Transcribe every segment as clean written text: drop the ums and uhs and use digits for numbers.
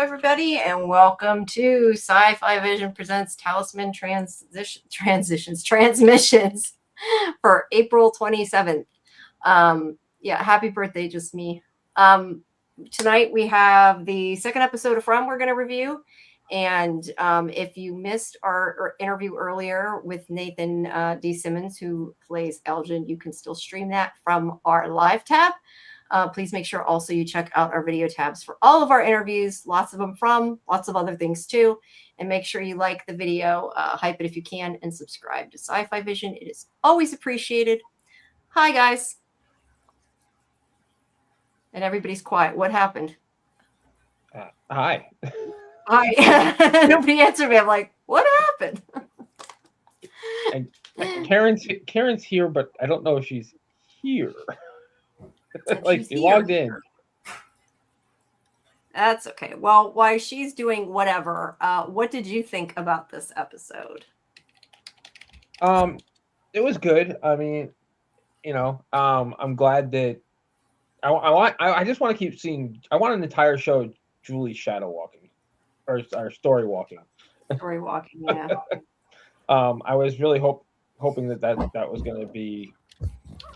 everybody, and welcome to Sci-Fi-Vision presents Talisman Transmissions for April 27th. Happy birthday, just me. Tonight we have the second episode of From we're going to review. And if you missed our interview earlier with Nathan D. Simmons, who plays Elgin, you can still stream that from our live tab. Please make sure also you check out our video tabs for all of our interviews, lots of them from, lots of other things too. And make sure you like the video, hype it if you can, and subscribe to Sci-Fi Vision. It is always appreciated. Hi, guys. And everybody's quiet. What happened? Hi. Hi. Nobody answered me. I'm like, what happened? And Karen's here, but I don't know if she's here. Like she logged in. That's okay. Well, while she's doing whatever, what did you think about this episode? It was good. I mean, I'm glad that I just want to keep seeing. I want an entire show of Julie shadow walking, or story walking. Story walking, yeah. I was really hoping that was going to be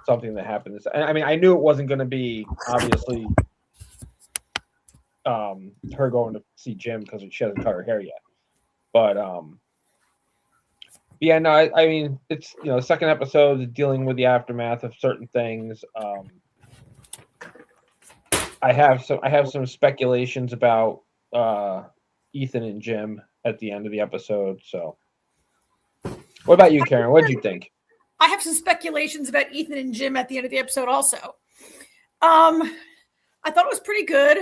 something that happened. I mean, I knew it wasn't going to be obviously her going to see Jim because she hasn't cut her hair yet. But yeah, no, I mean, it's second episode dealing with the aftermath of certain things. I have some speculations about Ethan and Jim at the end of the episode. So, what about you, Karen? What did you think? I have some speculations about Ethan and Jim at the end of the episode also. I thought it was pretty good,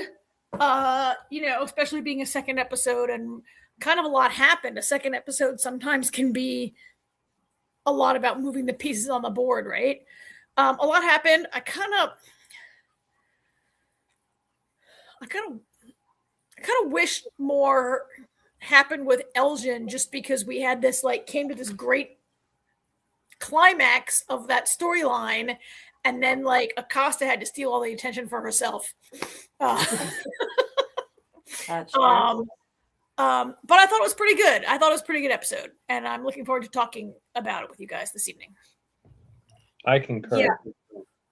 especially being a second episode and kind of a lot happened. A second episode sometimes can be a lot about moving the pieces on the board, right? A lot happened. I kind of wish more happened with Elgin, just because we had this, came to this great climax of that storyline, and then Acosta had to steal all the attention for herself. That's true. But I thought it was pretty good. I thought it was a pretty good episode, and I'm looking forward to talking about it with you guys this evening. I concur. Yeah.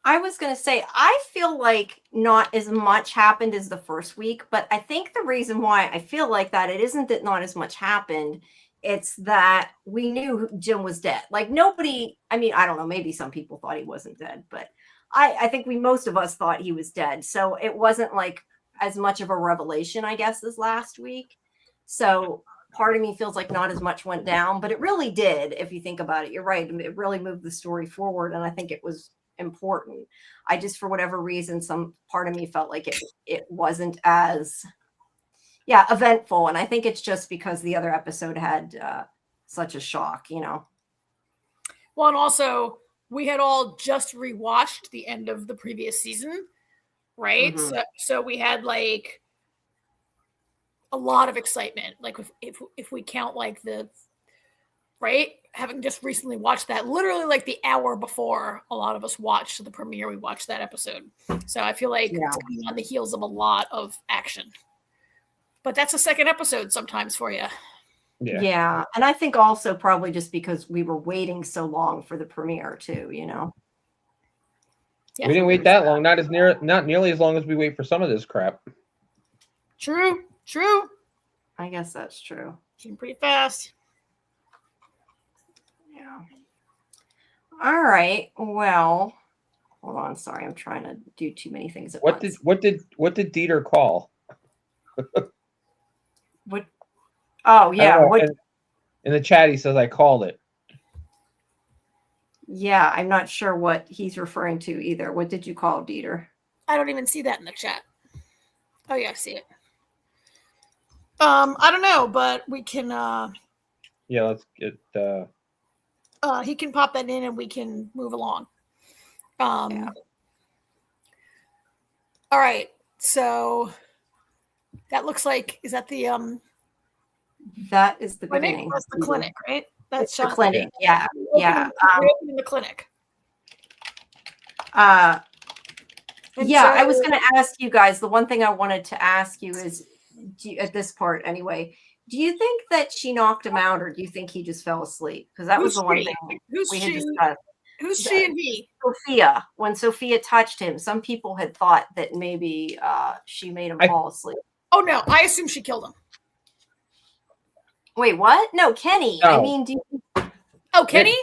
I was going to say, I feel like not as much happened as the first week, but I think the reason why I feel like that, it isn't that not as much happened. It's that we knew Jim was dead. Like nobody, I mean, I don't know, maybe some people thought he wasn't dead, but I think most of us thought he was dead. So it wasn't like as much of a revelation, I guess, as last week. So part of me feels like not as much went down, but it really did. If you think about it, you're right. It really moved the story forward. And I think it was important. I just, for whatever reason, some part of me felt like it wasn't as eventful. And I think it's just because the other episode had such a shock, Well, and also we had all just rewatched the end of the previous season, right? Mm-hmm. So we had a lot of excitement. If we count the right, having just recently watched that, literally the hour before a lot of us watched the premiere, we watched that episode. So I feel like it's coming on the heels of a lot of action. But that's a second episode sometimes for you. Yeah. And I think also probably just because we were waiting so long for the premiere too, Yeah. We didn't wait that long. Not nearly as long as we wait for some of this crap. True. I guess that's true. Came pretty fast. Yeah. All right. Well, hold on. Sorry, I'm trying to do too many things at once. What did Dieter call? What? Oh yeah. What? In the chat, he says I called it. Yeah, I'm not sure what he's referring to either. What did you call Dieter? I don't even see that in the chat. Oh yeah, I see it. I don't know, but we can. Yeah, let's get. He can pop that in, and we can move along. Yeah. All right, so that looks like, is that the That is the clinic? beginning. That's the clinic, right? That's the clinic. Yeah. Yeah. In the clinic. I was going to ask you guys, the one thing I wanted to ask you is, at this part anyway, do you think that she knocked him out, or do you think he just fell asleep? Because that was Who's the one she? thing Who's we had she? discussed. Who's she and he? Sophia. When Sophia touched him, some people had thought that maybe she made him fall asleep. Oh no, I assume she killed him. Wait, what? No, Kenny. No. I mean, Oh, Kenny?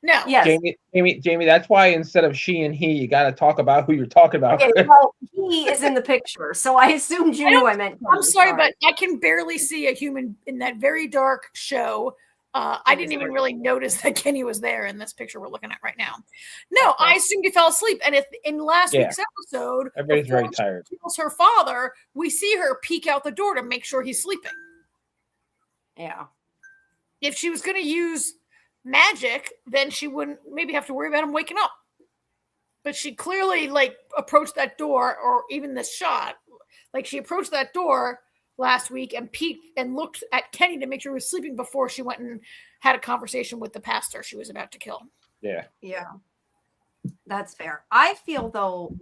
No. Yes. Jamie, that's why instead of she and he, you got to talk about who you're talking about. Okay, well, he is in the picture, so I assumed you knew I meant Kenny. I'm sorry, but I can barely see a human in that very dark show. I didn't even really notice that Kenny was there in this picture we're looking at right now. No, I assumed he fell asleep. And if in last week's episode, everybody's very tired. She kills her father, we see her peek out the door to make sure he's sleeping. Yeah. If she was going to use magic, then she wouldn't maybe have to worry about him waking up. But she clearly approached that door, or even this shot, she approached that door last week and peeked and looked at Kenny to make sure he was sleeping before she went and had a conversation with the pastor she was about to kill. Yeah. Yeah. That's fair. I feel though,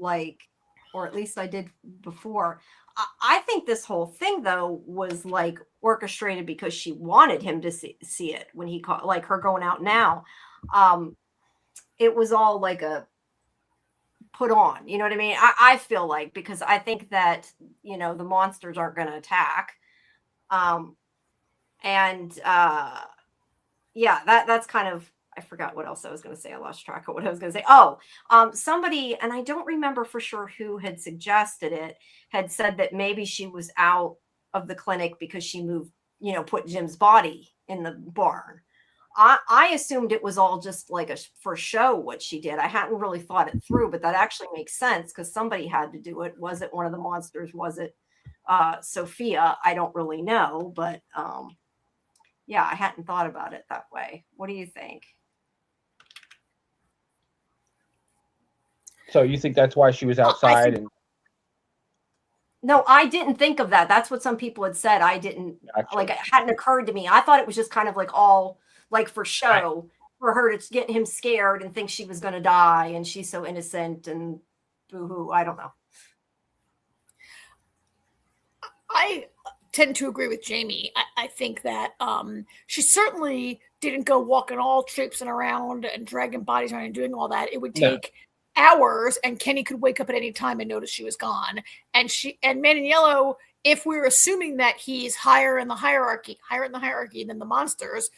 or at least I did before, I think this whole thing though was orchestrated because she wanted him to see it when he called, her going out now. It was all a put on, you know what I mean? I feel because I think that, the monsters aren't going to attack. That's kind of, I forgot what else I was going to say. I lost track of what I was going to say. Somebody, and I don't remember for sure who had suggested it, had said that maybe she was out of the clinic because she moved, put Jim's body in the barn. I assumed it was all just for show what she did. I hadn't really thought it through, but that actually makes sense because somebody had to do it. Was it one of the monsters? Was it Sophia? I don't really know, but I hadn't thought about it that way. What do you think? So you think that's why she was outside? No, I didn't think of that. That's what some people had said. I didn't it hadn't occurred to me. I thought it was just kind of all for show, right, for her to get him scared and think she was going to die, and she's so innocent and boo-hoo. I don't know. I tend to agree with Jamie. I think that she certainly didn't go walking all traipsing around and dragging bodies around and doing all that. It would take hours, and Kenny could wake up at any time and notice she was gone. And Man in Yellow, if we're assuming that he's higher in the hierarchy than the monsters,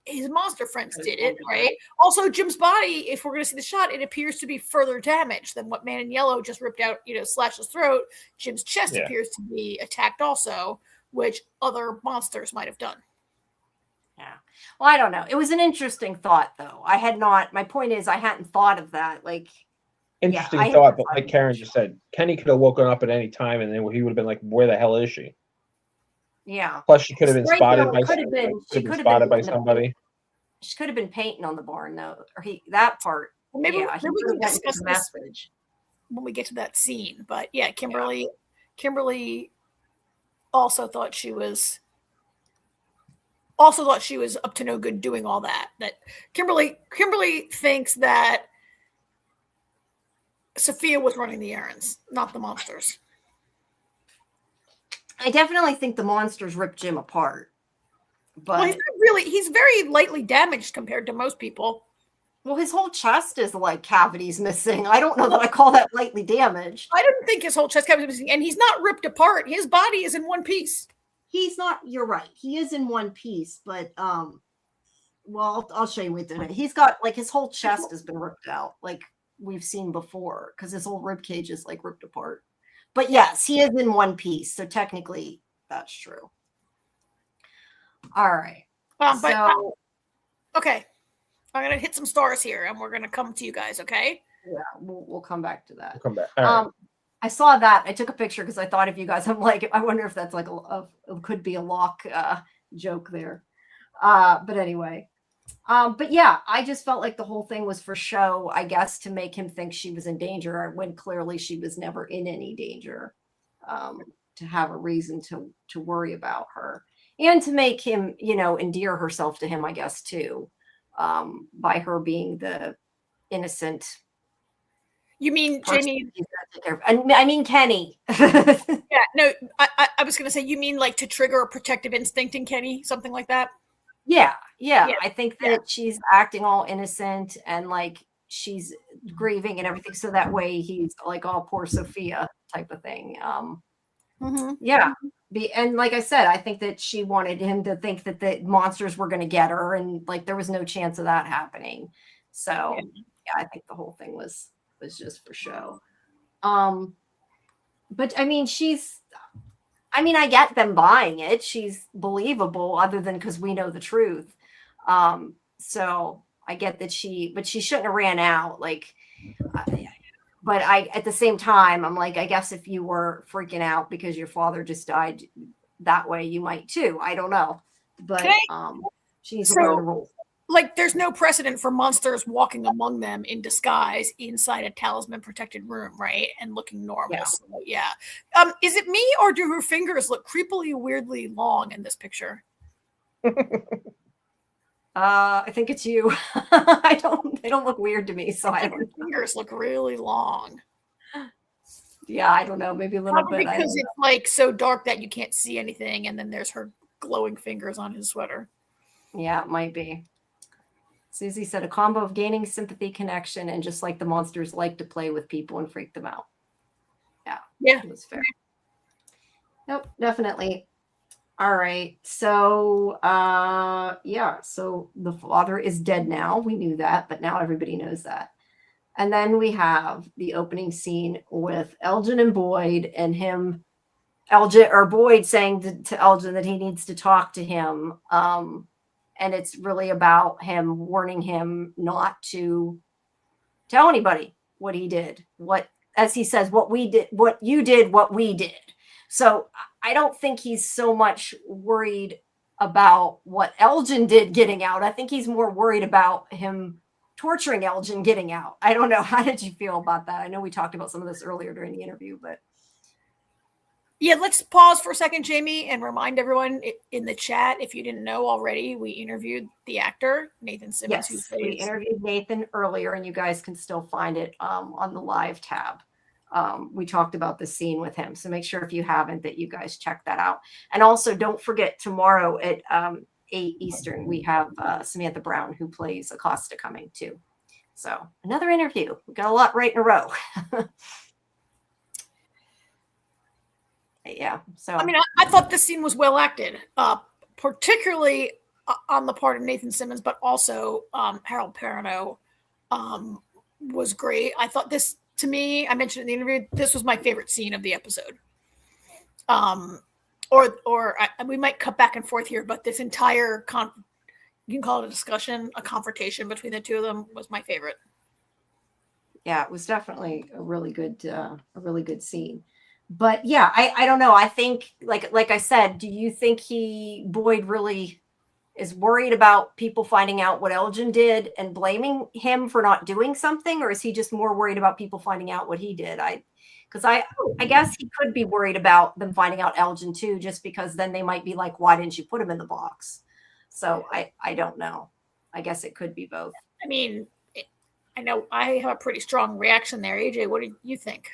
his monster friends did it, right? Also, Jim's body, if we're going to see the shot, it appears to be further damaged than what Man in Yellow just ripped out, slashed his throat. Jim's chest appears to be attacked also, which other monsters might have done. Yeah. Well, I don't know. It was an interesting thought, though. My point is, I hadn't thought of that. Interesting thought, but like Karen just said, Kenny could have woken up at any time, and then he would have been where the hell is she? Yeah. Plus, she could have been spotted by somebody. She could have been painting on the barn, though, or that part. Well, maybe we can discuss this when we get to that scene. But yeah, Kimberly also thought she was up to no good doing all that. That Kimberly thinks that Sophia was running the errands, not the monsters. I definitely think the monsters ripped Jim apart. But he's very lightly damaged compared to most people. Well, his whole chest is cavities missing. I don't know that I call that lightly damaged. I didn't think his whole chest cavity was missing, and he's not ripped apart. His body is in one piece. He's not, you're right. He is in one piece, but well, I'll show you with it. He's got his whole chest has been ripped out, like we've seen before, because his whole rib cage is ripped apart. But yes, he is in one piece, so technically that's true. All right. Okay. I'm gonna hit some stars here, and we're gonna come to you guys. Okay. Yeah, we'll come back to that. We'll come back. All right. I saw that. I took a picture because I thought of you guys. I'm I wonder if that's it could be a lock joke there. But anyway. But yeah, I just felt like the whole thing was for show, I guess, to make him think she was in danger when clearly she was never in any danger, to have a reason to worry about her, and to make him, endear herself to him, I guess, too, by her being the innocent. You mean Jamie? He's gonna take care of. I mean Kenny. Yeah, no, I was gonna say you mean like to trigger a protective instinct in Kenny, something like that. Yeah. Yeah. I think that she's acting all innocent and like she's grieving and everything, so that way he's like, "Oh, poor Sophia" type of thing. Yeah. And like I said, I think that she wanted him to think that the monsters were going to get her, and like there was no chance of that happening. So yeah, I think the whole thing was just for show. But I mean, I get them buying it. She's believable, other than because we know the truth. So I get that but she shouldn't have ran out. Like, but at the same time, I'm like, I guess if you were freaking out because your father just died that way, you might too. I don't know, but she needs to learn the rules. Like, there's no precedent for monsters walking among them in disguise inside a talisman protected room, right? And looking normal. Yeah. So, is it me, or do her fingers look creepily, weirdly long in this picture? I think it's you. They don't look weird to me, so I don't know. Fingers look really long. Yeah, I don't know, maybe a little Probably bit. because it's like so dark that you can't see anything, and then there's her glowing fingers on his sweater. Yeah, it might be. Susie said a combo of gaining sympathy, connection, and just like the monsters like to play with people and freak them out. Yeah, it was fair. Nope, definitely. All right, so so the father is dead now. We knew that, but now everybody knows that. And then we have the opening scene with Elgin and Boyd, and Boyd saying to Elgin that he needs to talk to him. And it's really about him warning him not to tell anybody what he did, as he says, what we did, what you did, what we did. So I don't think he's so much worried about what Elgin did getting out. I think he's more worried about him torturing Elgin getting out. I don't know. How did you feel about that? I know we talked about some of this earlier during the interview, but. Yeah, let's pause for a second, Jamie, and remind everyone in the chat, if you didn't know already, we interviewed the actor, Nathan Simmons. Yes, we interviewed Nathan earlier, and you guys can still find it on the live tab. We talked about the scene with him, so make sure if you haven't that you guys check that out. And also, don't forget, tomorrow at 8 Eastern, we have Samantha Brown, who plays Acosta, coming too. So another interview. We got a lot right in a row. Yeah. So I mean, I thought this scene was well acted, particularly on the part of Nathan Simmons, but also Harold Perrineau was great. I thought this, to me, I mentioned in the interview, this was my favorite scene of the episode. We might cut back and forth here, but this entire you can call it a discussion, a confrontation between the two of them was my favorite. Yeah, it was definitely a really good scene. But yeah, I don't know. I think, like I said, do you think Boyd really is worried about people finding out what Elgin did and blaming him for not doing something, or is he just more worried about people finding out what he did? I guess he could be worried about them finding out Elgin too, just because then they might be like, why didn't you put him in the box? So I don't know. I guess it could be both. I mean, I know I have a pretty strong reaction there. AJ, what do you think?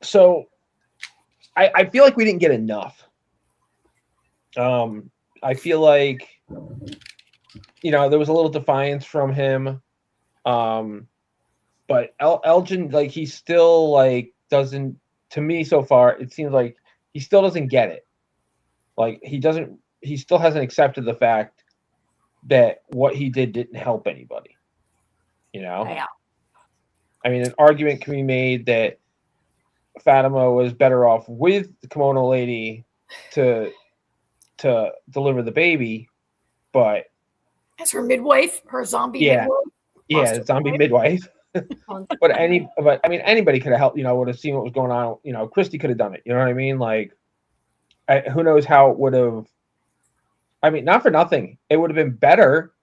So I feel like we didn't get enough. I feel like, there was a little defiance from him. But Elgin, like, he still, like, doesn't, to me so far, it seems like he still doesn't get it. Like, he still hasn't accepted the fact that what he did didn't help anybody. Yeah. I mean, an argument can be made that Fatima was better off with the kimono lady to deliver the baby, but as her midwife, her zombie midwife. Zombie midwife. But anybody could have helped. Would have seen what was going on. Christy could have done it. You know what I mean? Like, who knows how it would have. I mean, not for nothing, it would have been better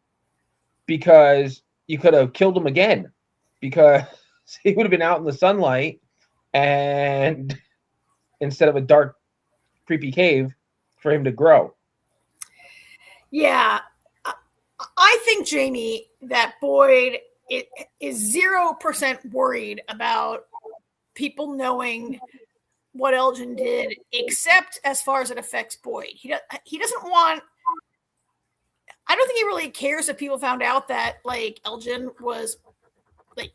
because you could have killed him again, because he would have been out in the sunlight and instead of a dark, creepy cave for him to grow. Yeah. I think, Jamie, that Boyd it is 0% worried about people knowing what Elgin did, except as far as it affects Boyd. He doesn't want. I don't think he really cares if people found out that like Elgin was like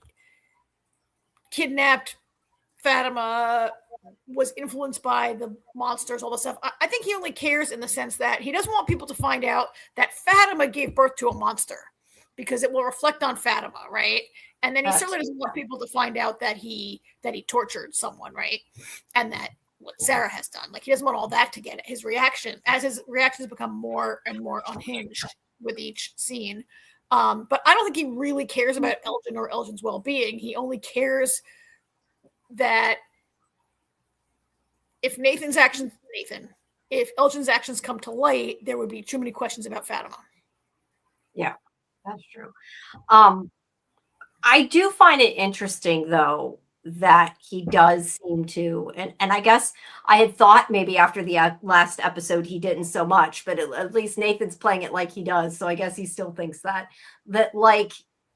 kidnapped, Fatima was influenced by the monsters, all the stuff. I think he only cares in the sense that he doesn't want people to find out that Fatima gave birth to a monster because it will reflect on Fatima, right? And then he certainly doesn't want people to find out that he tortured someone, right? And that what Sarah has done. Like he doesn't want all that to get his reaction as his reactions become more and more unhinged with each scene. But I don't think he really cares about Elgin or Elgin's well-being. He only cares that if if Elgin's actions come to light, there would be too many questions about Fatima. Yeah, that's true. I do find it interesting, though, that he does seem to, and I guess I had thought maybe after the last episode he didn't so much, but at least Nathan's playing it like he does, so I guess he still thinks that like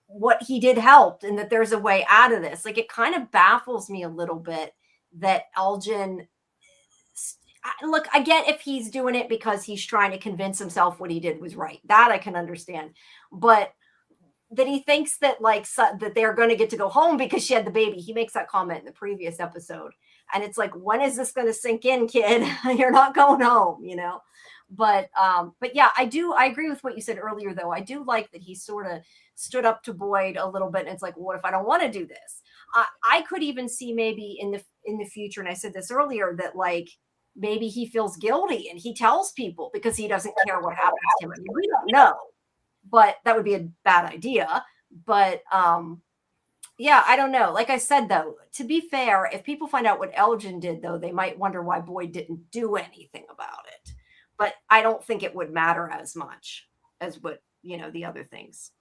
what he did helped and that there's a way out of this. Like it kind of baffles me a little bit that Elgin, look, I get if he's doing it because he's trying to convince himself what he did was right. That I can understand. But that he thinks that like that they're going to get to go home because she had the baby. He makes that comment in the previous episode. And it's like, when is this going to sink in, kid? You're not going home, you know? But yeah, I agree with what you said earlier, though. I do like that he sort of stood up to Boyd a little bit. And it's like, well, what if I don't want to do this? I could even see maybe in the future, and I said this earlier, that like maybe he feels guilty and he tells people because he doesn't care what happens to him. I mean, we don't know, but that would be a bad idea. But yeah, I don't know. Like I said, though, to be fair, if people find out what Elgin did, though, they might wonder why Boyd didn't do anything about it. But I don't think it would matter as much as what, the other things.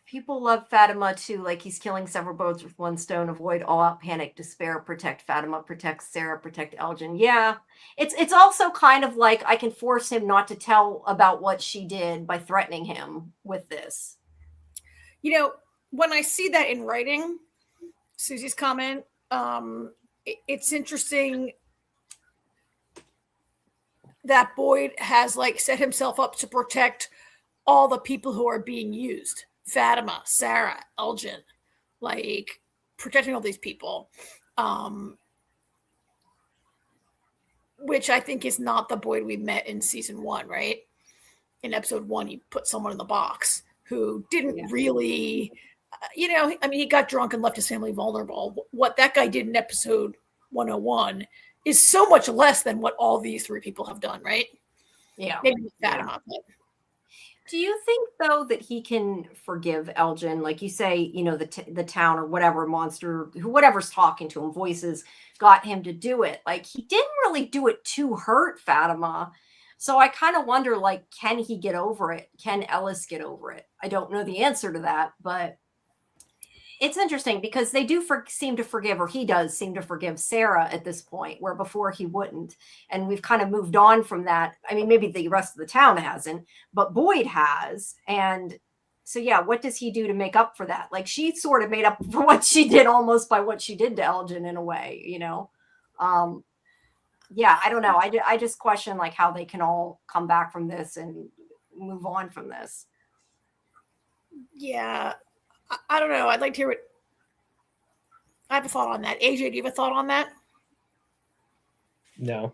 People love Fatima too, like he's killing several birds with one stone. Avoid all-out panic, despair, protect Fatima, protect Sarah, protect Elgin. Yeah, it's also kind of like I can force him not to tell about what she did by threatening him with this. When I see that in writing, Susie's comment, it's interesting that Boyd has like set himself up to protect all the people who are being used. Fatima, Sarah, Elgin, like protecting all these people, which I think is not the Boyd we met in season 1, right? In episode 1, he put someone in the box who didn't really, he got drunk and left his family vulnerable. What that guy did in episode 101 is so much less than what all these 3 people have done, right? Yeah. Maybe Fatima, but. Do you think, though, that he can forgive Elgin? Like you say, the town or whatever monster, whatever's talking to him, voices got him to do it. Like he didn't really do it to hurt Fatima. So I kind of wonder, like, can he get over it? Can Ellis get over it? I don't know the answer to that, but it's interesting because they do seem to forgive, or he does seem to forgive Sarah at this point, where before he wouldn't. And we've kind of moved on from that. I mean, maybe the rest of the town hasn't, but Boyd has. And so, yeah, what does he do to make up for that? Like she sort of made up for what she did almost by what she did to Elgin in a way, Yeah, I don't know. I just question like how they can all come back from this and move on from this. Yeah. I don't know. I'd like to hear what. I have a thought on that. AJ, do you have a thought on that? No.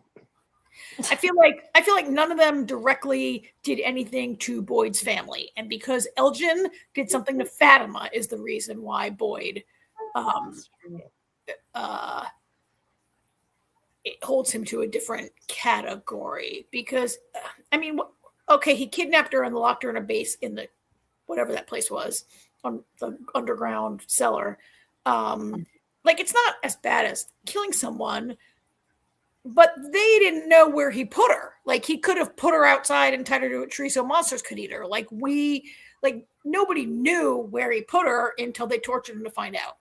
I feel like none of them directly did anything to Boyd's family, and because Elgin did something to Fatima is the reason why Boyd it holds him to a different category. Because okay, he kidnapped her and locked her in a base in the whatever that place was. On the underground cellar. Like it's not as bad as killing someone, but they didn't know where he put her. Like he could have put her outside and tied her to a tree so monsters could eat her. Like nobody knew where he put her until they tortured him to find out.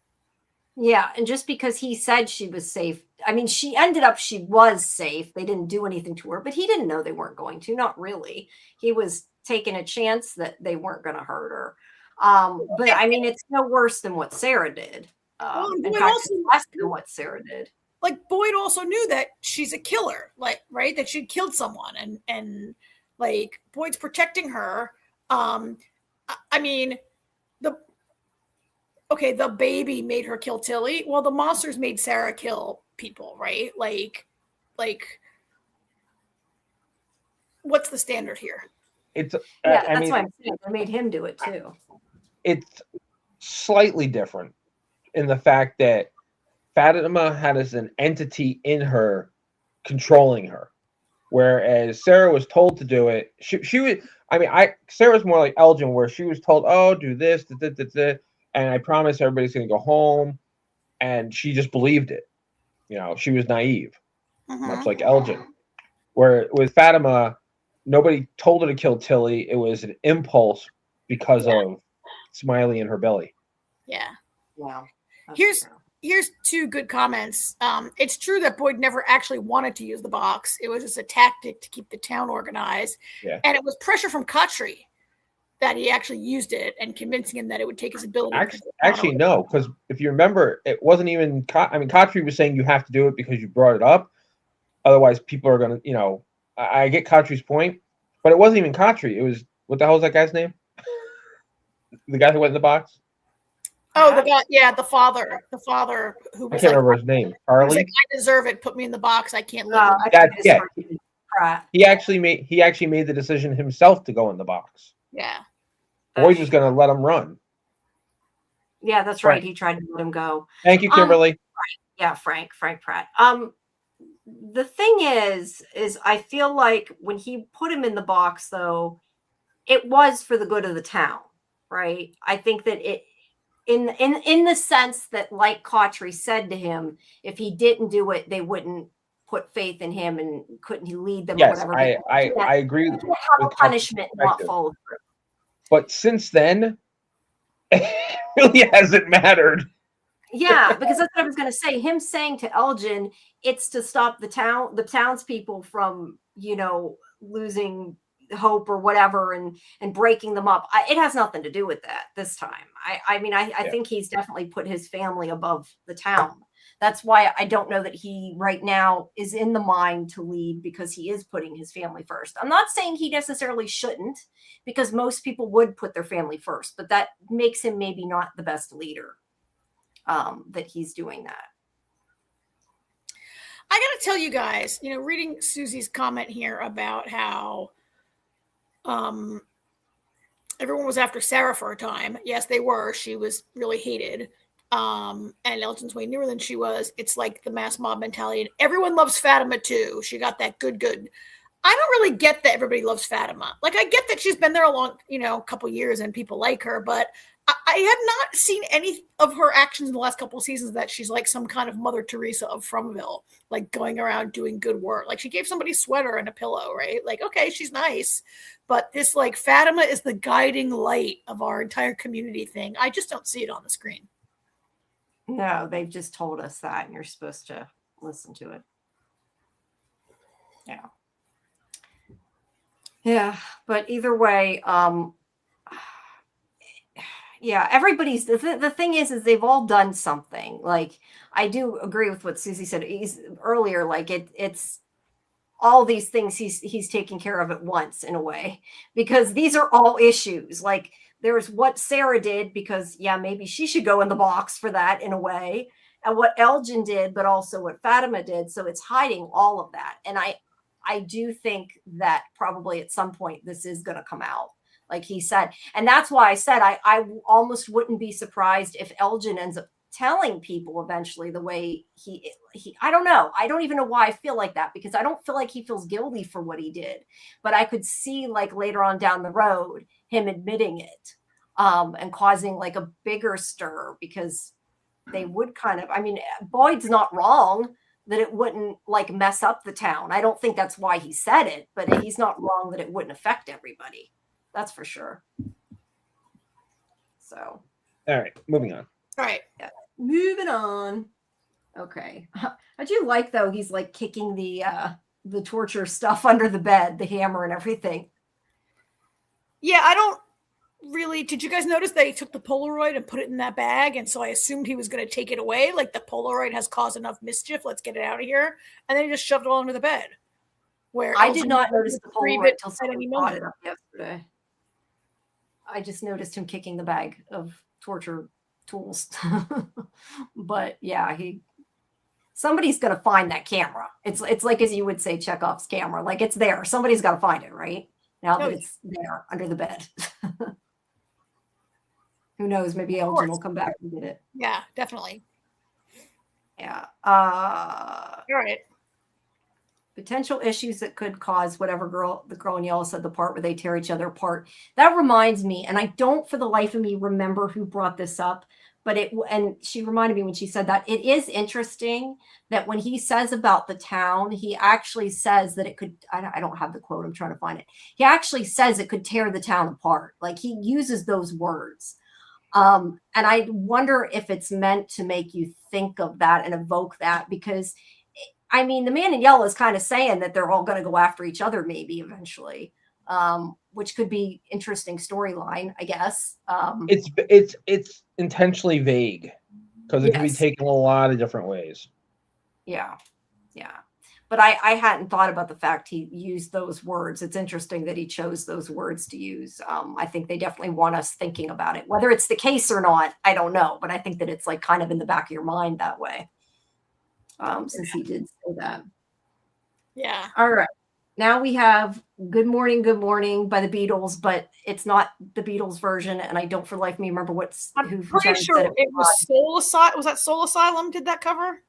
Yeah, and just because he said she was safe, I mean, she was safe. They didn't do anything to her, but he didn't know they weren't going to. Not really. He was taken a chance that they weren't going to hurt her. But I mean, it's no worse than what Sarah did. In fact, it's less than what Sarah did. Like Boyd also knew that she's a killer, like, right? That she'd killed someone, and like Boyd's protecting her. I mean, the baby made her kill Tilly. Well, the monsters made Sarah kill people, right? Like what's the standard here? It's yeah, that's what I'm saying. They made him do it too. It's slightly different in the fact that Fatima had as an entity in her controlling her, whereas Sarah was told to do it. She was. I mean, Sarah's more like Elgin, where she was told, "Oh, do this, and I promise everybody's going to go home," and she just believed it. You know, she was naive, much like Elgin. Where with Fatima, nobody told her to kill Tilly. It was an impulse because of Smiley in her belly. Yeah. Wow. Here's two good comments. It's true that Boyd never actually wanted to use the box. It was just a tactic to keep the town organized. Yeah. And it was pressure from Khatri that he actually used it and convincing him that it would take his ability. Actually, no, because if you remember, it wasn't even. I mean, Khatri was saying you have to do it because you brought it up. Otherwise, people are going to, you know, I get Khatri's point, but it wasn't even Khatri. It was, what the hell is that guy's name? The guy who went in the box? Oh, the guy, yeah, the father who was I can't remember his name. Charlie? Like, I deserve it. Put me in the box. I can't live. He actually made the decision himself to go in the box. Yeah. Boyd was going to let him run. Yeah, that's right. He tried to let him go. Thank you, Kimberly. Yeah, Frank Pratt. The thing is I feel like when he put him in the box, though, it was for the good of the town, right? I think that it, in the sense that, like Khatri said to him, if he didn't do it, they wouldn't put faith in him, and couldn't he lead them? Yes, or whatever. I agree with punishment, not follow through. But since then, it really hasn't mattered. Yeah, because that's what I was going to say. Him saying to Elgin, it's to stop the townspeople from, you know, losing hope or whatever, and breaking them up. It has nothing to do with that this time. I mean, I think he's definitely put his family above the town. That's why I don't know that he right now is in the mind to lead, because he is putting his family first. I'm not saying he necessarily shouldn't, because most people would put their family first, but that makes him maybe not the best leader. That he's doing that. I got to tell you guys, you know, reading Susie's comment here about how everyone was after Sarah for a time. Yes, they were. She was really hated. And Elgin's way newer than she was. It's like the mass mob mentality. And everyone loves Fatima too. She got that good. I don't really get that everybody loves Fatima. Like, I get that she's been there a long, you know, couple years and people like her, but I have not seen any of her actions in the last couple of seasons that she's like some kind of Mother Teresa of Fromville, like going around doing good work. Like, she gave somebody a sweater and a pillow, right? Like, okay, she's nice, but this, like, Fatima is the guiding light of our entire community thing. I just don't see it on the screen. No, they've just told us that, and you're supposed to listen to it. Yeah. Yeah, but either way, yeah, everybody's the thing is they've all done something. Like, I do agree with what Susie said earlier. Like, it's all these things he's taking care of at once, in a way, because these are all issues. Like, there's what Sarah did, because maybe she should go in the box for that, in a way, and what Elgin did, but also what Fatima did. So it's hiding all of that. And I do think that probably at some point this is going to come out, like he said. And that's why I said I almost wouldn't be surprised if Elgin ends up telling people eventually, the way he I don't know. I don't even know why I feel like that, because I don't feel like he feels guilty for what he did. But I could see, like, later on down the road, him admitting it, and causing like a bigger stir, because they would kind of, I mean, Boyd's not wrong that it wouldn't, like, mess up the town. I don't think that's why he said it, but he's not wrong that it wouldn't affect everybody. That's for sure. So. All right, moving on. All right. Yeah. Moving on. Okay. I do like, though, he's like kicking the torture stuff under the bed, the hammer and everything. Yeah, I don't really. Did you guys notice that he took the Polaroid and put it in that bag? And so I assumed he was going to take it away. Like the Polaroid has caused enough mischief. Let's get it out of here. And then he just shoved it all under the bed. Where I did not notice the Polaroid until at someone any brought moment. it up yesterday. I just noticed him kicking the bag of torture tools. But yeah, somebody's gonna find that camera. It's like, as you would say, Chekhov's camera. Like, it's there. Somebody's got to find it, right? Now that it's there under the bed. Who knows? Maybe Elgin will come back and get it. Yeah, definitely. Yeah. All right. Potential issues that could cause whatever the girl in yellow said, the part where they tear each other apart. That reminds me, and I don't for the life of me remember who brought this up, but and she reminded me when she said that. It is interesting that when he says about the town, he actually says that it could, I don't have the quote, I'm trying to find it. He actually says it could tear the town apart. Like, he uses those words. And I wonder if it's meant to make you think of that and evoke that, because I mean, the man in yellow is kind of saying that they're all going to go after each other maybe eventually, which could be interesting storyline, I guess. It's intentionally vague because it can be taken a lot of different ways. Yeah. Yeah. But I hadn't thought about the fact he used those words. It's interesting that he chose those words to use. I think they definitely want us thinking about it. Whether it's the case or not, I don't know. But I think that it's like kind of in the back of your mind that way. Since he did say that. Yeah. All right. Now we have Good Morning by the Beatles, but it's not the Beatles version. And I don't for the life of me remember I'm pretty sure it was Soul Asylum. Was that Soul Asylum did that cover?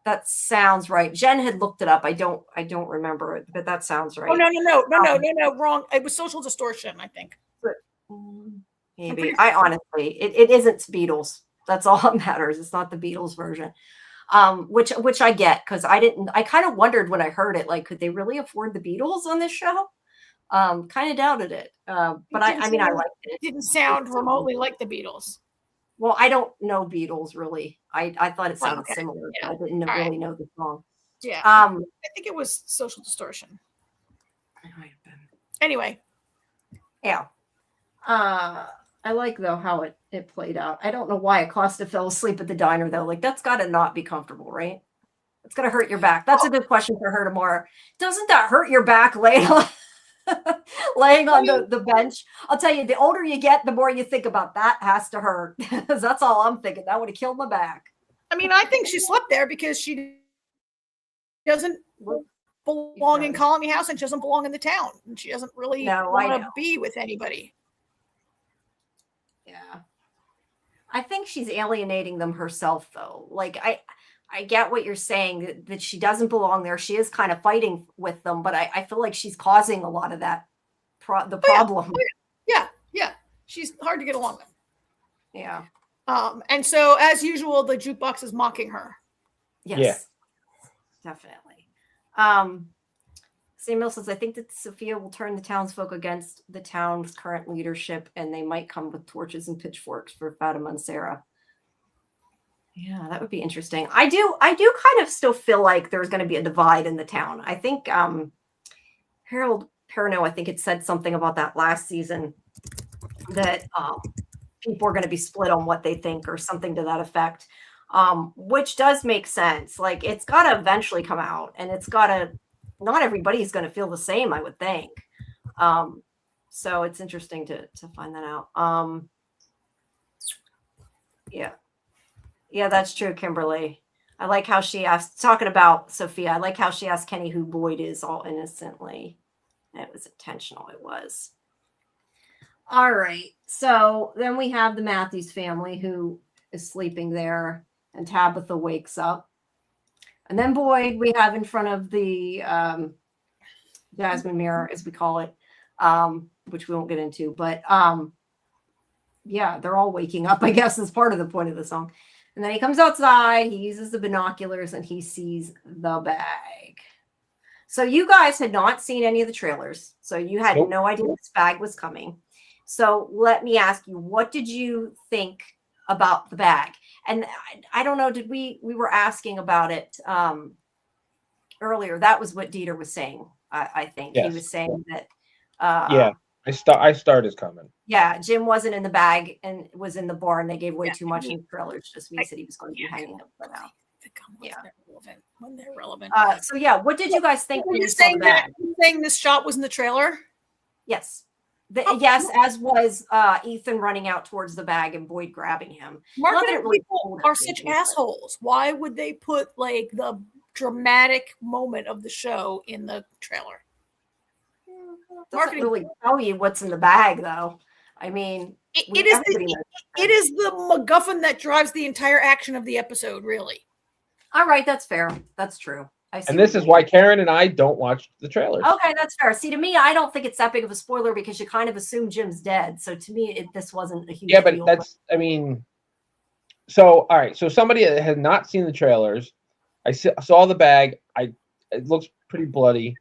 That sounds right. Jen had looked it up. I don't remember it, but that sounds right. Oh, no, wrong. It was Social Distortion, I think. Maybe. I honestly, it isn't Beatles. That's all that matters. It's not the Beatles version. Which I get, because I kind of wondered when I heard it, like, could they really afford the Beatles on this show? Kind of doubted it. But I mean, I liked it. It didn't sound remotely like the Beatles. Well, I don't know Beatles really. I thought it sounded similar. Yeah. But I didn't really know the song. Yeah. I think it was Social Distortion. It might have been. Anyway. Yeah. I like, though, how it played out. I don't know why Acosta fell asleep at the diner, though. Like, that's got to not be comfortable, right? It's going to hurt your back. That's a good question for her tomorrow. Doesn't that hurt your back laying on the bench? I'll tell you, the older you get, the more you think about that has to hurt. That's all I'm thinking. That would have killed my back. I mean, I think she slept there because she doesn't belong in Colony House and she doesn't belong in the town. And she doesn't really want to be with anybody. Yeah. I think she's alienating them herself, though. Like, I get what you're saying, that she doesn't belong there. She is kind of fighting with them, but I feel like she's causing a lot of that, the problem. Yeah. She's hard to get along with. Yeah. And so, as usual, the jukebox is mocking her. Yes. Yeah. Definitely. Samuel says, I think that Sophia will turn the townsfolk against the town's current leadership, and they might come with torches and pitchforks for Fatima and Sarah. Yeah, that would be interesting. I do kind of still feel like there's going to be a divide in the town. I think Harold Perrineau, I think it said something about that last season, that people are going to be split on what they think or something to that effect, which does make sense. Like, it's got to eventually come out, and it's got to, not everybody's going to feel the same, I would think. So it's interesting to find that out. Yeah, that's true, Kimberly. I like how she asked, talking about Sophia, I like how she asked Kenny who Boyd is all innocently. It was intentional. It was. All right. So then we have the Matthews family who is sleeping there, and Tabitha wakes up. And then Boyd we have in front of the Jasmine mirror, as we call it, which we won't get into. But yeah, they're all waking up, I guess, is part of the point of the song. And then he comes outside, he uses the binoculars, and he sees the bag. So you guys had not seen any of the trailers. So you had no idea this bag was coming. So let me ask you, what did you think about the bag? And I don't know, we were asking about it earlier. That was what Dieter was saying, I think. Yes. He was saying that I start is coming. Yeah, Jim wasn't in the bag and was in the barn. They gave away Yeah, too much in the trailers. Just means that he was going to be hanging up for now. Yeah, when they're relevant. So yeah, what did you guys think Were when you you saw the saying that? bag? Saying this shot was in the trailer? Yes. Yes, as was Ethan running out towards the bag and Boyd grabbing him. Not that Marketing it really people told are anything, such but- assholes. Why would they put like the dramatic moment of the show in the trailer? Doesn't really tell you what's in the bag, though. I mean, It is the MacGuffin that drives the entire action of the episode, really. All right, that's fair. That's true. And this is why Karen and I don't watch the trailers. Okay, that's fair. See, to me, I don't think it's that big of a spoiler because you kind of assume Jim's dead. So to me, this wasn't a huge Yeah, but deal. that's, I mean, so, all right. So somebody that has not seen the trailers, I saw the bag. It looks pretty bloody.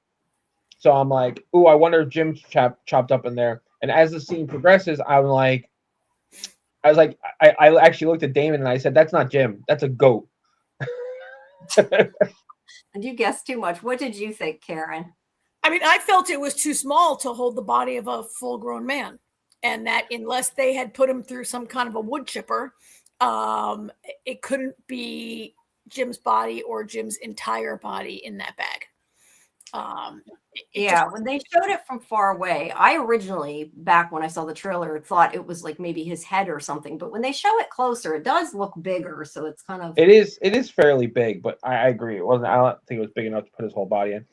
So I'm like, ooh, I wonder if Jim's chopped up in there. And as the scene progresses, I was like, I actually looked at Damon and I said, that's not Jim. That's a goat. And you guessed too much. What did you think, Karen? I mean, I felt it was too small to hold the body of a full-grown man, and that unless they had put him through some kind of a wood chipper, it couldn't be Jim's body or Jim's entire body in that bag. When they showed it from far away, I originally, back when I saw the trailer, thought it was like maybe his head or something. But when they show it closer, it does look bigger. So it's kind of it is fairly big, but I agree. It wasn't. I don't think it was big enough to put his whole body in.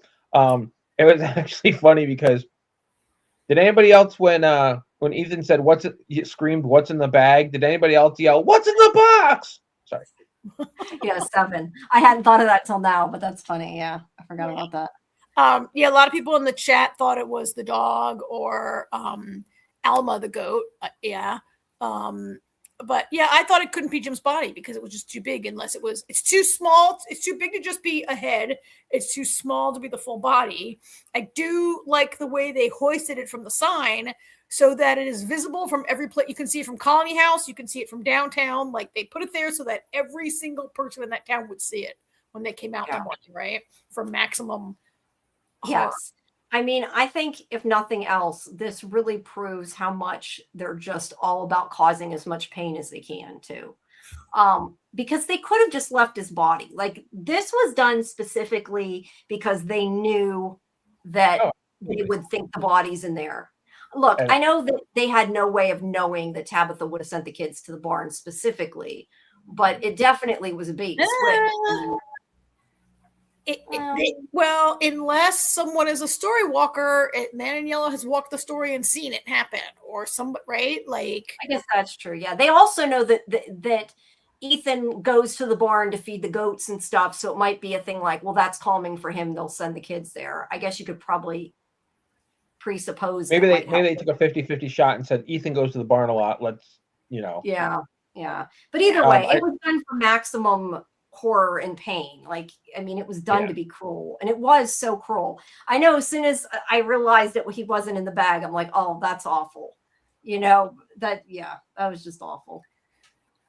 It was actually funny because did anybody else when Ethan said screamed what's in the bag? Did anybody else yell what's in the box? Sorry. Yeah, 7. I hadn't thought of that till now, but that's funny. Yeah, I forgot about that. A lot of people in the chat thought it was the dog or Alma the goat. But yeah, I thought it couldn't be Jim's body because it was just too big. It's too small. It's too big to just be a head. It's too small to be the full body. I do like the way they hoisted it from the sign so that it is visible from every place. You can see it from Colony House. You can see it from downtown. Like they put it there so that every single person in that town would see it when they came out in the morning, right? For maximum. Yes. I mean, I think if nothing else, this really proves how much they're just all about causing as much pain as they can too. Because they could have just left his body. Like this was done specifically because they knew that they would think the body's in there. Look, I know that they had no way of knowing that Tabitha would have sent the kids to the barn specifically, but it definitely was a bait and switch. Well, unless someone is a story walker, Man in Yellow has walked the story and seen it happen, or somebody, right? Like, I guess that's true. Yeah, they also know that Ethan goes to the barn to feed the goats and stuff, so it might be a thing like, well, that's calming for him. They'll send the kids there. I guess you could probably presuppose. Maybe they took a 50-50 shot and said Ethan goes to the barn a lot. Let's, Yeah. But either way, it was done for maximum horror and pain. Like, I mean, it was done to be cruel, and it was so cruel. I know as soon as I realized that he wasn't in the bag, I'm like, oh, that's awful. That was just awful.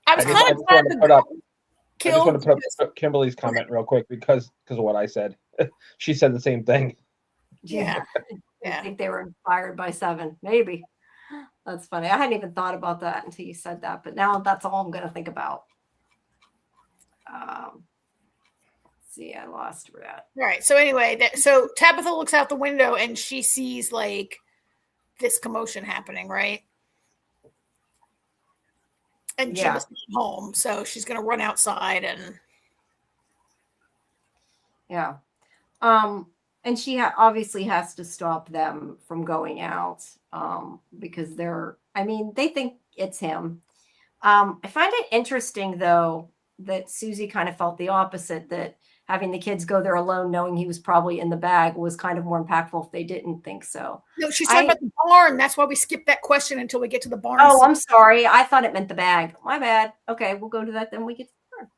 I was kind of glad I just want to put up Kimberly's comment real quick because of what I said. She said the same thing. Yeah. I think they were inspired by 7. Maybe. That's funny. I hadn't even thought about that until you said that, but now that's all I'm going to think about. Let's see, I lost that. Right. So anyway, so Tabitha looks out the window and she sees like this commotion happening, right? And Jim is home, so she's gonna run outside and and she obviously has to stop them from going out because they think it's him. I find it interesting though that Susie kind of felt the opposite, that having the kids go there alone, knowing he was probably in the bag, was kind of more impactful if they didn't think so. No, she's talking about the barn. That's why we skipped that question until we get to the barn. Oh, I'm sorry. I thought it meant the bag. My bad. Okay, we'll go to that then we get to the barn.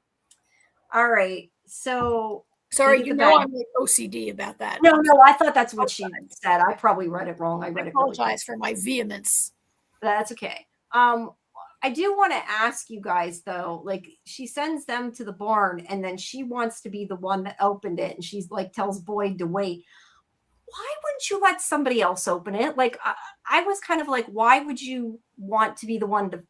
All right. So sorry, I'm like OCD about that. No, I thought that's what she said. I probably read it wrong. I apologize for my vehemence. That's okay. I do want to ask you guys though, like she sends them to the barn and then she wants to be the one that opened it and she's like tells Boyd to wait. why wouldn't you let somebody else open it? Like, I was kind of like, why would you want to be the one to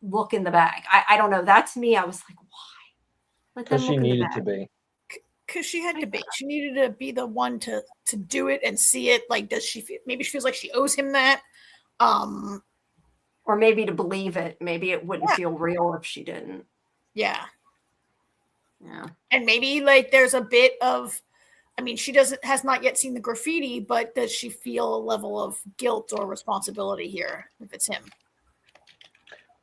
look in the bag? I don't know. That to me, I was like, why? Let them Because she look in the needed bag. to be. Because she had to be. She needed to be the one to do it and see it. Like, does she feel, maybe she feels like she owes him that? Or maybe to believe it. Maybe it wouldn't feel real if she didn't. Yeah. Yeah. And maybe like there's a bit of, I mean, she has not yet seen the graffiti, but does she feel a level of guilt or responsibility here if it's him?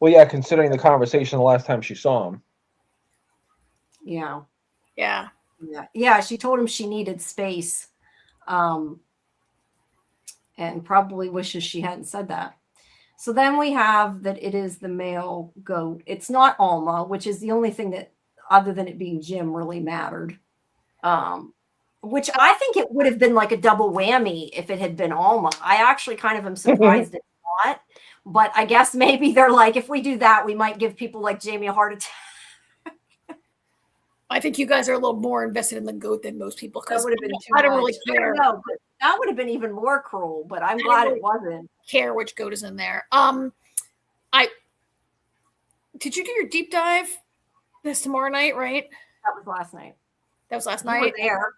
Well, yeah, considering the conversation the last time she saw him. Yeah. Yeah. Yeah. She told him she needed space. And probably wishes she hadn't said that. So then we have that it is the male goat. It's not Alma, which is the only thing that, other than it being Jim, really mattered. Which I think it would have been like a double whammy if it had been Alma. I actually kind of am surprised it's not. But I guess maybe they're like, if we do that, we might give people like Jamie a heart attack. I think you guys are a little more invested in the goat than most people. That would have been too I don't much. really care. No, but that would have been even more cruel. But I'm glad it wasn't. Care which goat is in there. Did you do your deep dive this tomorrow night? Right. That was last night. That was last You night. were there.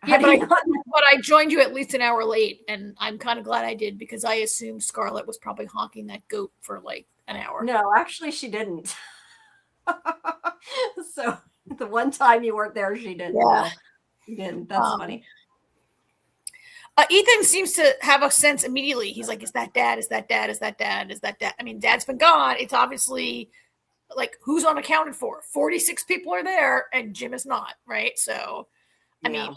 Yeah, but I joined you at least an hour late, and I'm kind of glad I did because I assumed Scarlett was probably honking that goat for like an hour. No, actually, she didn't. So the one time you weren't there, she didn't. Yeah, she didn't. That's funny. Ethan seems to have a sense immediately. He's like, "Is that Dad? Is that Dad? Is that Dad? Is that Dad?" I mean, Dad's been gone. It's obviously like who's unaccounted for. 46 people are there, and Jim is not. Right, so. I mean,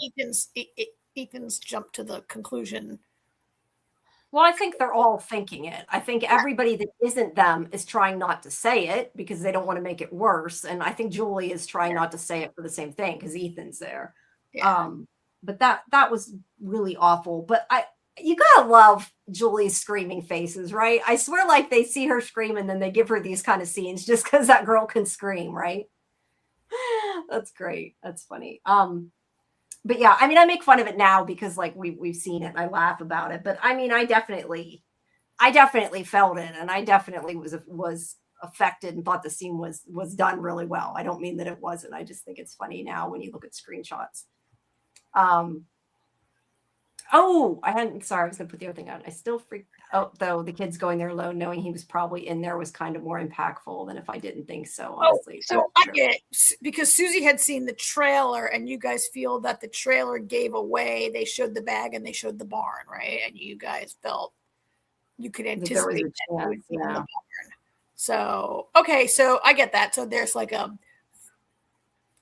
Ethan's jumped to the conclusion. Well, I think they're all thinking it. I think everybody that isn't them is trying not to say it because they don't want to make it worse. And I think Julie is trying not to say it for the same thing because Ethan's there. Yeah. But that was really awful. But you gotta love Julie's screaming faces, right? I swear, like they see her scream and then they give her these kind of scenes just because that girl can scream, right? That's great. That's funny. But yeah, I mean, I make fun of it now because like we've seen it and I laugh about it. But I mean, I definitely felt it, and I definitely was affected and thought the scene was done really well. I don't mean that it wasn't. I just think it's funny now when you look at screenshots. Oh, I was gonna put the other thing on. I still freaked out though. The kids going there alone, knowing he was probably in there, was kind of more impactful than if I didn't think so. Honestly, so I get it because Susie had seen the trailer, and you guys feel that the trailer gave away. They showed the bag and they showed the barn, right? And you guys felt you could anticipate that in the barn. So okay, so I get that. So there's like a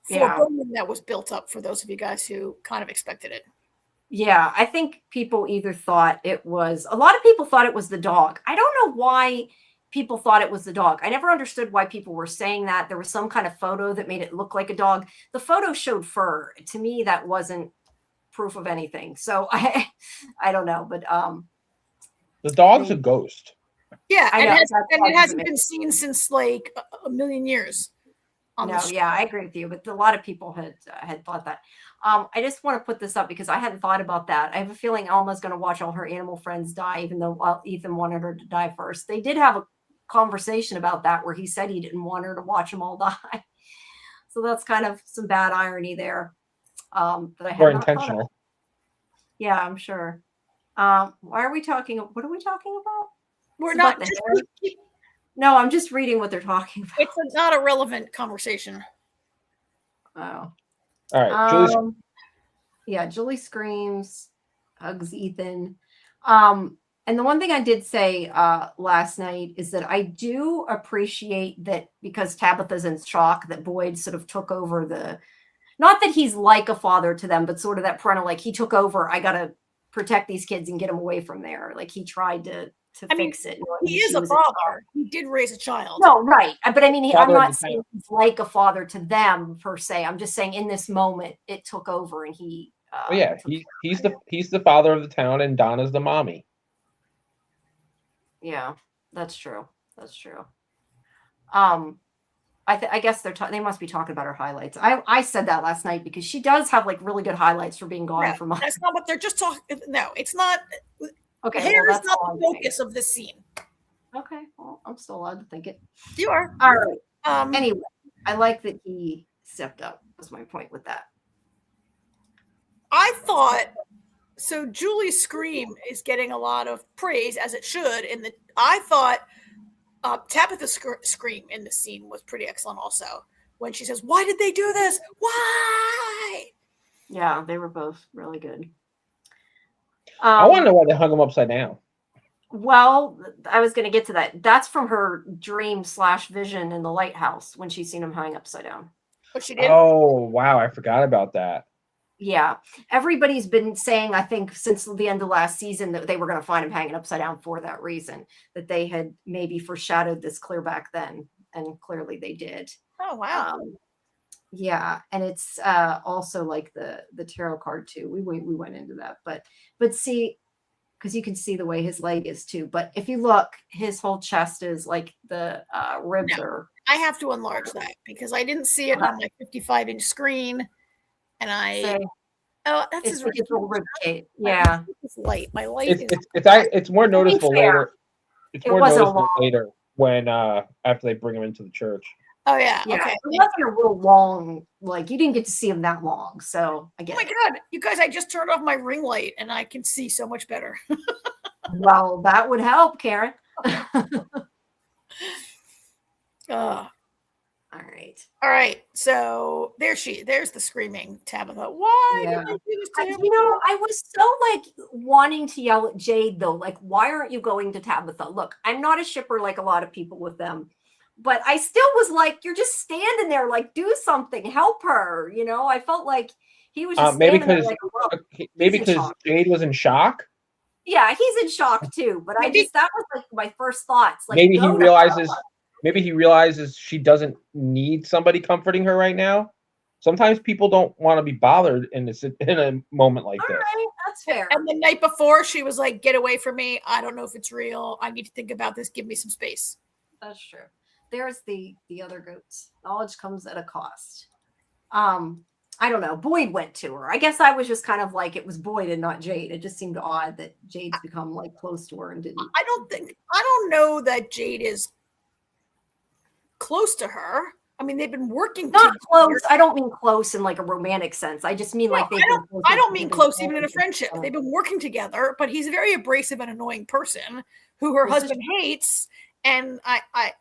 foreboding that was built up for those of you guys who kind of expected it. Yeah, I think people either thought it was, a lot of people thought it was the dog. I don't know why people thought it was the dog. I never understood why people were saying that. There was some kind of photo that made it look like a dog. The photo showed fur. To me, that wasn't proof of anything. So I don't know, but the dog's a ghost. Yeah, and it hasn't been seen since like a million years. Yeah, I agree with you, but a lot of people had thought that. I just want to put this up because I hadn't thought about that. I have a feeling Alma's going to watch all her animal friends die, even though Ethan wanted her to die first. They did have a conversation about that where he said he didn't want her to watch them all die. So that's kind of some bad irony there. Or intentional. Yeah, I'm sure. Why are we talking? What are we talking about? We're not. No, I'm just reading what they're talking about. It's not a relevant conversation. Oh. All right. Julie screams, hugs Ethan. And the one thing I did say last night is that I do appreciate that because Tabitha's in shock that Boyd sort of took over not that he's like a father to them, but sort of that parental, like he took over. I got to protect these kids and get them away from there. Like he tried to fix it. He is a father. He did raise a child. No, right. But I mean, I'm not saying he's like a father to them per se. I'm just saying in this moment it took over and he. He's the father of the town and Donna's the mommy. Yeah, that's true. That's true. I guess they must be talking about her highlights. I said that last night because she does have like really good highlights for being gone for months. That's not what they're just talking. No, it's not. Okay, hair well, is not the focus of this scene. Okay, well, I'm still allowed to think it. You are. All right. Anyway, I like that he stepped up. Was my point with that. I thought so. Julie's scream is getting a lot of praise, as it should. I thought Tabitha's scream in the scene was pretty excellent. Also, when she says, "Why did they do this? Why?" Yeah, they were both really good. I want to know why they hung him upside down. Well, I was going to get to that. That's from her dream/vision in the lighthouse when she's seen him hang upside down. What she did? Oh, wow. I forgot about that. Yeah. Everybody's been saying, I think, since the end of last season that they were going to find him hanging upside down for that reason, that they had maybe foreshadowed this clear back then. And clearly they did. Oh, wow. Yeah. And it's also like the tarot card too. We went into that. But see, because you can see the way his leg is too. But if you look, his whole chest is like the ribs are. I have to enlarge that because I didn't see it on my 55-inch screen. And that's his rib cage. Yeah. It's light. My light it's more noticeable later. It's more noticeable later when after they bring him into the church. Oh yeah. Yeah. Okay. It wasn't a real long, like you didn't get to see him that long. So I guess. Oh my God, you guys, I just turned off my ring light and I can see so much better. Well, that would help, Karen. All right. So there's the screaming Tabitha. Why did they do this to him? I was so like wanting to yell at Jade though. Like, why aren't you going to Tabitha? Look, I'm not a shipper like a lot of people with them, but I still was like, you're just standing there, like, do something, help her. I felt like he was just maybe because Jade was in shock. Yeah, he's in shock too. But that was like my first thoughts. Like, maybe he realizes she doesn't need somebody comforting her right now. Sometimes people don't want to be bothered in a moment like this. Right, that's fair. And the night before, she was like, "Get away from me! I don't know if it's real. I need to think about this. Give me some space." That's true. There's the other goats. Knowledge comes at a cost. I don't know. Boyd went to her. I guess I was just kind of like it was Boyd and not Jade. It just seemed odd that Jade's become like close to her and didn't. I don't know that Jade is close to her. I mean, they've been working. Not close. I don't mean close in like a romantic sense. I just mean like they've been close. I don't mean close even in a friendship. They've been working together, but he's a very abrasive and annoying person who her husband hates. And I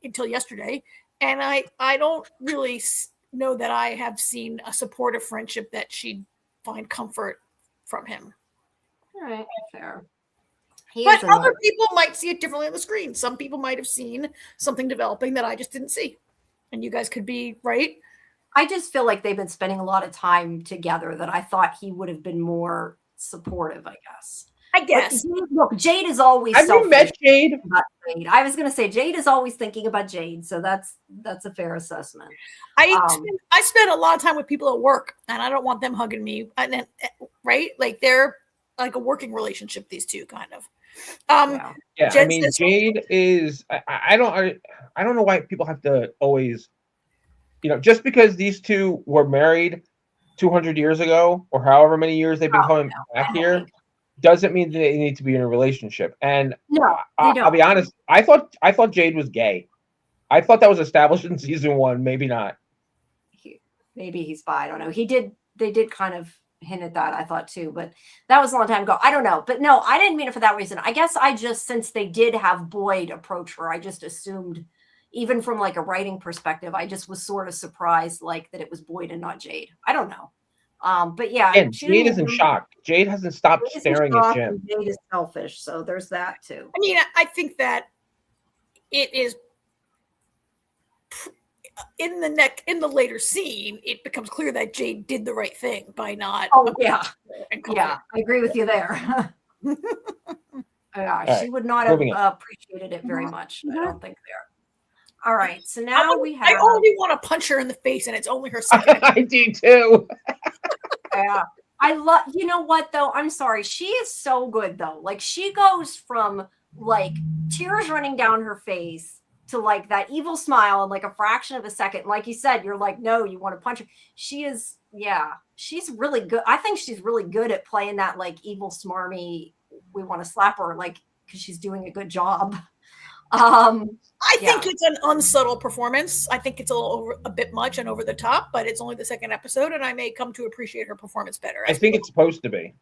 until yesterday, and I don't really know that I have seen a supportive friendship that she'd find comfort from him. All right, fair. But other people might see it differently on the screen. Some people might have seen something developing that I just didn't see. And you guys could be right. I just feel like they've been spending a lot of time together that I thought he would have been more supportive, I guess. Look, Jade is always. Have you met Jade? I was going to say Jade is always thinking about Jade, so that's a fair assessment. I spend a lot of time with people at work, and I don't want them hugging me. And right, like they're like a working relationship. These two kind of. Yeah, I mean, Jade is. I don't know why people have to always, just because these two were married 200 years ago or however many years they've been coming back here. Doesn't mean that they need to be in a relationship. And no, I'll be honest. I thought Jade was gay. I thought that was established in season 1. Maybe not. Maybe he's bi. I don't know. They did kind of hint at that. I thought too, but that was a long time ago. I don't know. But no, I didn't mean it for that reason. I guess since they did have Boyd approach her, I just assumed, even from like a writing perspective, I just was sort of surprised like that it was Boyd and not Jade. I don't know. But yeah, and Jade is in shock. Jade hasn't stopped staring at Jim. Jade is selfish, so there's that too. I mean, I think that it is in the later scene. It becomes clear that Jade did the right thing by not. Oh yeah, I agree with you there. She would not have appreciated it very much. I don't think there. All right, so now I only want to punch her in the face, and it's only her second. I do too. Yeah, I love. You know what though? I'm sorry. She is so good though. Like she goes from like tears running down her face to like that evil smile in like a fraction of a second. Like you said, you're like, no, you want to punch her. She is, yeah, she's really good. I think she's really good at playing that like evil, smarmy, we want to slap her, like, because she's doing a good job. I think it's an unsubtle performance. I think it's a bit much and over the top, but it's only the second episode, and I may come to appreciate her performance better. I think it's supposed to be,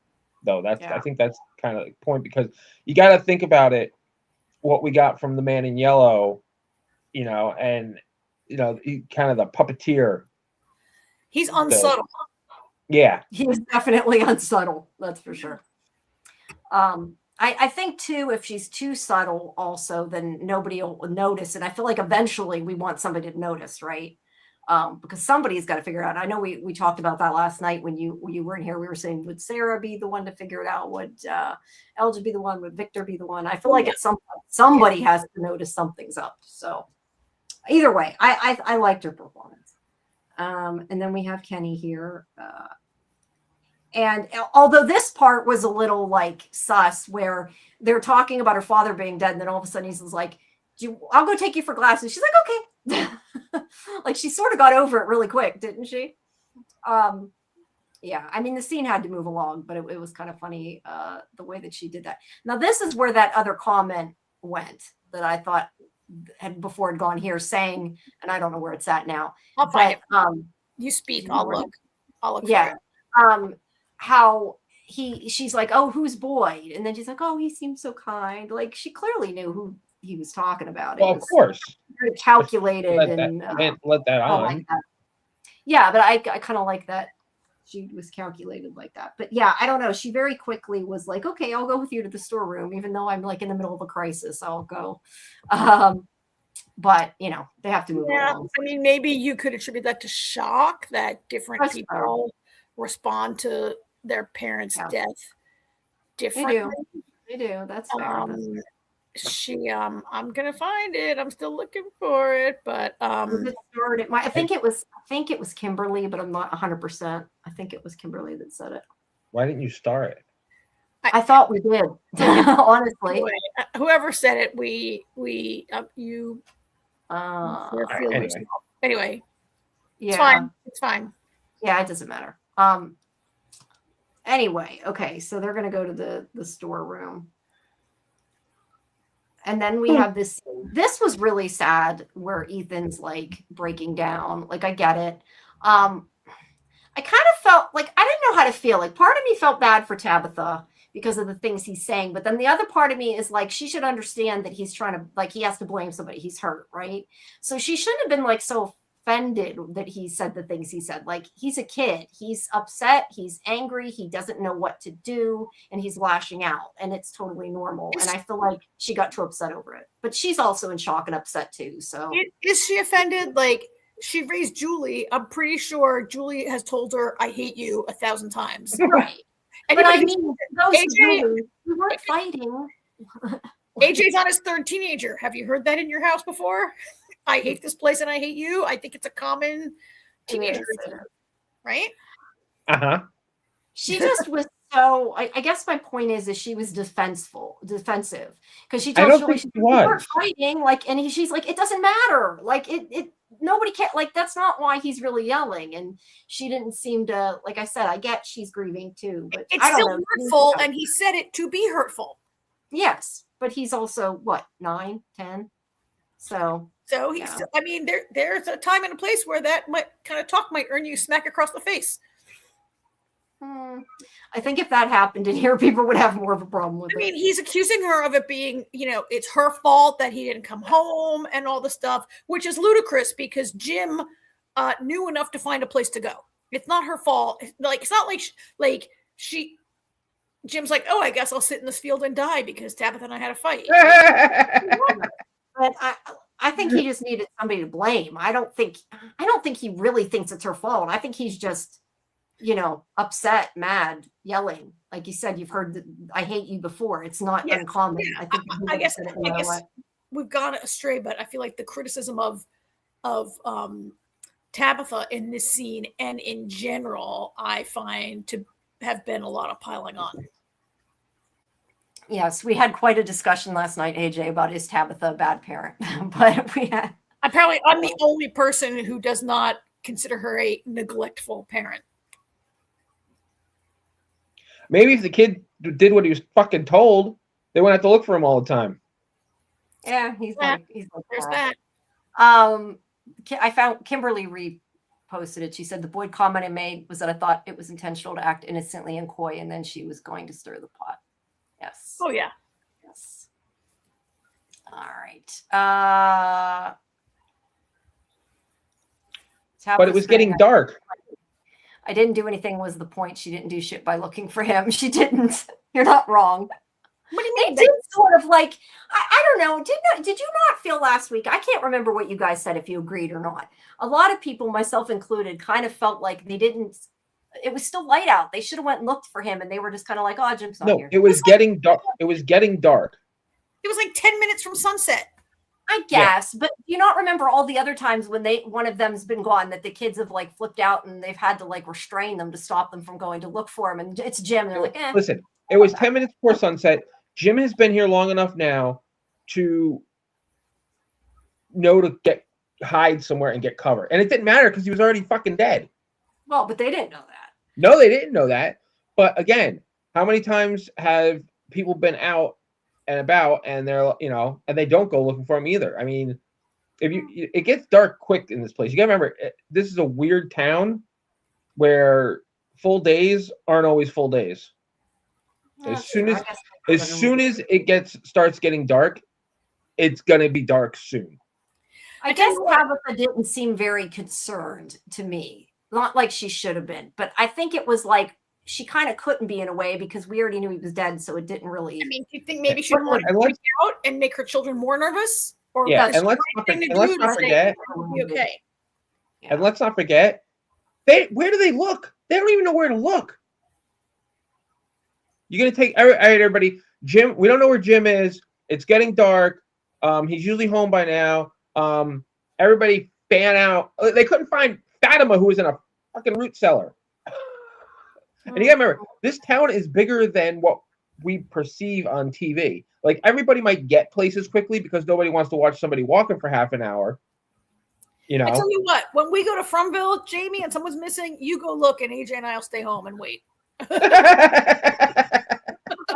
though. I think that's kind of the point, because you got to think about it. What we got from the Man in Yellow, and he kind of the puppeteer. He's unsubtle. Yeah, he's definitely unsubtle. That's for sure. I think too, if she's too subtle also, then nobody will notice. And I feel like eventually we want somebody to notice, right? Because somebody's got to figure out. I know we talked about that last night when you weren't here. We were saying, would Sarah be the one to figure it out? Would Elja be the one? Would Victor be the one? I feel like at some point somebody has to notice something's up. So either way, I liked her performance. And then we have Kenny here. And although this part was a little like sus, where they're talking about her father being dead, and then all of a sudden he's like, I'll go take you for glasses. She's like, okay. Like she sort of got over it really quick, didn't she? Yeah, I mean, the scene had to move along, but it was kind of funny the way that she did that. Now, this is where that other comment went that I thought had gone here, saying, and I don't know where it's at now. I'll find it. You speak, I'll look. Yeah. How she's like, oh, who's Boyd? And then she's like, oh, he seems so kind. Like she clearly knew who he was talking about. Well, of course. Very calculated. Can't let that on. Like that. Yeah, but I kind of like that she was calculated like that. But yeah, I don't know. She very quickly was like, okay, I'll go with you to the storeroom, even though I'm like in the middle of a crisis. I'll go. But they have to move along. I mean, maybe you could attribute that to shock, that different people respond to their parents' death differently. They do. That's fair. I'm gonna find it. I'm still looking for it, but I think it was Kimberly, but I'm not 100%. I think it was Kimberly that said it. Why didn't you star it? I thought we did. Honestly, anyway, whoever said it, you. Anyway, yeah, it's fine. Yeah, it doesn't matter. Anyway, okay, so they're gonna go to the storeroom. And then we have this was really sad where Ethan's like breaking down. Like, I get it. I kind of felt like I didn't know how to feel. Like, part of me felt bad for Tabitha because of the things he's saying. But then the other part of me is like, she should understand that he's trying to, like, he has to blame somebody. He's hurt, right? So she shouldn't have been like so offended that he said the things he said. Like, he's a kid, he's upset, he's angry, he doesn't know what to do, and he's lashing out, and it's totally normal. And I feel like she got too upset over it, but she's also in shock and upset too. So is she offended? Like, she raised Julie. I'm pretty sure Julie has told her, I hate you 1,000 times. Right. But I mean, AJ, we weren't fighting. AJ's on his third teenager. Have you heard that in your house before? I hate this place and I hate you. I think it's a common teenager, right? She just was so. I guess my point is she was defensive because she told Julie we weren't fighting. Like, and she's like, it doesn't matter. Like, it nobody can't. Like, that's not why he's really yelling. And she didn't seem to. Like I said, I get she's grieving too, but it's still hurtful. And he said it to be hurtful. Yes, but he's also what, 9, 10. So he's. Yeah. I mean, there's a time and a place where that kind of talk might earn you smack across the face. I think if that happened in here, people would have more of a problem with it. I mean, he's accusing her of it being, it's her fault that he didn't come home and all the stuff, which is ludicrous because Jim knew enough to find a place to go. It's not her fault. Like, it's not like Jim's like, oh, I guess I'll sit in this field and die because Tabitha and I had a fight. But I think he just needed somebody to blame. I don't think he really thinks it's her fault. I think he's just, upset, mad, yelling. Like you said, you've heard I hate you before. It's not uncommon. Yeah. I guess we've gone astray, but I feel like the criticism of Tabitha in this scene and in general, I find to have been a lot of piling on. Yes, we had quite a discussion last night, AJ, about is Tabitha a bad parent? But we had. Apparently, I'm the only person who does not consider her a neglectful parent. Maybe if the kid did what he was fucking told, they wouldn't have to look for him all the time. Yeah, he's like There's Carl. that. I found Kimberly reposted it. She said the Boyd comment I made was that I thought it was intentional to act innocently and coy, and then she was going to stir the pot. Yes. Oh yeah. Yes. All right. But it was getting dark. I didn't do anything was the point. She didn't do shit by looking for him. She didn't. You're not wrong. What do you mean? They did sort of like, I don't know. Did you not feel last week? I can't remember what you guys said, if you agreed or not. A lot of people, myself included, kind of felt like they didn't. It was still light out. They should have went and looked for him, and they were just kind of like, "Oh, Jim's not here." No, it was getting dark. It was getting dark. It was like 10 minutes from sunset. I guess, but do you not remember all the other times when one of them's been gone that the kids have like flipped out and they've had to like restrain them to stop them from going to look for him, and it's Jim, and they're like, eh. Listen, it was 10 minutes before sunset. Jim has been here long enough now to know to hide somewhere and get cover, and it didn't matter because he was already fucking dead. Well, but they didn't know that. No, they didn't know that. But again, how many times have people been out and about and they're, and they don't go looking for him either? I mean, it gets dark quick in this place. You gotta remember, this is a weird town where full days aren't always full days. As soon as it starts getting dark, it's gonna be dark soon. I guess Tabitha didn't seem very concerned to me. Not like she should have been, but I think it was like she kind of couldn't be in a way because we already knew he was dead, so it didn't really. I mean, do you think maybe she would want to freak out and make her children more nervous? Or yeah, and let's not forget. Okay. And let's not forget, where do they look? They don't even know where to look. You're gonna take all right, everybody. Jim, we don't know where Jim is. It's getting dark. He's usually home by now. Everybody fan out. They couldn't find Fatima, who was in a fucking root cellar. And you gotta remember, this town is bigger than what we perceive on TV. Like, everybody might get places quickly because nobody wants to watch somebody walking for half an hour. I tell you what, when we go to Fromville, Jamie, and someone's missing, you go look, and AJ and I'll stay home and wait. I'm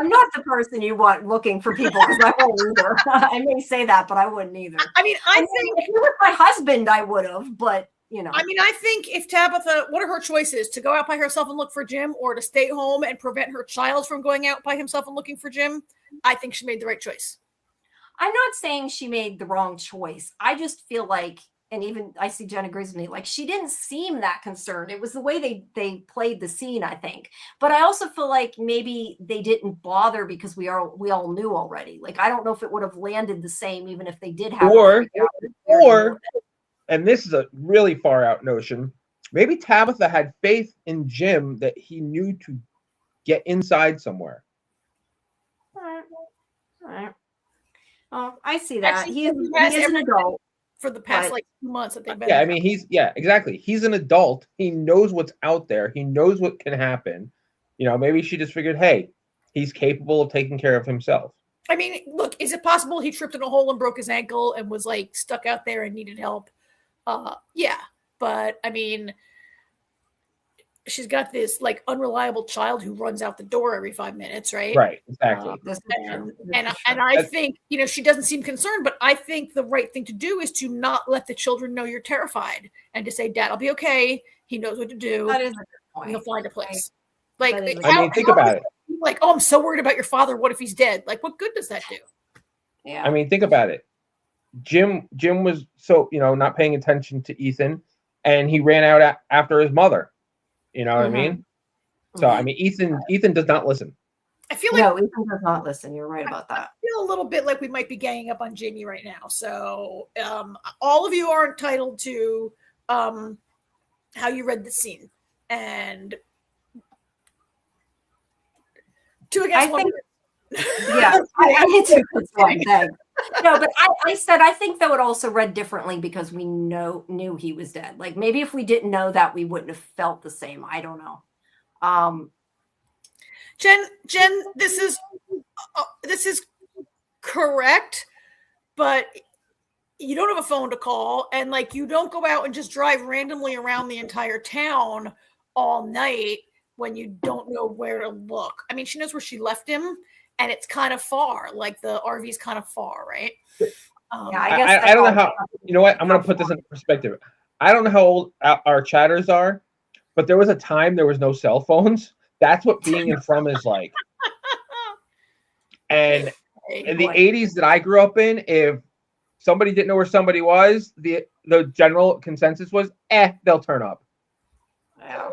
not the person you want looking for people because I won't either. I may say that, but I wouldn't either. I mean, I think if you were my husband, I would have, but I mean, I think if Tabitha, what are her choices? To go out by herself and look for Jim, or to stay home and prevent her child from going out by himself and looking for Jim? I think she made the right choice. I'm not saying she made the wrong choice. I just feel like, and even I see Jen agrees with me, like she didn't seem that concerned. It was the way they played the scene, I think. But I also feel like maybe they didn't bother because we all knew already. Like, I don't know if it would have landed the same even if they did have or and this is a really far out notion, maybe Tabitha had faith in Jim that he knew to get inside somewhere. All right. Oh, I see that. Actually, he is an adult. For the past 2 months that they've been. Yeah, I mean, exactly. He's an adult. He knows what's out there. He knows what can happen. Maybe she just figured, hey, he's capable of taking care of himself. I mean, look, is it possible he tripped in a hole and broke his ankle and was like stuck out there and needed help? Yeah, but I mean, she's got this like unreliable child who runs out the door every 5 minutes, right? Right, exactly. And I think, she doesn't seem concerned, but I think the right thing to do is to not let the children know you're terrified and to say, Dad, I'll be okay. He knows what to do. That is a good point. He'll find a place. Like, think about it. Like, oh, I'm so worried about your father. What if he's dead? Like, what good does that do? Yeah. I mean, think about it. Jim was so, not paying attention to Ethan, and he ran out after his mother. You know what I mean? So, I mean, Ethan does not listen. I feel like no, Ethan does not listen. You're right about that. I feel a little bit like we might be ganging up on Jamie right now. So, all of you are entitled to how you read the scene, and 2 against 1. Yeah, I need to put one thing. No, but I said I think that would also read differently because we knew he was dead. Like, maybe if we didn't know that, we wouldn't have felt the same. I don't know. Jen, this is this is correct, but you don't have a phone to call, and like you don't go out and just drive randomly around the entire town all night when you don't know where to look. I mean, she knows where she left him, and it's kind of far. Like the RV is kind of far, right? Yeah, I guess I don't know how. You know what? I'm going to put this in perspective. I don't know how old our chatters are, but there was a time there was no cell phones. That's what being in From is like. And in the 80s that I grew up in, if somebody didn't know where somebody was, the general consensus was, they'll turn up. Yeah.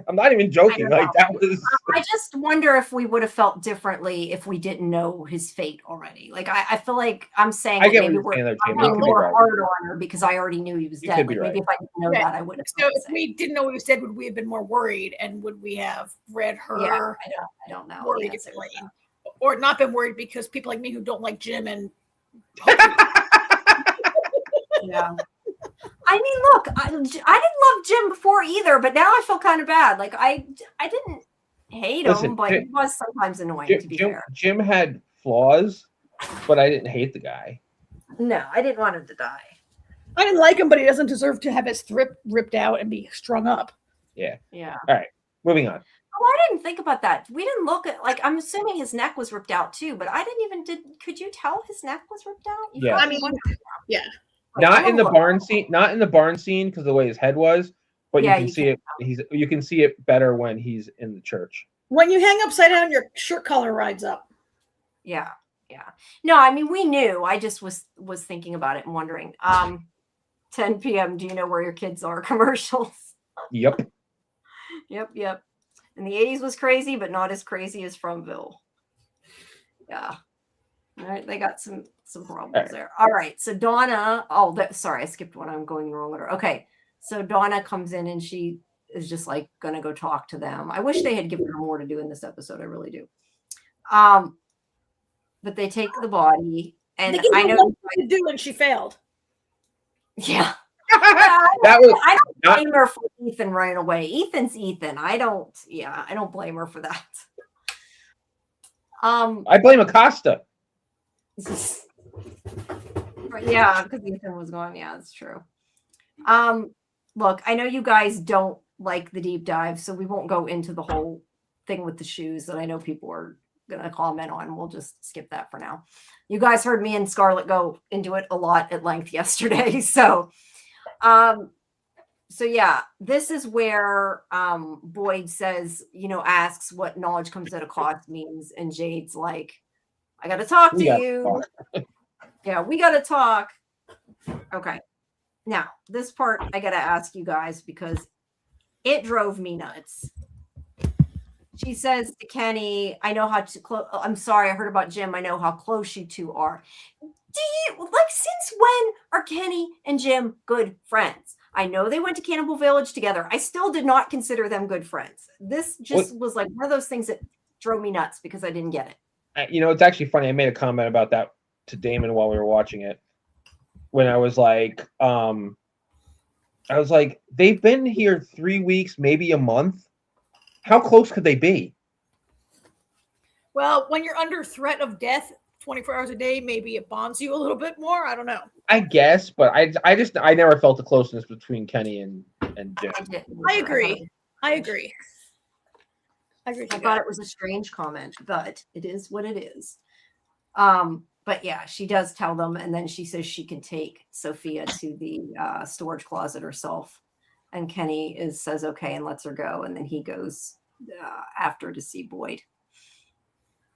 I'm not even joking. Like that was. I just wonder if we would have felt differently if we didn't know his fate already. Like I feel like I'm saying I get maybe what you're saying there, being more hard on her because I already knew he was dead. Like maybe if I didn't know that, I would have. So if we didn't know what he said, would we have been more worried? And would we have read her? Yeah, I don't know. Worried or not been worried because people like me who don't like Jim and. Yeah. I mean, look, I didn't love Jim before either, but now I feel kind of bad. Like I didn't hate him, but he was sometimes annoying. To be fair, Jim had flaws, but I didn't hate the guy. No, I didn't want him to die. I didn't like him, but he doesn't deserve to have his throat ripped out and be strung up. Yeah. Yeah. All right, moving on. Oh, I didn't think about that. We didn't look at I'm assuming his neck was ripped out too, but I didn't even could you tell his neck was ripped out? Yeah. I mean, yeah. Not in the barn scene. Not in the barn scene because the way his head was, but you can see it. You can see it better when he's in the church. When you hang upside down, your shirt collar rides up. Yeah, yeah. No, I mean we knew. I just was thinking about it and wondering. 10 p.m. Do you know where your kids are? Commercials. Yep. Yep. And the 80s was crazy, but not as crazy as Fromville. Yeah. All right, they got some problems there. All right, so Donna. Sorry, I skipped one. I'm going in the wrong order. Okay, so Donna comes in and she is just like gonna go talk to them. I wish they had given her more to do in this episode. I really do. But they take the body, and I know what to do, and she failed. Yeah. I don't blame her for Ethan running away. Ethan's Ethan. I don't blame her for that. I blame Acosta. Yeah, because Ethan was gone. Yeah, that's true. Look, I know you guys don't like the deep dive, so we won't go into the whole thing with the shoes that I know people are gonna comment on. We'll just skip that for now. You guys heard me and Scarlett go into it a lot at length yesterday, so yeah, this is where Boyd says, asks what knowledge comes at a cost means, and Jade's like, I gotta talk to you. Yeah, we gotta talk. Okay. Now, this part I gotta ask you guys because it drove me nuts. She says to Kenny, I know how I'm sorry, I heard about Jim. I know how close you two are. Since when are Kenny and Jim good friends? I know they went to Cannibal Village together. I still did not consider them good friends. This just was like one of those things that drove me nuts because I didn't get it. It's actually funny. I made a comment about that to Damon while we were watching it. When I was like, they've been here 3 weeks, maybe a month. How close could they be? Well, when you're under threat of death 24 hours a day, maybe it bonds you a little bit more. I don't know. I guess, but I never felt the closeness between Kenny and Jim. I agree. I thought it was a strange comment, but it is what it is. But yeah, she does tell them, and then she says she can take Sophia to the storage closet herself. And Kenny says okay and lets her go, and then he goes after to see Boyd.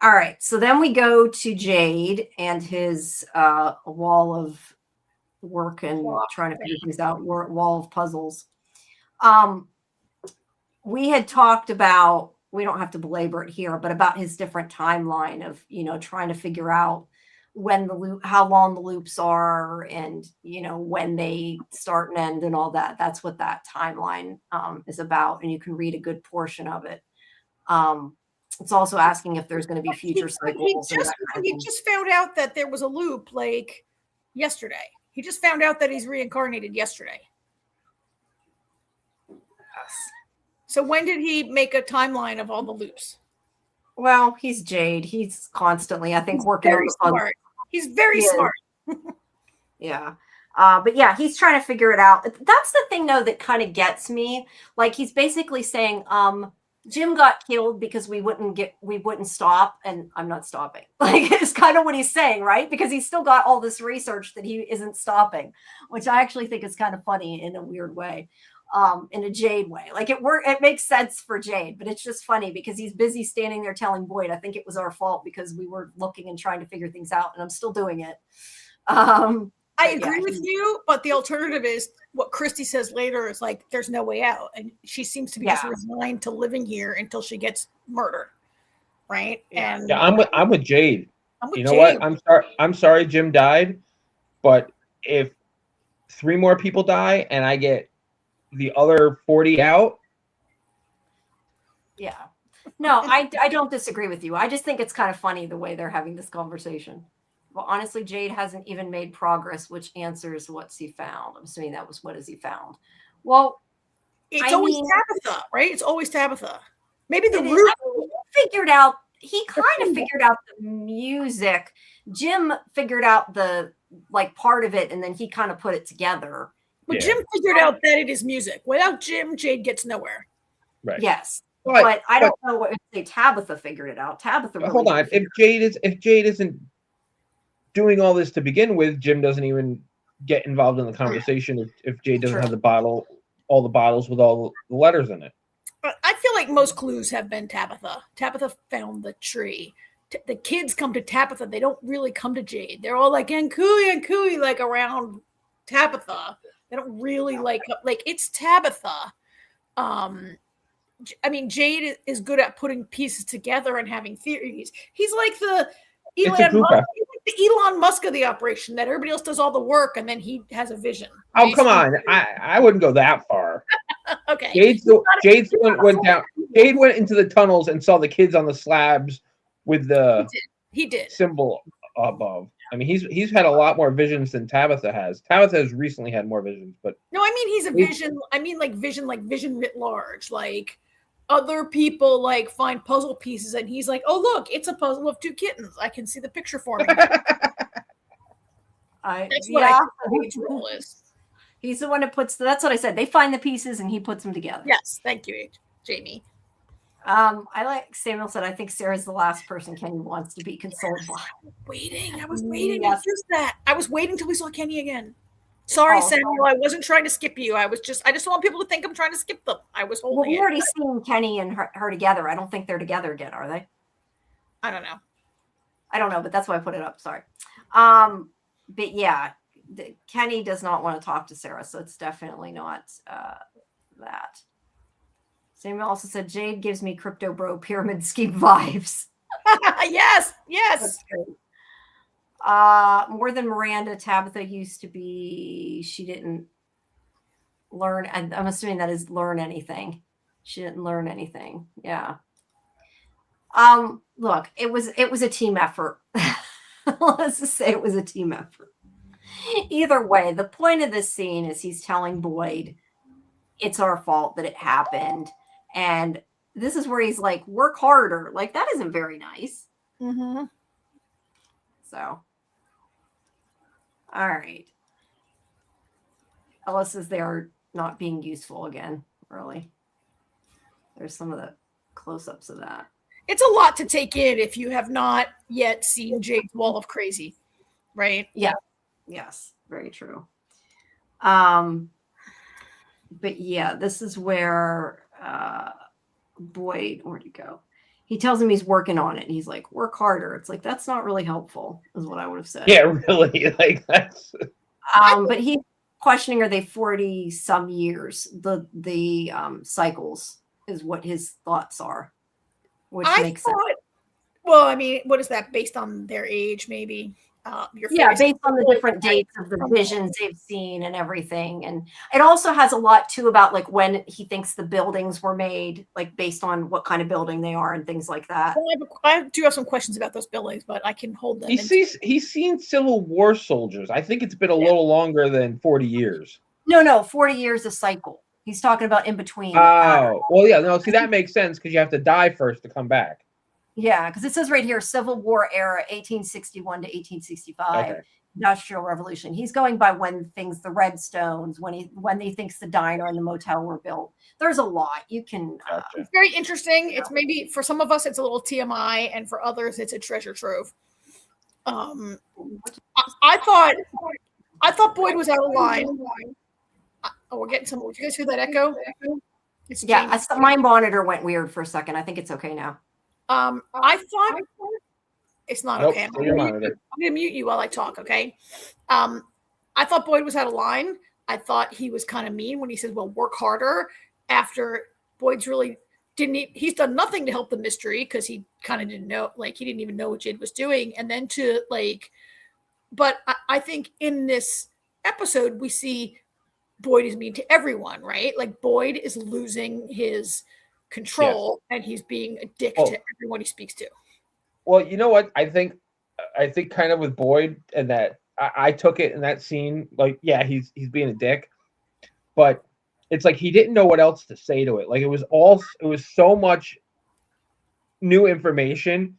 All right, so then we go to Jade and his wall of work and trying to figure things out, wall of puzzles. We had talked about, we don't have to belabor it here, but about his different timeline of, trying to figure out how long the loops are and, when they start and end and all that. That's what that timeline is about. And you can read a good portion of it. It's also asking if there's going to be future cycles. He just found out that there was a loop like yesterday. He just found out that he's reincarnated yesterday. Yes. So when did he make a timeline of all the loops? Well, he's Jade. He's constantly, I think, He's working on very the puzzle. smart. He's very Yeah. smart. Yeah. But yeah, he's trying to figure it out. That's the thing, though, that kind of gets me. Like, he's basically saying, Jim got killed because we wouldn't stop, and I'm not stopping. Like, it's kind of what he's saying, right? Because he's still got all this research that he isn't stopping, which I actually think is kind of funny in a weird way. In a Jade way. Like, it makes sense for Jade, but it's just funny because he's busy standing there telling Boyd, I think it was our fault because we were looking and trying to figure things out, and I'm still doing it. I agree with you, but the alternative is what Christy says later is like, there's no way out. And she seems to be just resigned to living here until she gets murdered. Right. And I'm with Jade. You know Jade. what? I'm sorry Jim died, but if 3 more people die and I get the other 40 out. Yeah. No, I don't disagree with you. I just think it's kind of funny the way they're having this conversation. Well, honestly, Jade hasn't even made progress, which answers what's he found. I'm assuming that was what has he found. Well, it's always Tabitha, right? It's always Tabitha. Maybe the root figured out. He kind of figured out the music. Jim figured out the part of it, and then he kind of put it together. But Jim figured out that it is music. Without Jim, Jade gets nowhere. Right. Yes. But I don't know what if Tabitha figured it out. Tabitha. Really hold on. If Jade isn't doing all this to begin with, Jim doesn't even get involved in the conversation. If Jade doesn't have all the bottles with all the letters in it. But I feel like most clues have been Tabitha. Tabitha found the tree. The kids come to Tabitha. They don't really come to Jade. They're all like, and cooey, like around Tabitha. They don't really like it's Tabitha. I mean, Jade is good at putting pieces together and having theories. He's like the Elon Musk of the operation, that everybody else does all the work and then he has a vision. Oh, come on. I wouldn't go that far. Okay. Jade went down. Jade went into the tunnels and saw the kids on the slabs with the he did symbol above. I mean, he's had a lot more visions than Tabitha has. Tabitha has recently had more visions, but no, I mean he's a vision. I mean vision writ large. Like other people find puzzle pieces, and he's like, "Oh, look, it's a puzzle of 2 kittens. I can see the picture forming." That's what I think his role is. He's the one that puts. That's what I said. They find the pieces, and he puts them together. Yes, thank you, Jamie. I like Samuel said, I think Sarah's the last person Kenny wants to be consoled by. I was waiting. Yes. Just that. I was waiting till we saw Kenny again. Sorry, Samuel. I wasn't trying to skip you. I just don't want people to think I'm trying to skip them. I was holding we already seen Kenny and her together. I don't think they're together again, are they? I don't know. I don't know, but that's why I put it up. Sorry. But yeah, Kenny does not want to talk to Sarah, so it's definitely not that. Samuel also said, Jade gives me crypto bro pyramid scheme vibes. Yes. That's great. More than Miranda, Tabitha used to be, she didn't learn. I'm assuming that is learn anything. She didn't learn anything. Yeah. Look, it was a team effort. Let's just say it was a team effort. Either way, the point of this scene is he's telling Boyd, it's our fault that it happened. And this is where he's like, work harder. Like, that isn't very nice. Mm-hmm. So, all right. Ellis says they are not being useful again, really. There's some of the close-ups of that. It's a lot to take in if you have not yet seen Jade's Wall of Crazy, right? Yeah. Yes, very true. But yeah, this is where Boyd, where'd he go? He tells him he's working on it. And he's like, work harder. It's like, that's not really helpful, is what I would have said. Yeah, really. Like that's but he's questioning, are they 40 some years? The cycles is what his thoughts are. Which makes sense. Well, I mean, what is that based on their age, maybe? Based on the different dates of the visions they've seen and everything. And it also has a lot too about like when he thinks the buildings were made, like based on what kind of building they are and things like that. Well, I do have some questions about those buildings, but I can hold them. He's seen Civil War soldiers. I think it's been a little longer than 40 years. No, 40 years a cycle. He's talking about in between. Oh, well, yeah. No, see, that makes sense because you have to die first to come back. Yeah, because it says right here, Civil War era, 1861 to 1865. Okay. Industrial Revolution. He's going by when things, the Redstones, when he thinks the diner and the motel were built. There's a lot you can. Gotcha. It's very interesting. It's maybe for some of us it's a little TMI, and for others it's a treasure trove. I thought Boyd was out of line. Oh, we're getting some. Did you guys hear that echo? It's Yeah, my monitor went weird for a second. I think it's okay now. I thought it's not Nope, okay. I'm your going monitor. to mute you while I talk, okay? I thought Boyd was out of line. I thought he was kind of mean when he said, well, work harder, after Boyd's really he's done nothing to help the mystery, because he kind of didn't know, like, he didn't even know what Jade was doing. And then but I think in this episode, we see Boyd is mean to everyone, right? Like, Boyd is losing his control, and he's being a dick to everyone he speaks to. Well, you know what? I think kind of with Boyd, and that I took it in that scene, like, yeah, he's being a dick, but it's like he didn't know what else to say to it. Like, it was so much new information,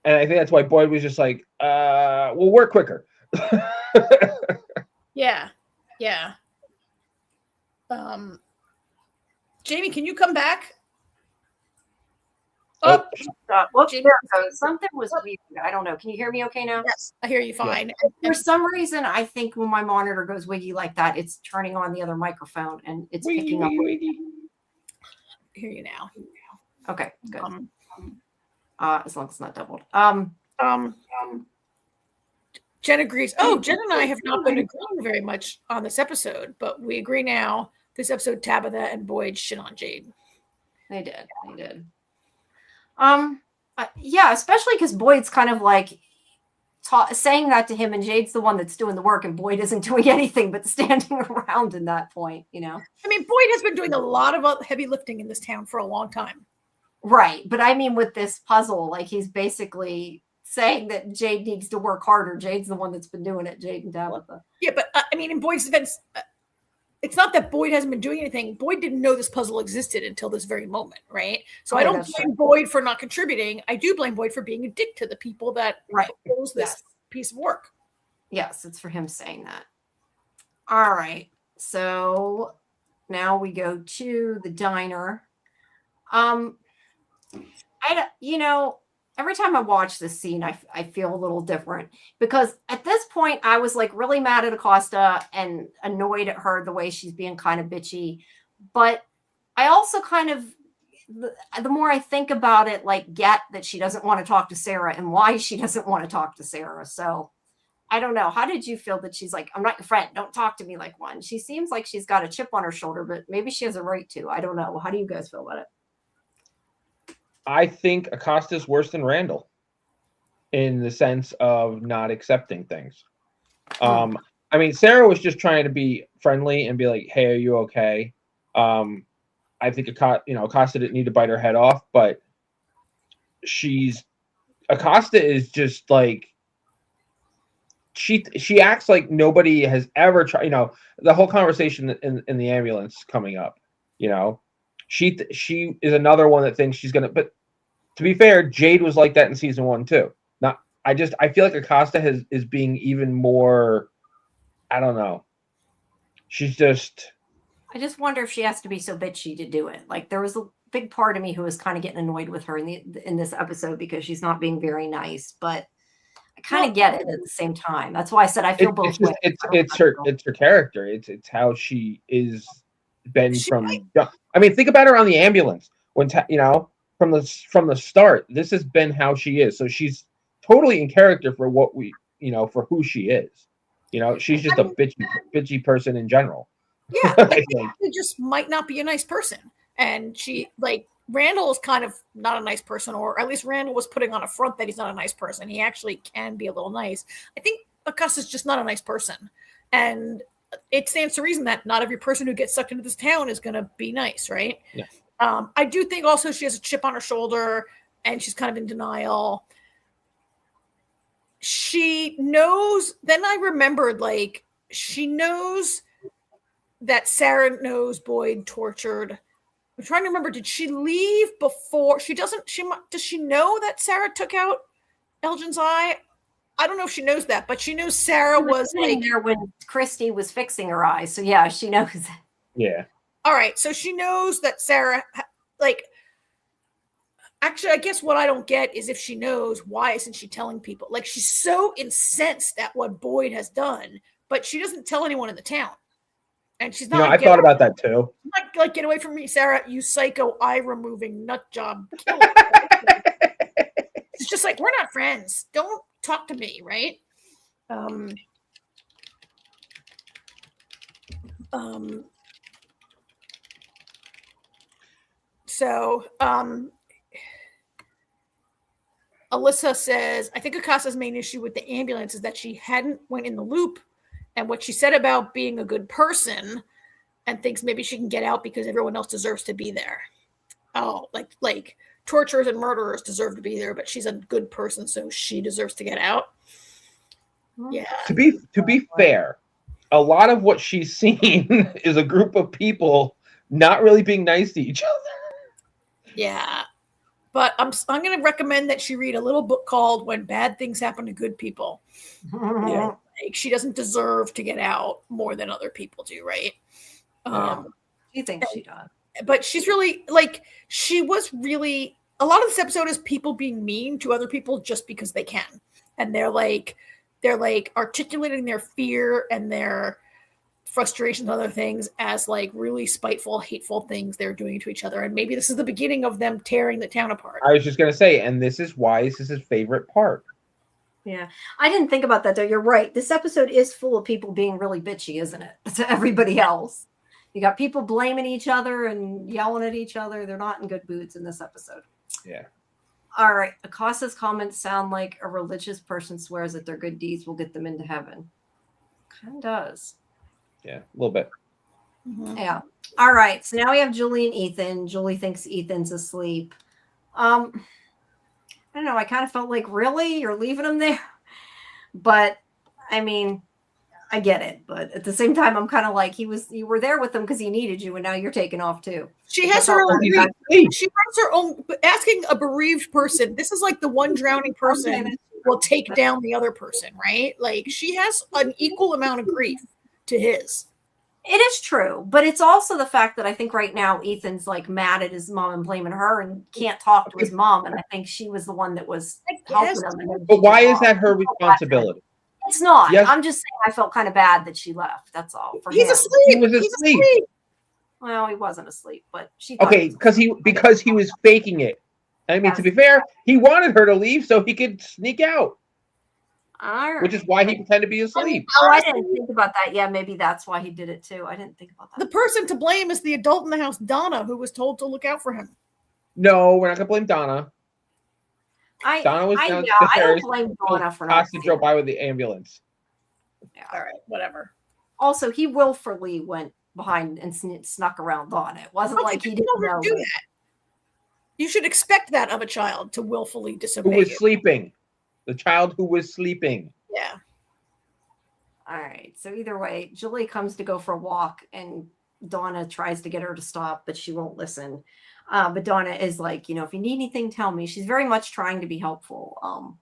and I think that's why Boyd was just like, we'll work quicker. Yeah. Jamie, can you come back? Whoops, there it goes. Something was weird. I don't know. Can you hear me okay now? Yes, I hear you fine. Yeah. For some reason, I think when my monitor goes wiggy like that, it's turning on the other microphone and it's picking up. I hear you now. Okay, good. As long as it's not doubled. Jen agrees. Oh, Jen and I have not been agreeing very much on this episode, but we agree now. This episode, Tabitha and Boyd shit on Jade. They did. Yeah, especially because Boyd's kind of like saying that to him, and Jade's the one that's doing the work, and Boyd isn't doing anything but standing around in that point, you know? I mean, Boyd has been doing a lot of heavy lifting in this town for a long time. Right, but I mean, with this puzzle, like, he's basically saying that Jade needs to work harder. Jade's the one that's been doing it, Jade and Tabitha. Yeah, but I mean, in Boyd's defense, it's not that Boyd hasn't been doing anything. Boyd didn't know this puzzle existed until this very moment, right? So I don't blame Boyd for not contributing. I do blame Boyd for being a dick to the people that propose this piece of work. Yes, it's for him saying that. All right, so now we go to the diner. Every time I watch this scene, I feel a little different, because at this point I was like really mad at Acosta and annoyed at her the way she's being kind of bitchy. But I also kind of, the more I think about it, like, get that she doesn't want to talk to Sarah and why she doesn't want to talk to Sarah. So I don't know. How did you feel that she's like, I'm not your friend, don't talk to me like one? She seems like she's got a chip on her shoulder, but maybe she has a right to. I don't know. How do you guys feel about it? I think Acosta's worse than Randall in the sense of not accepting things. I mean, Sarah was just trying to be friendly and be like, hey, are you okay? I think Acosta didn't need to bite her head off, but Acosta is just like, she acts like nobody has ever tried, the whole conversation in the ambulance coming up, she is another one that thinks she's gonna. But to be fair, Jade was like that in season 1 too. I feel like Acosta is being even more. I don't know. She's just. I just wonder if she has to be so bitchy to do it. Like, there was a big part of me who was kind of getting annoyed with her in this episode because she's not being very nice. But I kind of get it at the same time. That's why I said I feel both ways. It's her character. It's how she is. I mean, think about her on the ambulance when from the start. This has been how she is. So she's totally in character for what for who she is. She's just a bitchy person in general. Yeah, she just might not be a nice person, and Randall is kind of not a nice person, or at least Randall was putting on a front that he's not a nice person. He actually can be a little nice. I think Acosta's just not a nice person, and it stands to reason that not every person who gets sucked into this town is going to be nice, right? Yeah. I do think also she has a chip on her shoulder, and she's kind of in denial. She knows. Then I remembered, she knows that Sarah knows Boyd tortured I'm trying to remember. Did she leave before? Does she know that Sarah took out Elgin's eye? I don't know if she knows that, but she knows Sarah was sitting there when Christy was fixing her eyes. So yeah, she knows. Yeah. All right. So she knows that Sarah, like, actually, I guess what I don't get is if she knows, why isn't she telling people? Like, she's so incensed at what Boyd has done, but she doesn't tell anyone in the town. And she's not. I thought about that too. Not like, get away from me, Sarah, you psycho eye removing nut job killer. It's just like, we're not friends. Don't talk to me, right? So Alyssa says, I think Akasa's main issue with the ambulance is that she hadn't went in the loop, and what she said about being a good person, and thinks maybe she can get out because everyone else deserves to be there. Oh, like torturers and murderers deserve to be there, but she's a good person, so she deserves to get out. Yeah. To be fair, a lot of what she's seen is a group of people not really being nice to each other. Yeah. But I'm going to recommend that she read a little book called When Bad Things Happen to Good People. Yeah. Like, she doesn't deserve to get out more than other people do, right? She thinks she does. But she's really, like, she was really, a lot of this episode is people being mean to other people just because they can. And they're like articulating their fear and their frustrations and other things as like really spiteful, hateful things they're doing to each other. And maybe this is the beginning of them tearing the town apart. I was just going to say, and this is why this is his favorite part. Yeah. I didn't think about that though. You're right. This episode is full of people being really bitchy, isn't it? To everybody else. You got people blaming each other and yelling at each other. They're not in good moods in this episode. Yeah. All right. Acosta's comments sound like a religious person swears that their good deeds will get them into heaven. Kind of does. Yeah, a little bit. Mm-hmm. Yeah. All right. So now we have Julie and Ethan. Julie thinks Ethan's asleep. I don't know. I kind of felt like, really? You're leaving him there? But, I mean, I get it. But at the same time, I'm kind of like, you were there with him because he needed you, and now you're taking off too. She has her own grief. She has her own, asking a bereaved person. This is like the one drowning person will take down the other person, right? Like, she has an equal amount of grief to his. It is true, but it's also the fact that I think right now Ethan's like mad at his mom and blaming her and can't talk to his mom, and I think she was the one that was helping him. But why is that her responsibility? It's not. Yes. I'm just saying I felt kind of bad that she left. That's all. He's him. asleep. He was asleep. Well, he wasn't asleep, but she. Okay, because he was faking it. I mean, to be fair, he wanted her to leave so he could sneak out. All right. Which is why he pretended to be asleep. I didn't think about that. Yeah, maybe that's why he did it too. I didn't think about that. The person to blame is the adult in the house, Donna, who was told to look out for him. No, we're not gonna blame Donna. Donna was I downstairs. don't blame Donna for Costa drove by with the ambulance. Yeah. All right, whatever. Also, he willfully went behind and snuck around Donna. It wasn't like he didn't know. Do that. You should expect that of a child to willfully disobey. Who was sleeping? The child who was sleeping. Yeah. All right. So either way, Julie comes to go for a walk, and Donna tries to get her to stop, but she won't listen. But Donna is like, if you need anything, tell me. She's very much trying to be helpful.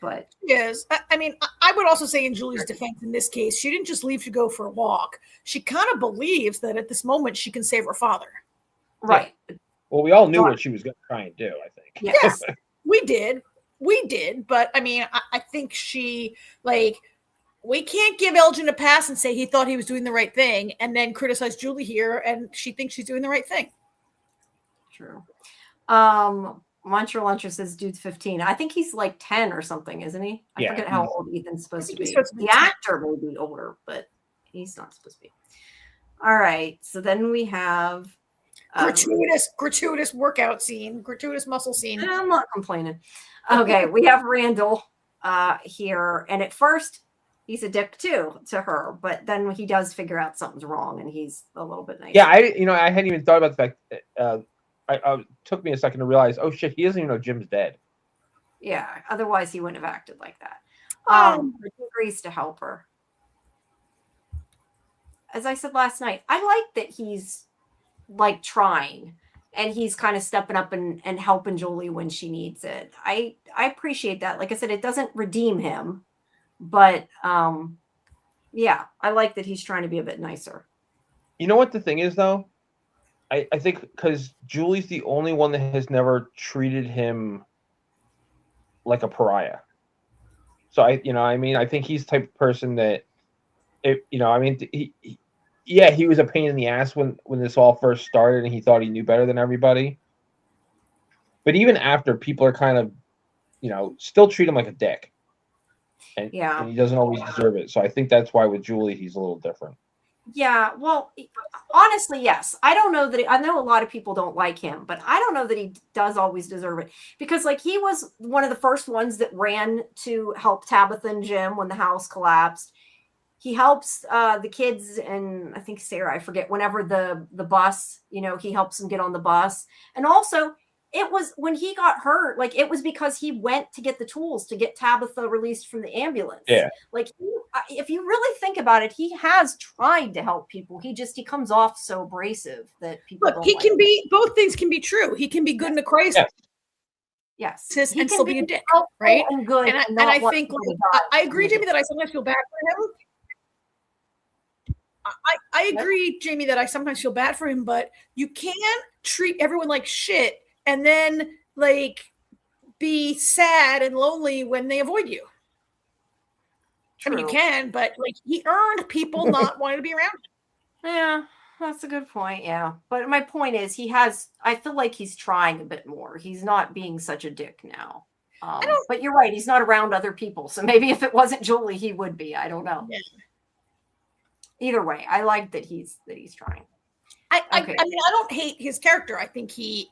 But yes, I mean, I would also say in Julie's defense in this case, she didn't just leave to go for a walk. She kind of believes that at this moment she can save her father. Right. Yeah. Well, we all knew what she was going to try and do, I think. Yes, we did. But I mean, I think she, like, we can't give Elgin a pass and say he thought he was doing the right thing and then criticize Julie here and she thinks she's doing the right thing. True. Luncher says dude's 15. I think he's like 10 or something, isn't he? I forget how old Ethan's supposed to be. The actor may be older, but he's not supposed to be. All right. So then we have gratuitous workout scene, gratuitous muscle scene. I'm not complaining. Okay, we have Randall here, and at first he's a dick too to her, but then he does figure out something's wrong, and he's a little bit nice. Yeah, I hadn't even thought about the fact that it took me a second to realize, oh shit, he doesn't even know Jim's dead. Yeah, otherwise he wouldn't have acted like that. But he agrees to help her. As I said last night, I like that he's like trying, and he's kind of stepping up and helping Julie when she needs it. I appreciate that. Like I said, it doesn't redeem him, but yeah, I like that he's trying to be a bit nicer. You know what the thing is, though? I think because Julie's the only one that has never treated him like a pariah. So I think he's the type of person that, he was a pain in the ass when this all first started, and he thought he knew better than everybody. But even after, people are kind of, still treat him like a dick, and he doesn't always deserve it. So I think that's why with Julie, he's a little different. Yeah, well, honestly, yes. I don't know that I know a lot of people don't like him, but I don't know that he does always deserve it, because like he was one of the first ones that ran to help Tabitha and Jim when the house collapsed. He helps the kids, and I think Sarah, I forget, whenever the bus, he helps them get on the bus. And also, it was when he got hurt, like it was because he went to get the tools to get Tabitha released from the ambulance. Yeah. Like if you really think about it, he has tried to help people. He comes off so abrasive that people look. He can be both things. Can be true. He can be good in a crisis. Yes. And still be a dick, right? And good. And I think I agree, Jamie, that I sometimes feel bad for him. I agree, Jamie, that I sometimes feel bad for him, but you can't treat everyone like shit and then like be sad and lonely when they avoid you. True. I mean, you can, but like he earned people not wanting to be around him. Yeah, that's a good point. Yeah. But my point is I feel like he's trying a bit more. He's not being such a dick now. But you're right. He's not around other people. So maybe if it wasn't Julie, he would be. I don't know. Yeah. Either way, I like that he's trying. I mean, I don't hate his character. I think he,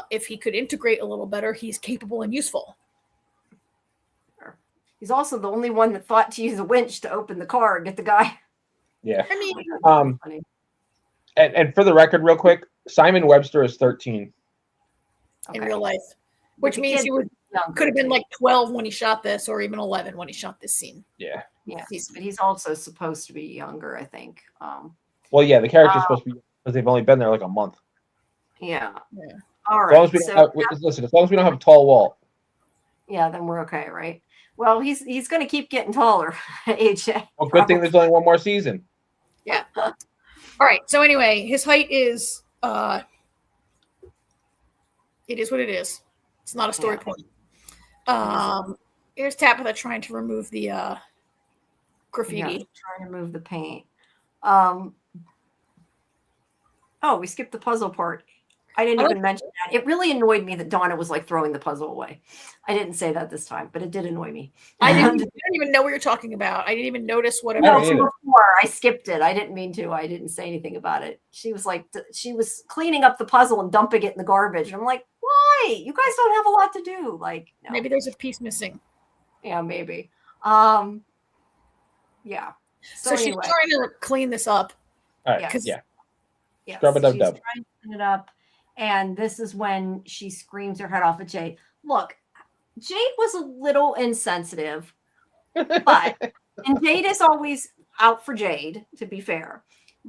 if he could integrate a little better, he's capable and useful. He's also the only one that thought to use a winch to open the car and get the guy. Yeah. I mean, and for the record, real quick, Simon Webster is 13 in real life, which means he could have been like 12 when he shot this, or even 11 when he shot this scene. Yeah. Yes, but he's also supposed to be younger, I think. Well, yeah, the character's supposed to be, because they've only been there like a month. Yeah. All right. As long as we don't have a tall wall. Yeah, then we're okay, right? Well, he's going to keep getting taller, AJ. Well, good thing there's only one more season. Yeah. All right. So anyway, his height is it is what it is. It's not a story point. Here's Tabitha trying to remove the graffiti. Yeah, trying to move the paint. We skipped the puzzle part. I didn't even mention that. It really annoyed me that Donna was like throwing the puzzle away. I didn't say that this time, but it did annoy me. I didn't even know what you're talking about. I didn't even notice what it was. Before I skipped it. I didn't mean to. I didn't say anything about it. She was cleaning up the puzzle and dumping it in the garbage. I'm like, why? You guys don't have a lot to do. Like, no. Maybe there's a piece missing. Yeah, maybe. Yeah. So she's trying to clean this up. All right. Yeah. Scrub it up. She's trying to clean it up. And this is when she screams her head off at Jade. Look, Jade was a little insensitive, and Jade is always out for Jade, to be fair.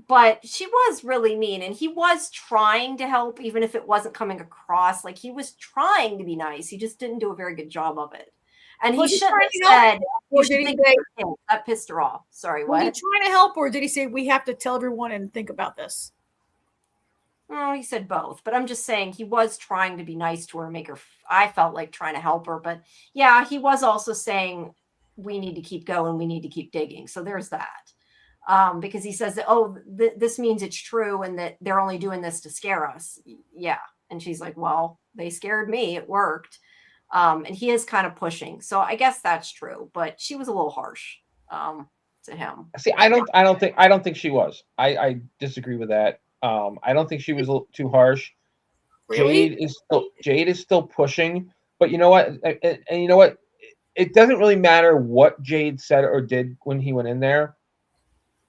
But she was really mean, and he was trying to help, even if it wasn't coming across. Like, he was trying to be nice. He just didn't do a very good job of it. And he shouldn't have said, or did he say, that pissed her off. Sorry, what? Was he trying to help, or did he say, we have to tell everyone and think about this? Oh, he said both, but I'm just saying he was trying to be nice to her, make her, I felt like trying to help her. But yeah, he was also saying we need to keep going. We need to keep digging. So there's that. Because he says that, this means it's true and that they're only doing this to scare us. Yeah. And she's like, well, they scared me. It worked. And he is kind of pushing. So I guess that's true, but she was a little harsh to him. See, I don't think she was. I disagree with that. I don't think she was a little too harsh. Really? Jade is still pushing, but you know what? And you know what? It doesn't really matter what Jade said or did when he went in there.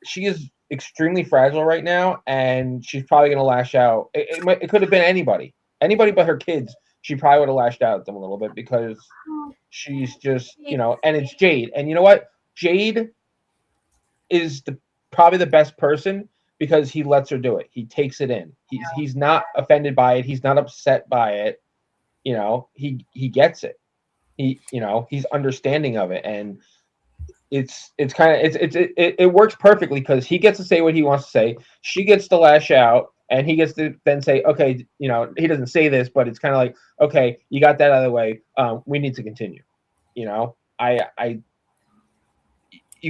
She is extremely fragile right now, and she's probably going to lash out. It could have been anybody but her kids. She probably would have lashed out at them a little bit because she's just, and it's Jade. And you know what? Jade is probably the best person because he lets her do it. He takes it in. He's not offended by it. He's not upset by it. You know, he gets it. He's understanding of it, and it works perfectly because he gets to say what he wants to say. She gets to lash out, and he gets to then say, okay, he doesn't say this, but it's kind of like, okay, you got that out of the way. We need to continue. You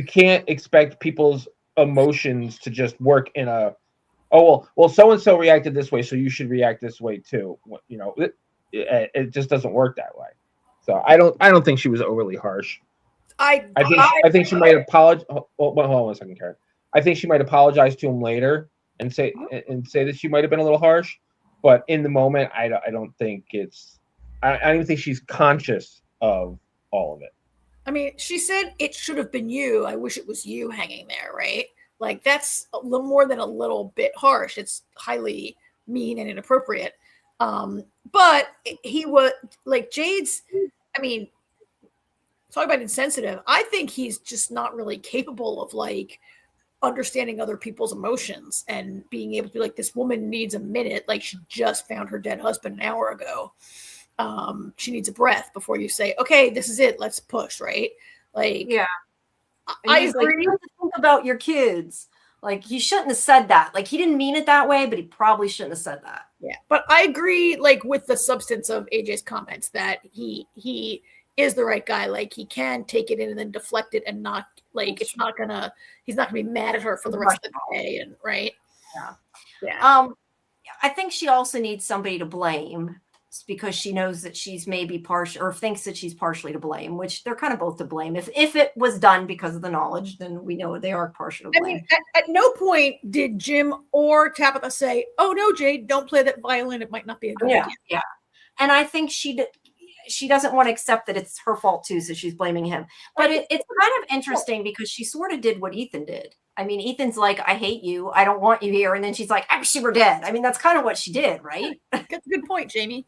can't expect people's emotions to just work in a, well, so and so reacted this way, so you should react this way too. It just doesn't work that way. So I don't think she was overly harsh. I think she might apologize. Hold on 1 second, Karen. I think she might apologize to him later and say that she might have been a little harsh, but in the moment, I don't think it's. I don't even think she's conscious of all of it. I mean, she said it should have been you. I wish it was you hanging there, right? Like that's a little more than a little bit harsh. It's highly mean and inappropriate. But he was like Jade's. I mean, talk about insensitive. I think he's just not really capable of like understanding other people's emotions and being able to be like, this woman needs a minute. Like she just found her dead husband an hour ago. She needs a breath before you say, okay, this is it. Let's push. Right. Like, yeah. I agree. Like, you have to think about your kids. Like he shouldn't have said that. Like he didn't mean it that way, but he probably shouldn't have said that. Yeah. But I agree like with the substance of AJ's comments that he is the right guy. Like he can take it in and then deflect it and not like, he's not gonna be mad at her for the rest of the day. And right. Yeah. Yeah. I think she also needs somebody to blame because she knows that she's maybe partial or thinks that she's partially to blame, which they're kind of both to blame. If it was done because of the knowledge, then we know they are partial to blame. I mean, at no point did Jim or Tabitha say, oh no, Jade, don't play that violin. It might not be a good idea. Yeah. And I think she doesn't want to accept that it's her fault too. So she's blaming him, but it's kind of interesting because she sort of did what Ethan did. I mean, Ethan's like, I hate you. I don't want you here. And then she's like, I wish you were dead. I mean, that's kind of what she did. Right. That's a good point, Jamie.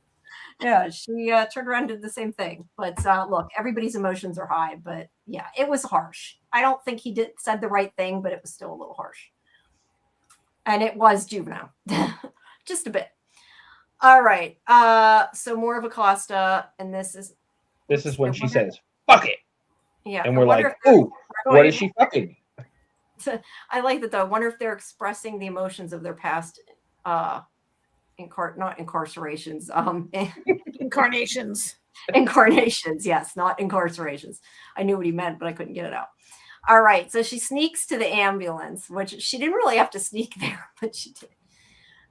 Yeah, she turned around and did the same thing. But look, everybody's emotions are high. But yeah, it was harsh. I don't think he said the right thing, but it was still a little harsh. And it was juvenile, just a bit. All right. So more of Acosta, and this is when she says, "Fuck it." Yeah, and we're like, "Ooh, what is she fucking?" I like that though. I wonder if they're expressing the emotions of their past. Not incarcerations. Incarnations. Incarnations, yes, not incarcerations. I knew what he meant, but I couldn't get it out. All right, so she sneaks to the ambulance, which she didn't really have to sneak there, but she did.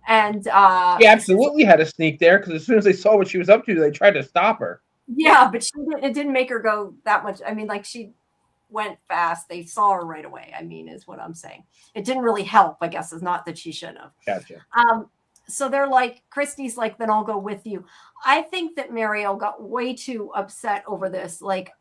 And she absolutely had to sneak there because as soon as they saw what she was up to, they tried to stop her. Yeah, but it didn't make her go that much. I mean, like she went fast. They saw her right away. I mean, is what I'm saying. It didn't really help, I guess. It's not that she shouldn't have. Gotcha. So they're like, Christy's like, then I'll go with you. I think that Mariel got way too upset over this. Like,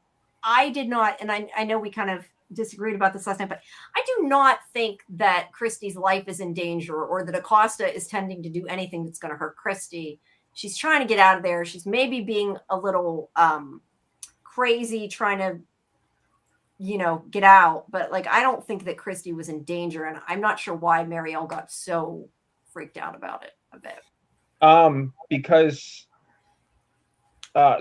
I did not, and I know we kind of disagreed about this last night, but I do not think that Christy's life is in danger or that Acosta is tending to do anything that's going to hurt Christy. She's trying to get out of there. She's maybe being a little crazy, trying to, get out. But like, I don't think that Christy was in danger. And I'm not sure why Mariel got so freaked out about it a bit. Because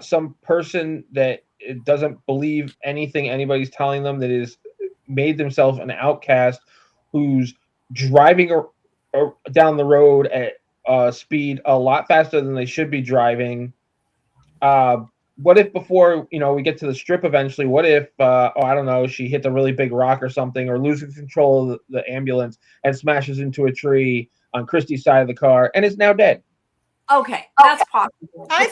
some person that doesn't believe anything anybody's telling them, that is made themselves an outcast, who's driving down the road at speed a lot faster than they should be driving. What if before we get to the strip eventually, what if I don't know, she hit a really big rock or something, or loses control of the ambulance and smashes into a tree on Christy's side of the car and is now dead? Okay, that's possible. I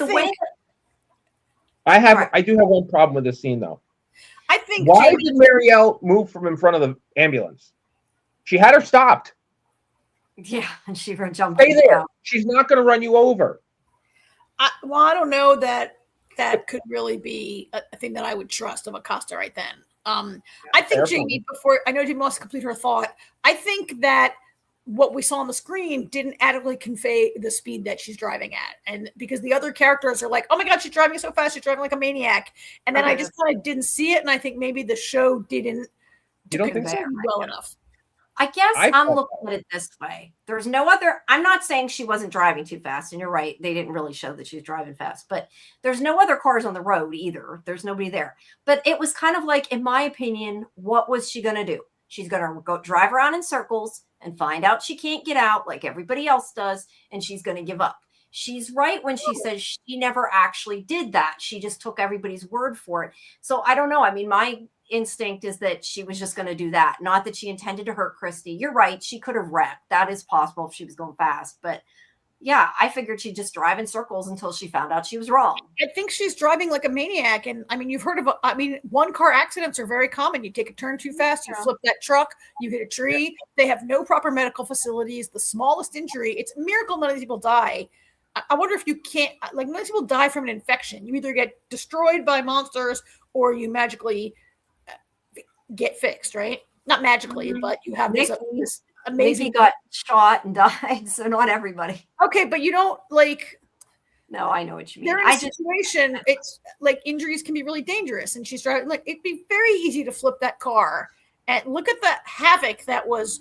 do have one problem with this scene though. I think why did Mariel move from in front of the ambulance? She had her stopped. Yeah, and she jumped. Stay there. She's not going to run you over. I don't know that could really be a thing that I would trust of Acosta right then. I think Jamie, before I know Jamie wants to complete her thought, I think that what we saw on the screen didn't adequately convey the speed that she's driving at. And because the other characters are like, oh my God, she's driving so fast. She's driving like a maniac. And then I just kind of didn't see it. And I think maybe the show didn't You don't think so? well enough. I guess I I'm felt looking at it this way. There's no other, I'm not saying she wasn't driving too fast, and you're right. They didn't really show that she was driving fast, but there's no other cars on the road either. There's nobody there. But it was kind of like, in my opinion, what was she going to do? She's going to go drive around in circles and find out she can't get out like everybody else does, and she's going to give up. She's right when she says she never actually did that. She just took everybody's word for it. So I don't know. I mean, my instinct is that she was just going to do that. Not that she intended to hurt Christy. You're right. She could have wrecked. That is possible if she was going fast. But yeah, I figured she'd just drive in circles until she found out she was wrong. I think she's driving like a maniac. And I mean, you've heard of, one car accidents are very common. You take a turn too fast, you flip that truck, you hit a tree. They have no proper medical facilities. The smallest injury, it's a miracle none of these people die. I wonder if you can't, like, most people die from an infection. You either get destroyed by monsters or you magically get fixed, right? Not magically, but you have this amazing. Maybe got shot and died, so not everybody. Okay, but you don't like. No, I know what you mean. They're in a situation. It's like injuries can be really dangerous, and she's driving. Like it'd be very easy to flip that car, and look at the havoc that was.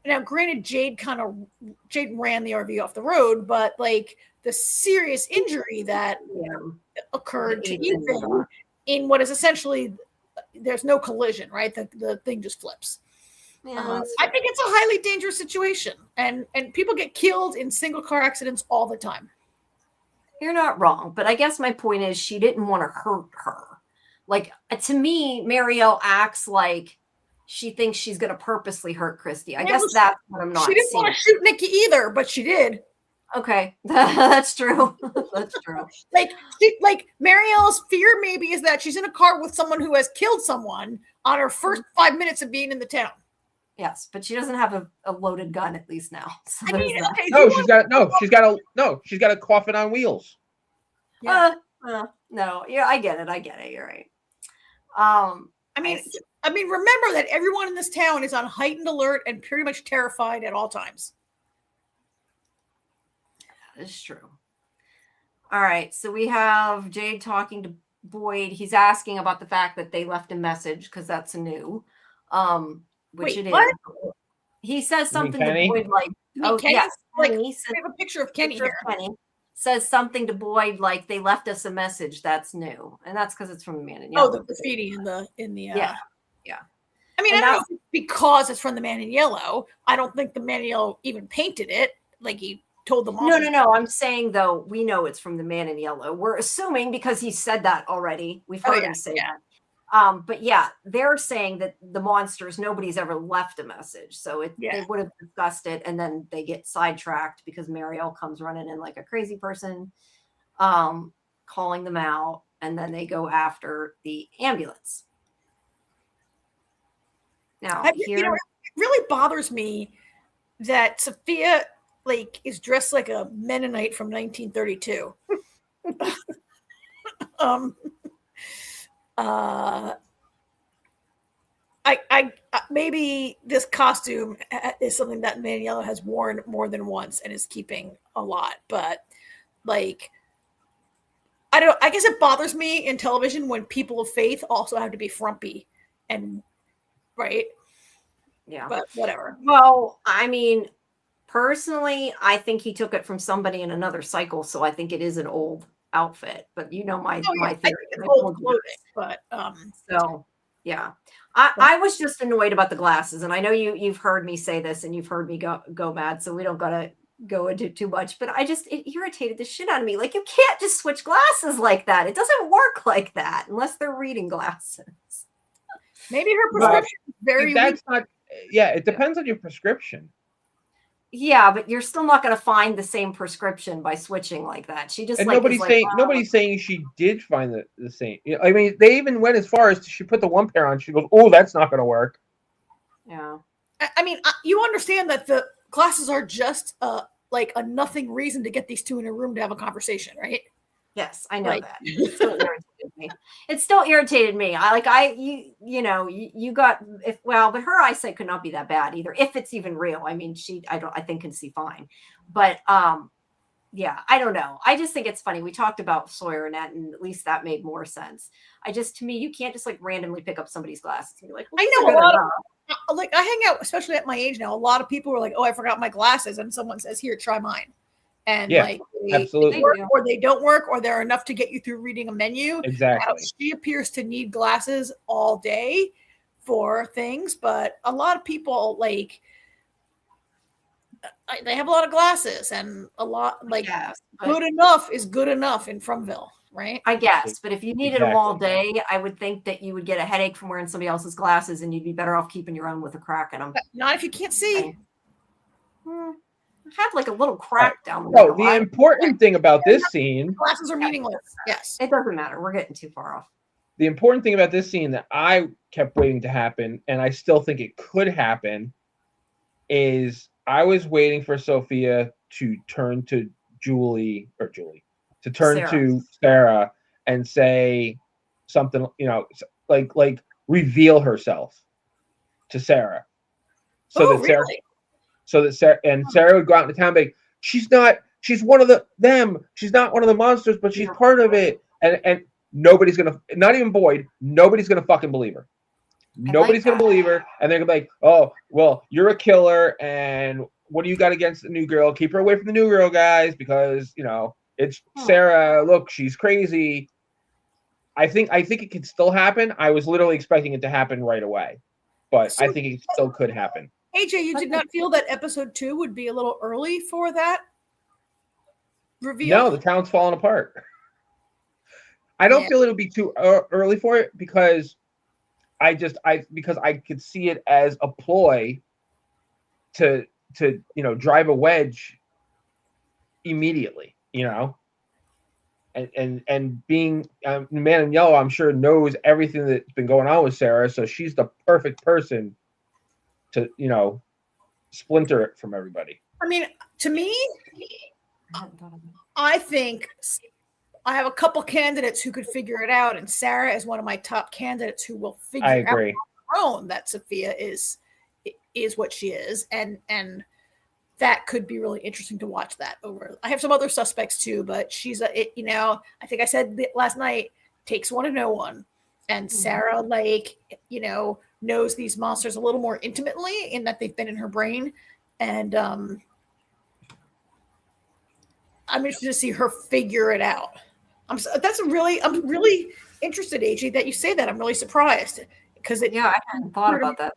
Now, granted, Jade ran the RV off the road, but like the serious injury that occurred to Ethan in what is essentially there's no collision, right? The thing just flips. Yeah, I think it's a highly dangerous situation, and people get killed in single car accidents all the time. You're not wrong, but I guess my point is she didn't want to hurt her. Like, to me, Marielle acts like she thinks she's going to purposely hurt Christy. I guess that's what I'm not seeing. She didn't want to shoot Nikki either, but she did. Okay, that's true. That's true. Like Marielle's fear maybe is that she's in a car with someone who has killed someone on her first 5 minutes of being in the town. Yes, but she doesn't have a loaded gun at least now. So I mean, okay, she's got a coffin on wheels. Yeah. No, yeah, I get it. You're right. I mean, remember that everyone in this town is on heightened alert and pretty much terrified at all times. That is true. All right, so we have Jade talking to Boyd. He's asking about the fact that they left a message because that's new. Which it is. He says something to Boyd like, "Oh yes, Kenny." We have a picture of Kenny here. Kenny says something to Boyd like, "They left us a message." That's new, and that's because it's from the Man in Yellow. Oh, the graffiti in the yeah. I mean, I don't know if it's because it's from the Man in Yellow. I don't think the Man in Yellow even painted it. Like he told them. No. I'm saying though, we know it's from the Man in Yellow. We're assuming because he said that already. We've heard him say that. But yeah, they're saying that the monsters, nobody's ever left a message. So they would have discussed it, and then they get sidetracked because Marielle comes running in like a crazy person, calling them out, and then they go after the ambulance. Now, it really bothers me that Sophia is dressed like a Mennonite from 1932. I maybe this costume is something that Man in Yellow has worn more than once and is keeping a lot, but I guess it bothers me in television when people of faith also have to be frumpy and right. Yeah, but whatever. Well, I mean, personally, I think he took it from somebody in another cycle, so I think it is an old outfit, but my theory. Old clothing, but so yeah, I was just annoyed about the glasses, and I know you've heard me say this, and you've heard me go mad, so we don't gotta go into too much. But it irritated the shit out of me. Like, you can't just switch glasses like that. It doesn't work like that unless they're reading glasses. Maybe her prescription is very. That's not. Yeah, it depends on your prescription. Yeah, but you're still not going to find the same prescription by switching like that. She just nobody's saying she did find the same. I mean, they even went as far as she put the one pair on. She goes, "Oh, that's not going to work." Yeah. I mean, you understand that the glasses are just like a nothing reason to get these two in a room to have a conversation, right? Yes, I know that. It still irritated me. But her eyesight could not be that bad either, if it's even real. I mean, I think can see fine. But yeah, I don't know. I just think it's funny. We talked about Sawyer and that, and at least that made more sense. To me, you can't just like randomly pick up somebody's glasses and be like, well, I know a like I hang out, especially at my age now. A lot of people are like, "Oh, I forgot my glasses," and someone says, "Here, try mine." And like absolutely, they work, or they don't work, or they're enough to get you through reading a menu. exactly. She appears to need glasses all day for things, but a lot of people like they have a lot of glasses, and a lot like good enough is good enough in Fromville, right? I guess, but if you needed them all day, I would think that you would get a headache from wearing somebody else's glasses, and you'd be better off keeping your own with a crack in them. But not if you can't see. Had like a little crack down the middle. No, the important thing about this scene, glasses are meaningless. Yes, it doesn't matter. We're getting too far off. The important thing about this scene that I kept waiting to happen, and I still think it could happen, is I was waiting for Sophia to turn to to turn to Sarah and say something, you know, like reveal herself to Sarah, so that Sarah. So that Sarah would go out into town, and be, she's one of them. She's not one of the monsters, but she's part of it. And nobody's gonna, not even Boyd, nobody's gonna fucking believe her. Nobody's gonna believe her, and they're gonna be like, "Oh, well, you're a killer, and what do you got against the new girl? Keep her away from the new girl, guys, because you know it's Sarah. Look, she's crazy." I think it could still happen. I was literally expecting it to happen right away, but I think it still could happen. AJ, you did not feel that episode 2 would be a little early for that reveal? No, the town's falling apart. I don't feel it'll be too early for it because I could see it as a ploy to drive a wedge immediately, you know. And being the man in yellow, I'm sure knows everything that's been going on with Sarah, so she's the perfect person to, you know, splinter it from everybody. I mean, to me, I think I have a couple candidates who could figure it out, and Sarah is one of my top candidates who will figure out on her own that Sophia is what she is, and that could be really interesting to watch that over. I have some other suspects too, but she's I think I said last night, takes one to know one, and Sarah, like, you know, knows these monsters a little more intimately in that they've been in her brain, and I'm interested to see her figure it out. I'm really interested, AJ, that you say that. I'm really surprised because I hadn't thought about that.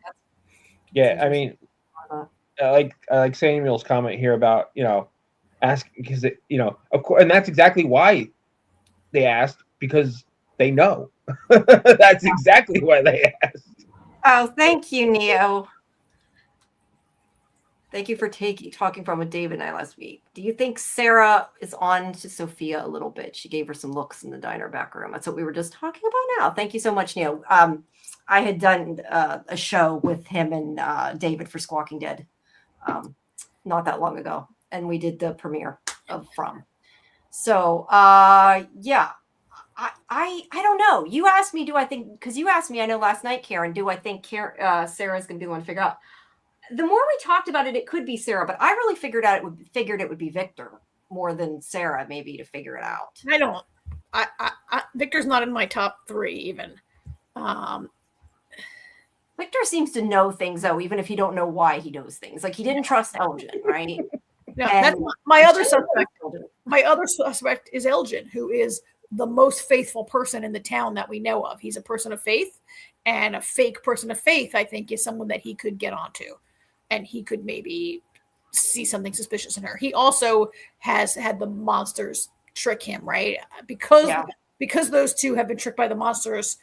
I mean, I like Samuel's comment here about, you know, asking because of course, and that's exactly why they asked, because they know. That's exactly why they asked. Oh, thank you, Neo. Thank you for talking from with David and I last week. Do you think Sarah is on to Sophia a little bit? She gave her some looks in the diner back room. That's what we were just talking about now. Thank you so much, Neo. I had done a show with him and David for Squawking Dead not that long ago, and we did the premiere of From. So yeah. I don't know. You asked me, do I think, because you asked me, I know last night, Karen, do I think Sarah's going to be the one to figure out? The more we talked about it, it could be Sarah, but I really figured it would be Victor more than Sarah, maybe, to figure it out. I don't. Victor's not in my top 3 even. Victor seems to know things, though, even if you don't know why he knows things. Like, he didn't trust Elgin, right? No, that's my other suspect. My other suspect is Elgin, who is the most faithful person in the town that we know of. He's a person of faith, and a fake person of faith, I think, is someone that he could get onto, and he could maybe see something suspicious in her. He also has had the monsters trick him, right? Because those two have been tricked by the monsters.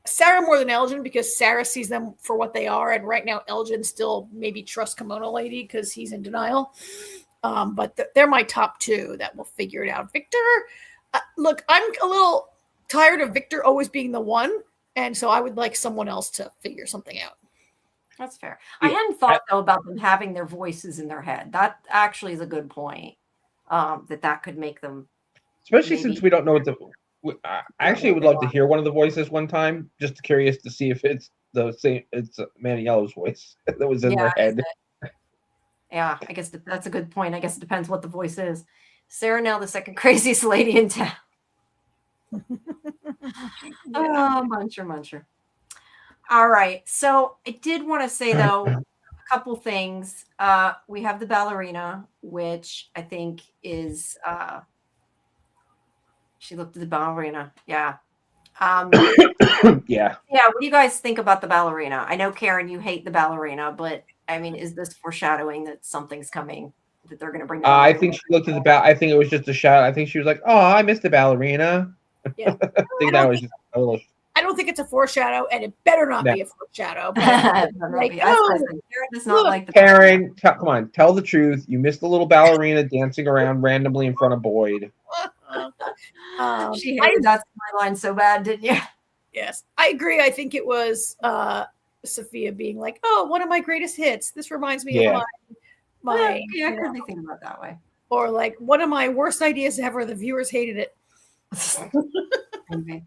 Sarah more than Elgin, because Sarah sees them for what they are, and right now Elgin still maybe trusts Kimono Lady because he's in denial. But they're my top 2 that will figure it out. Victor, look, I'm a little tired of Victor always being the one, and so I would like someone else to figure something out. That's fair. I hadn't thought, though, about them having their voices in their head. That actually is a good point, that could make them... Especially since we don't know what I actually would love to hear one of the voices one time, just curious to see if it's the same. It's Man in Yellow's voice that was in their head. Yeah, I guess that's a good point. I guess it depends what the voice is. Sarah, now the second craziest lady in town. Oh, Muncher. All right. So I did want to say though, a couple things. We have the ballerina, which I think is she looked at the ballerina. Yeah. Yeah. Yeah. What do you guys think about the ballerina? I know, Karen, you hate the ballerina, but I mean, is this foreshadowing that something's coming, that they're going to bring the I ballerina? think she looked at the I think it was just a shout. I think she was like, "Oh, I missed the ballerina." Yeah. I think that was just a little. I don't think it's a foreshadow, and it better not No. be a foreshadow. But like, Karen does not look, like the Karen, come on, tell the truth. You missed the little ballerina dancing around randomly in front of Boyd. She hated that storyline so bad, didn't you? Yes, I agree. I think it was Sophia being like, "Oh, one of my greatest hits. This reminds me of my yeah, I could be thinking about it that way. Or like one of my worst ideas ever. The viewers hated it." Okay.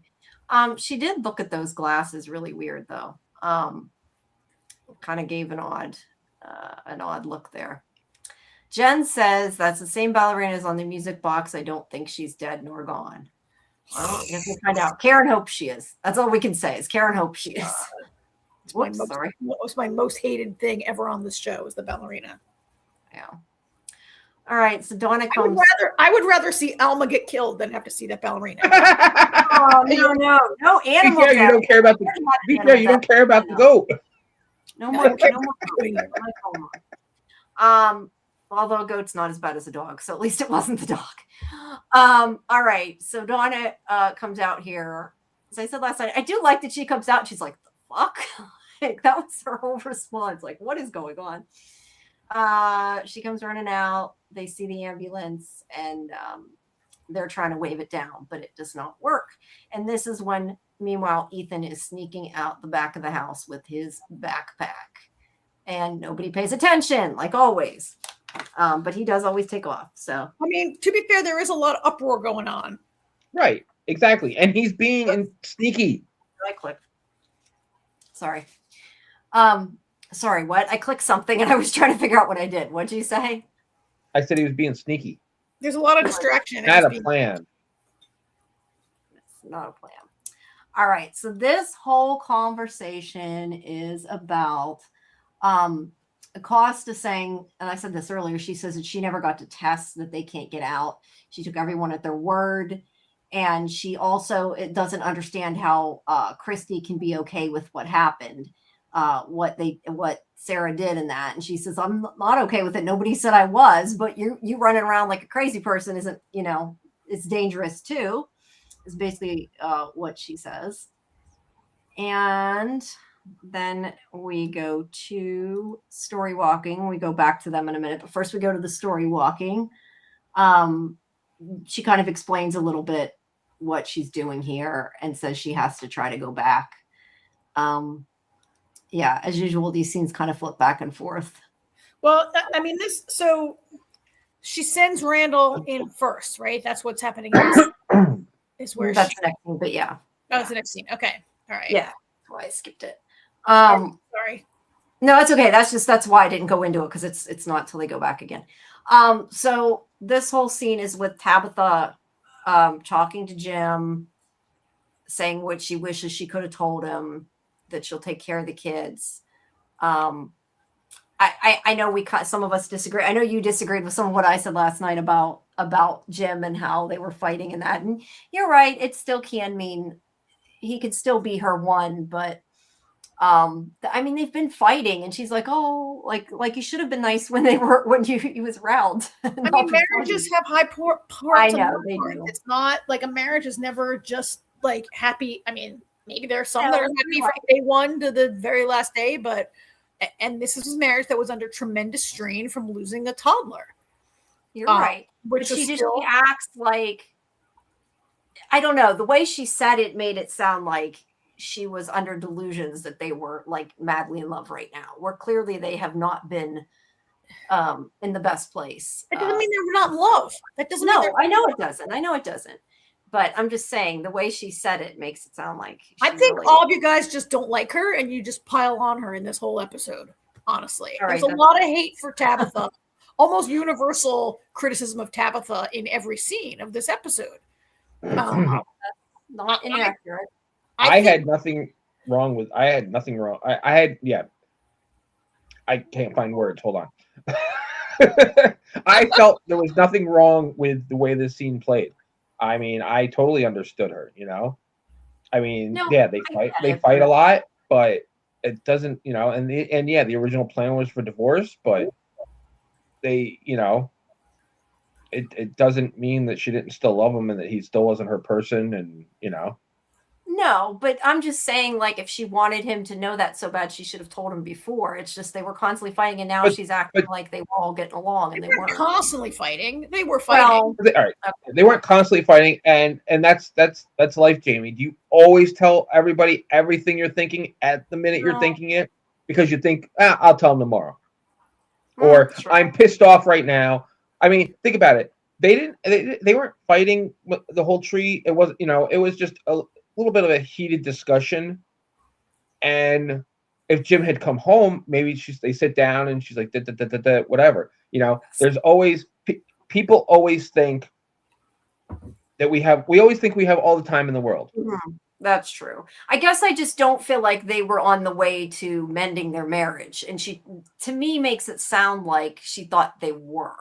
She did look at those glasses really weird though. Kind of gave an odd look there. Jen says that's the same ballerina as on the music box. I don't think she's dead nor gone. Well, I guess we'll find out. Karen hopes she is. That's all we can say is Karen hopes she is. Whoops, sorry. It's my most hated thing ever on this show is the ballerina. Yeah. All right. So Donna comes. I would rather see Alma get killed than have to see that ballerina. Oh, no animal. Be fair, you don't care about the. Be fair, you don't care about the goat. No more. Although a goat's not as bad as a dog, so at least it wasn't the dog. All right. So Donna comes out here. As I said last night, I do like that she comes out and she's like, the fuck? Like, that was her whole response. Like, what is going on? She comes running out. They see the ambulance and they're trying to wave it down, but it does not work. And this is when, meanwhile, Ethan is sneaking out the back of the house with his backpack. And nobody pays attention, like always. But he does always take off. So I mean, to be fair, there is a lot of uproar going on. Right, exactly. And he's being sneaky. I clicked. Sorry. Sorry, what? I clicked something and I was trying to figure out what I did. What'd you say? I said he was being sneaky. There's a lot of distraction. Not a plan. It's not a plan. All right. So this whole conversation is about Acosta saying, and I said this earlier, she says that she never got to test, that they can't get out. She took everyone at their word. And she also doesn't understand how Christy can be okay with what happened, what Sarah did in that. And she says, I'm not okay with it. Nobody said I was, but you running around like a crazy person isn't, it's dangerous too, is basically what she says. And then we go to story walking. We go back to them in a minute, but first we go to the story walking. She kind of explains a little bit what she's doing here and says she has to try to go back. Yeah, as usual, these scenes kind of flip back and forth. Well, I mean, so she sends Randall in first, right? That's what's happening. Is where that's the next scene, but yeah. Oh, that's the next scene. Okay. All right. Yeah. That's why I skipped it. Sorry. No, it's okay. That's why I didn't go into it, because it's not till they go back again. So this whole scene is with Tabitha talking to Jim, saying what she wishes she could have told him, that she'll take care of the kids. I know some of us disagree. I know you disagreed with some of what I said last night about Jim and how they were fighting and that. And you're right. It still can mean he could still be her one, but I mean, they've been fighting, and she's like, oh, like you should have been nice when he was around. I mean, marriages have high parts. I know they do. It's not like a marriage is never just like happy. I mean, maybe there are some that are happy from day one to the very last day, and this is a marriage that was under tremendous strain from losing a toddler. You're right. Which she acts like, I don't know, the way she said it made it sound like she was under delusions that they were like madly in love right now, where clearly they have not been in the best place. It doesn't mean they're not in love. That doesn't mean I know it doesn't. But I'm just saying the way she said it makes it sound like I think really all of you guys just don't like her and you just pile on her in this whole episode. Honestly, there's a lot of hate for Tabitha, almost universal criticism of Tabitha in every scene of this episode. Not inaccurate. I had nothing wrong with. I had nothing wrong. I had I can't find words. Hold on. I felt there was nothing wrong with the way this scene played. I mean, I totally understood her. I mean, No, yeah, they I fight. get They it, fight a but lot, but it doesn't. And yeah, the original plan was for divorce, but they, it doesn't mean that she didn't still love him and that he still wasn't her person, and no, but I'm just saying, like, if she wanted him to know that so bad, she should have told him before. It's just they were constantly fighting, and now but she's acting but like they were all getting along, and They they weren't weren't. constantly fighting. They were fighting. Well, all right, they weren't constantly fighting, and that's life, Jamie. Do you always tell everybody everything you're thinking at the minute you're no, thinking it because you think I'll tell them tomorrow, or sure. I'm pissed off right now? I mean, think about it. They weren't fighting the whole tree. It was it was just a little bit of a heated discussion. And if Jim had come home, maybe they sit down and she's like, whatever. There's always people always think that we always think we have all the time in the world. Mhm. That's true. I guess I just don't feel like they were on the way to mending their marriage. And she, to me, makes it sound like she thought they were.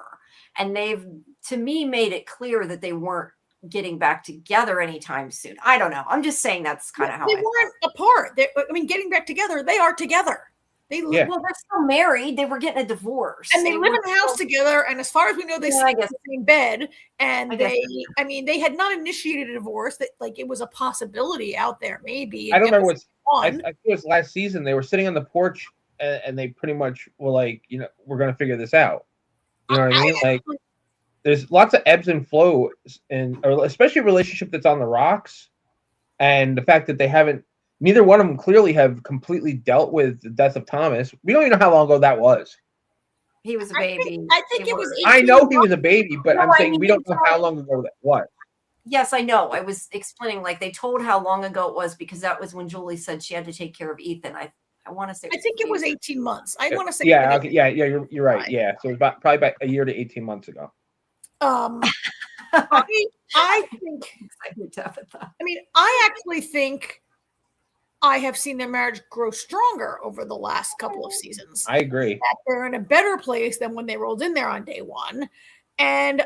And they've, to me, made it clear that they weren't getting back together anytime soon. I don't know. I'm just saying that's kind of how They I weren't apart. Getting back together, they are together. Yeah. Well, they're still married. They were getting a divorce. And they live were in the house together. And as far as we know, they Yeah, sleep in the same bed. And I guess they had not initiated a divorce. That it was a possibility out there, maybe. I don't remember I on. think it was last season. They were sitting on the porch and they pretty much were like, we're going to figure this out. You know what I mean? Like, there's lots of ebbs and flows, or especially a relationship that's on the rocks, and the fact that they haven't. Neither one of them clearly have completely dealt with the death of Thomas. We don't even know how long ago that was. he was a baby. I think it was. I know he was a baby, but No, I'm I saying mean, we don't know how long ago that was. Yes, I know. I was explaining, like, they told how long ago it was because that was when Julie said she had to take care of Ethan. I want to say. I think it was 18 months. I want to say. Yeah, okay, yeah, you're right. Yeah, so it was probably about a year to 18 months ago. I think. I actually think I have seen their marriage grow stronger over the last couple of seasons. I agree. That they're in a better place than when they rolled in there on day one. And,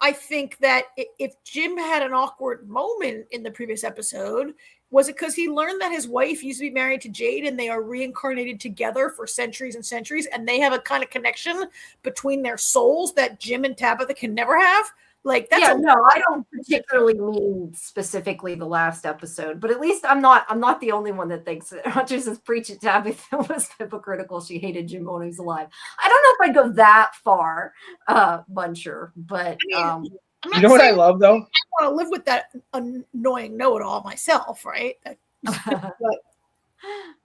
I think that if Jim had an awkward moment in the previous episode, was it because he learned that his wife used to be married to Jade and they are reincarnated together for centuries and centuries, and they have a kind of connection between their souls that Jim and Tabitha can never have? Like, that's I don't particularly mean specifically the last episode, but at least I'm not the only one that thinks that Huntress's preach at Tabitha was hypocritical. She hated Jim when he was alive. I don't know if I'd go that far, Buncher, but you know what I love though? I want to live with that annoying know-it-all myself, right? But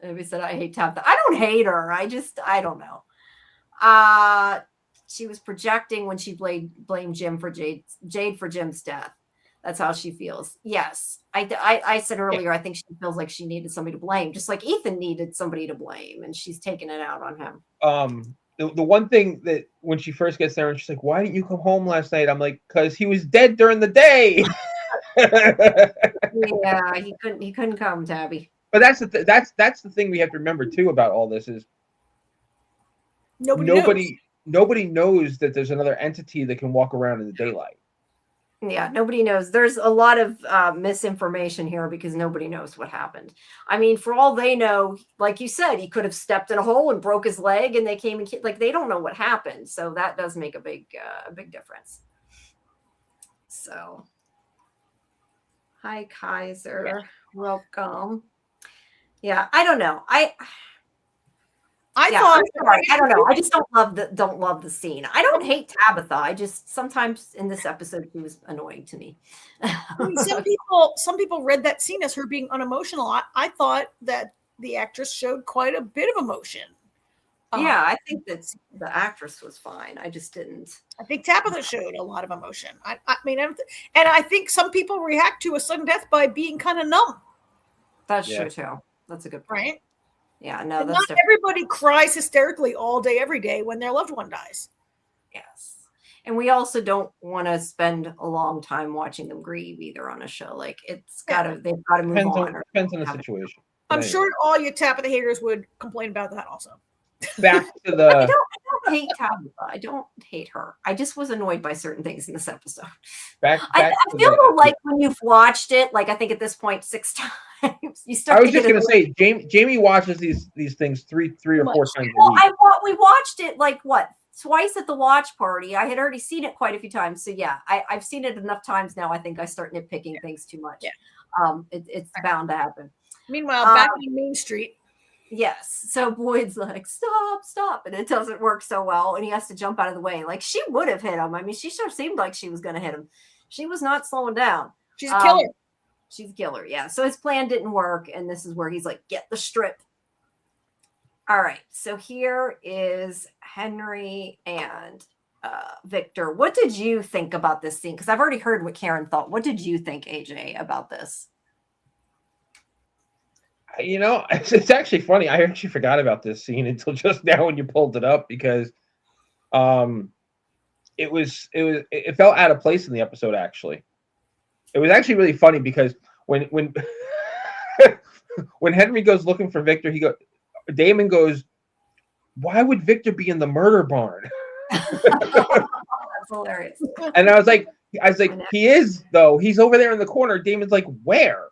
maybe said I hate Tabitha. I don't hate her. I don't know. She was projecting when she blamed Jim for Jade for Jim's death. That's how she feels. Yes. I said earlier, I think she feels like she needed somebody to blame, just like Ethan needed somebody to blame, and she's taking it out on him. The one thing that when she first gets there and she's like, why didn't you come home last night? I'm like, because he was dead during the day. Yeah, he couldn't come, Tabby. But that's the thing we have to remember too about all this is nobody knows that there's another entity that can walk around in the daylight. Yeah, nobody knows. There's a lot of misinformation here because nobody knows what happened. I mean, for all they know, like you said, he could have stepped in a hole and broke his leg, and they came and like they don't know what happened. So that does make a big difference. So, hi Kaiser, welcome. Yeah, I don't know. I don't know. I just don't love the scene. I don't hate Tabitha. I just sometimes in this episode she was annoying to me. Some people read that scene as her being unemotional. I thought that the actress showed quite a bit of emotion. Yeah, I think that the actress was fine. I just didn't. I think Tabitha showed a lot of emotion. I mean, and I think some people react to a sudden death by being kind of numb. That's true too. That's a good point. Right? Yeah, no, and that's not everybody cries hysterically all day, every day when their loved one dies. Yes. And we also don't want to spend a long time watching them grieve either on a show. Like they've got to move on. Depends on the situation. I'm anyway. sure all you Tabitha haters would complain about that also. Back to I the don't hate Tabitha. I don't hate her. I just was annoyed by certain things in this episode. back. I to feel the, like when you've watched it, like I think at this point 6 times, you start. I was to just get gonna say, Jamie watches these things three or four times a Well, week. we watched it like what, twice at the watch party. I had already seen it quite a few times, so yeah, I've seen it enough times now. I think I start nitpicking things too much. Yeah. It's bound to happen. Meanwhile, back on Main Street. Yes. So Boyd's like, stop. And it doesn't work so well. And he has to jump out of the way. Like, she would have hit him. I mean, she sure seemed like she was going to hit him. She was not slowing down. She's a killer. She's a killer. Yeah. So his plan didn't work. And this is where he's like, get the strip. All right. So here is Henry and Victor. What did you think about this scene? Because I've already heard what Karen thought. What did you think, AJ, about this? You know, it's actually funny. I actually forgot about this scene until just now when you pulled it up, because it felt out of place in the episode. Actually, it was actually really funny because when when Henry goes looking for Victor, Damon goes, "Why would Victor be in the murder barn?" That's hilarious. And I was like, he is though. He's over there in the corner. Damon's like, where?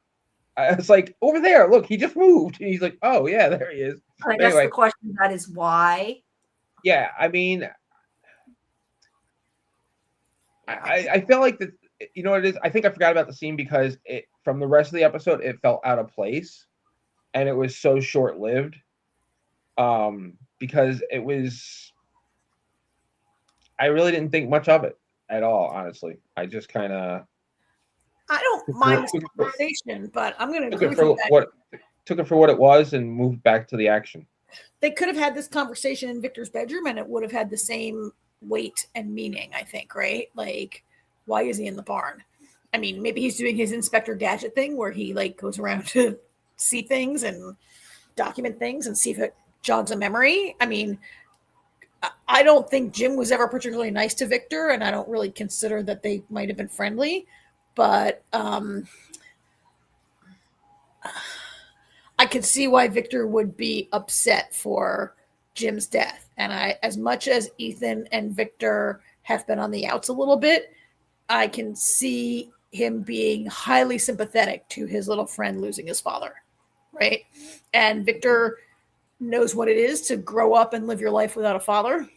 I was like, over there. Look, he just moved. And he's like, oh yeah, there he is. I guess the question that is why. Yeah, I mean, I feel like that. You know what it is? I think I forgot about the scene because from the rest of the episode, it felt out of place, and it was so short lived. Because it was, I really didn't think much of it at all. Honestly, I just kind of. I don't mind this conversation, but I'm going to agree with that. Took it for what it was and moved back to the action. They could have had this conversation in Victor's bedroom and it would have had the same weight and meaning, I think, right? Like, why is he in the barn? I mean, maybe he's doing his Inspector Gadget thing where he like goes around to see things and document things and see if it jogs a memory. I mean, I don't think Jim was ever particularly nice to Victor, and I don't really consider that they might have been friendly. But I could see why Victor would be upset for Jim's death. And as much as Ethan and Victor have been on the outs a little bit, I can see him being highly sympathetic to his little friend losing his father, right? And Victor knows what it is to grow up and live your life without a father.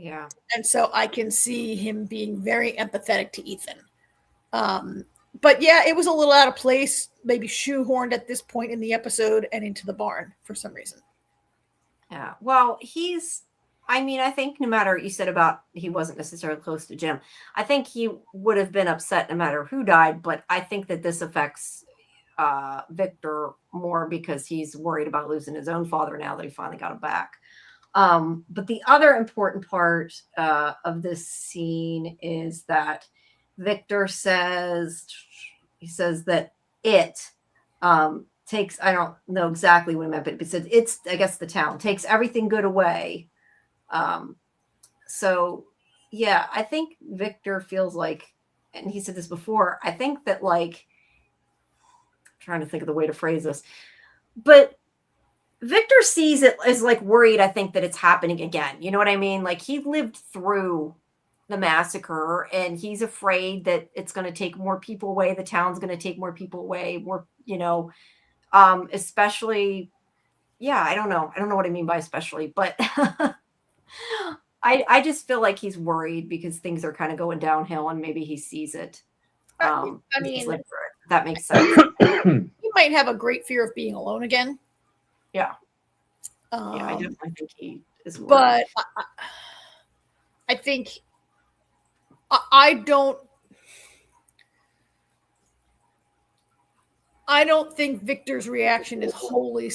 Yeah. And so I can see him being very empathetic to Ethan. But yeah, it was a little out of place, maybe shoehorned at this point in the episode and into the barn for some reason. Yeah. Well, I think no matter what you said about he wasn't necessarily close to Jim, I think he would have been upset no matter who died. But I think that this affects Victor more because he's worried about losing his own father now that he finally got him back. But the other important part of this scene is that Victor says that it takes, I don't know exactly what he meant, but it said it's, I guess the town takes everything good away. So yeah, I think Victor feels like, and he said this before, I think that like, I'm trying to think of the way to phrase this, but Victor sees it as like worried, I think, that it's happening again. You know what I mean? Like he lived through the massacre and he's afraid that it's going to take more people away. The town's going to take more people away, more, especially, yeah, I don't know what I mean by especially, but I just feel like he's worried because things are kind of going downhill and maybe he sees it. I mean, that makes sense. He might have a great fear of being alone again. Yeah. I definitely think he is worried. But I think I don't think Victor's reaction is wholly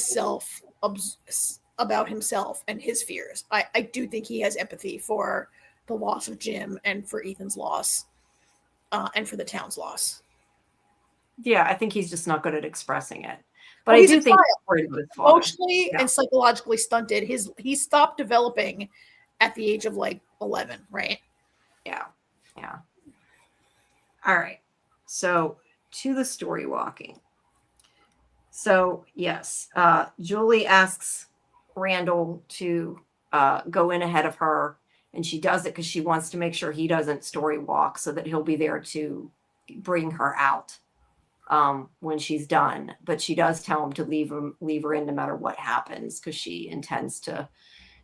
about himself and his fears. I do think he has empathy for the loss of Jim and for Ethan's loss and for the town's loss. Yeah, I think he's just not good at expressing it. But I do think emotionally and psychologically stunted. He stopped developing at the age of like 11, right? Yeah. All right. So to the story walking. So yes, Julie asks Randall to go in ahead of her, and she does it because she wants to make sure he doesn't story walk, so that he'll be there to bring her out when she's done. But she does tell him to leave her in no matter what happens, because she intends to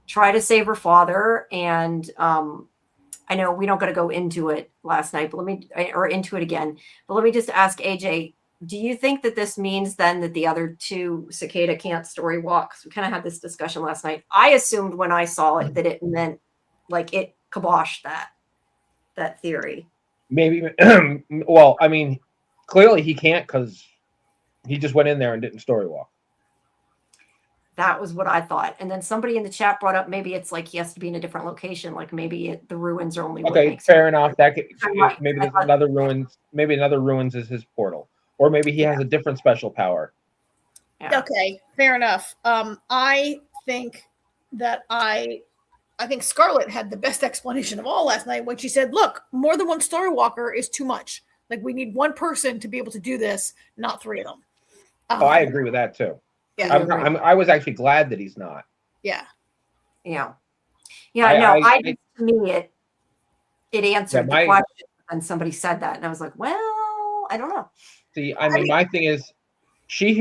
try to save her father. And I know we don't got to go into it last night, but into it again. But let me just ask AJ, do you think that this means then that the other two cicada can't story walk? We kind of had this discussion last night. I assumed when I saw it that it meant like it kiboshed that theory. Maybe. Well, I mean, clearly he can't, because he just went in there and didn't story walk. That was what I thought. And then somebody in the chat brought up maybe it's like he has to be in a different location. Like maybe the ruins are only. Okay, fair enough. That could, maybe there's another ruins. Maybe another ruins is his portal, or maybe he has a different special power. Yeah. Okay, fair enough. I think that I think Scarlett had the best explanation of all last night when she said, "Look, more than one story walker is too much. Like we need one person to be able to do this, not three of them." I agree with that too. Yeah, I was actually glad that he's not. Yeah. To me it answered the question, and somebody said that, and I was like, well, I don't know. See, I mean, my thing is, she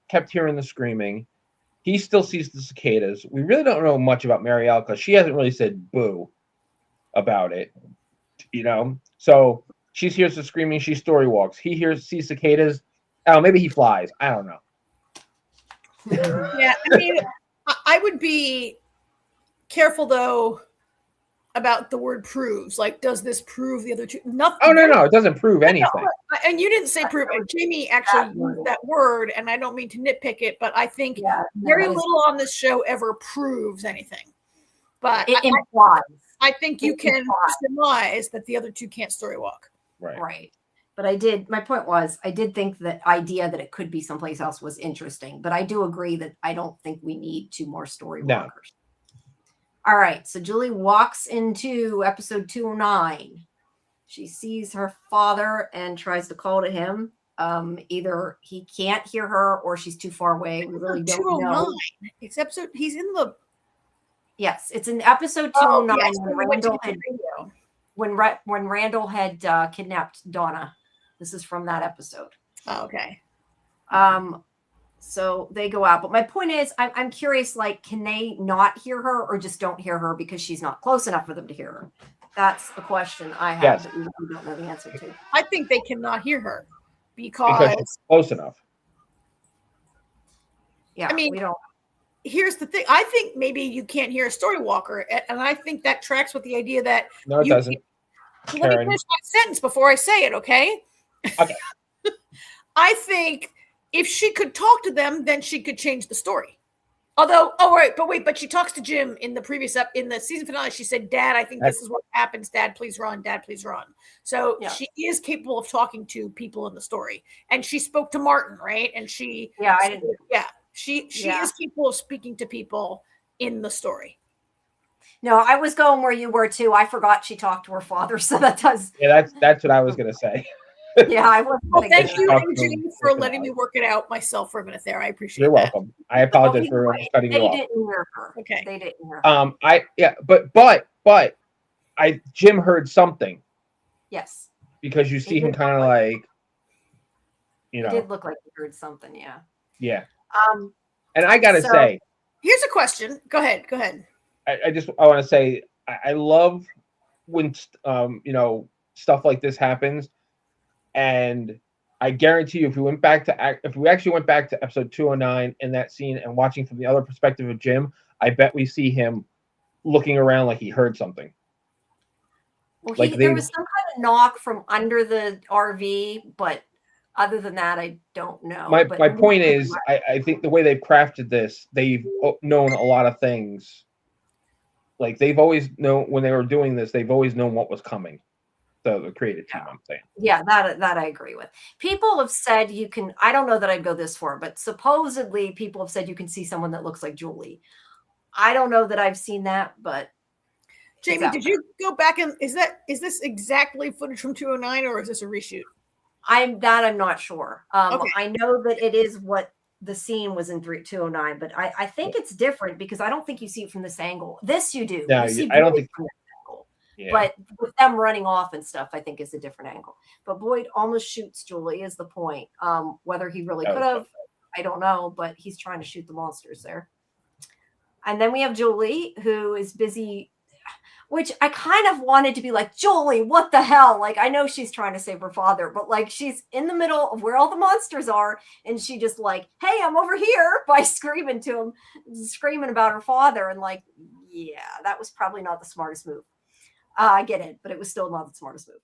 kept hearing the screaming. He still sees the cicadas. We really don't know much about Marielle, because she hasn't really said boo about it, So she hears the screaming. She story walks. He sees cicadas. Oh, maybe he flies. I don't know. Yeah, I mean, I would be careful though about the word proves. Like, does this prove the other two? Nothing. Oh no, it doesn't prove anything. And you didn't say prove. Jamie actually used that word, and I don't mean to nitpick it, but I think very little on this show ever proves anything. But it implies. I think you can surmise that the other two can't story walk. Right. But my point was, I did think the idea that it could be someplace else was interesting, but I do agree that I don't think we need two more story walkers. All right. So Julie walks into episode 209. She sees her father and tries to call to him. Either he can't hear her or she's too far away. We really don't know. It's episode, he's in the. Yes, it's in episode 209 yes, when Randall had kidnapped Donna. This is from that episode. Oh, okay. So they go out. But my point is, I'm curious, like, can they not hear her or just don't hear her because she's not close enough for them to hear her? That's the question I have that we don't know the answer to. I think they cannot hear her because she's close enough. Yeah, I mean, we don't. Here's the thing. I think maybe you can't hear a story walker, and I think that tracks with the idea that no, it doesn't. Let me finish my sentence before I say it, okay? Okay. I think if she could talk to them, then she could change the story. Although, but she talks to Jim in the in the season finale. She said, "Dad, I think this is what happens. Dad, please run. Dad, please run." So she is capable of talking to people in the story, and she spoke to Martin, right? And she is capable of speaking to people in the story. No, I was going where you were too. I forgot she talked to her father, so that does. Yeah, that's what I was gonna say. Yeah, I was. Well, thank you, Adrian, for letting me work it out myselim for a minute there. I appreciate it. You're welcome. I apologize for cutting you off. They didn't hear her. Okay. They didn't hear her. But Jim heard something. Yes. Because you see him kind of like, It did look like he heard something, yeah. Yeah. And I gotta say, here's a question. Go ahead. I want to say I love when stuff like this happens, and I guarantee you, if we actually went back to episode 209 in that scene and watching from the other perspective of Jim, I bet we see him looking around like he heard something. Well, there was some kind of knock from under the RV, but other than that, I don't know. My point is, I think the way they've crafted this, they've known a lot of things. Like they've always known when they were doing this, they've always known what was coming. So the creative team, I'm saying. Yeah, that I agree with. People have said you can. I don't know that I'd go this far, but supposedly people have said you can see someone that looks like Julie. I don't know that I've seen that, but Jamie, did you go back and is this exactly footage from 209 or is this a reshoot? I'm not sure. Okay. I know that it is what the scene was in 209, but I think it's different because I don't think you see it from this angle. This you do. No, you see I don't Boyd think. from this angle. Yeah. But with them running off and stuff, I think is a different angle. But Boyd almost shoots Julie is the point. Whether he really could have, I don't know, but he's trying to shoot the monsters there. And then we have Julie, who is busy, which I kind of wanted to be like, Julie, what the hell? Like, I know she's trying to save her father, but like she's in the middle of where all the monsters are. And she just like, hey, I'm over here by screaming to him, screaming about her father. And like, yeah, that was probably not the smartest move. I get it, but it was still not the smartest move.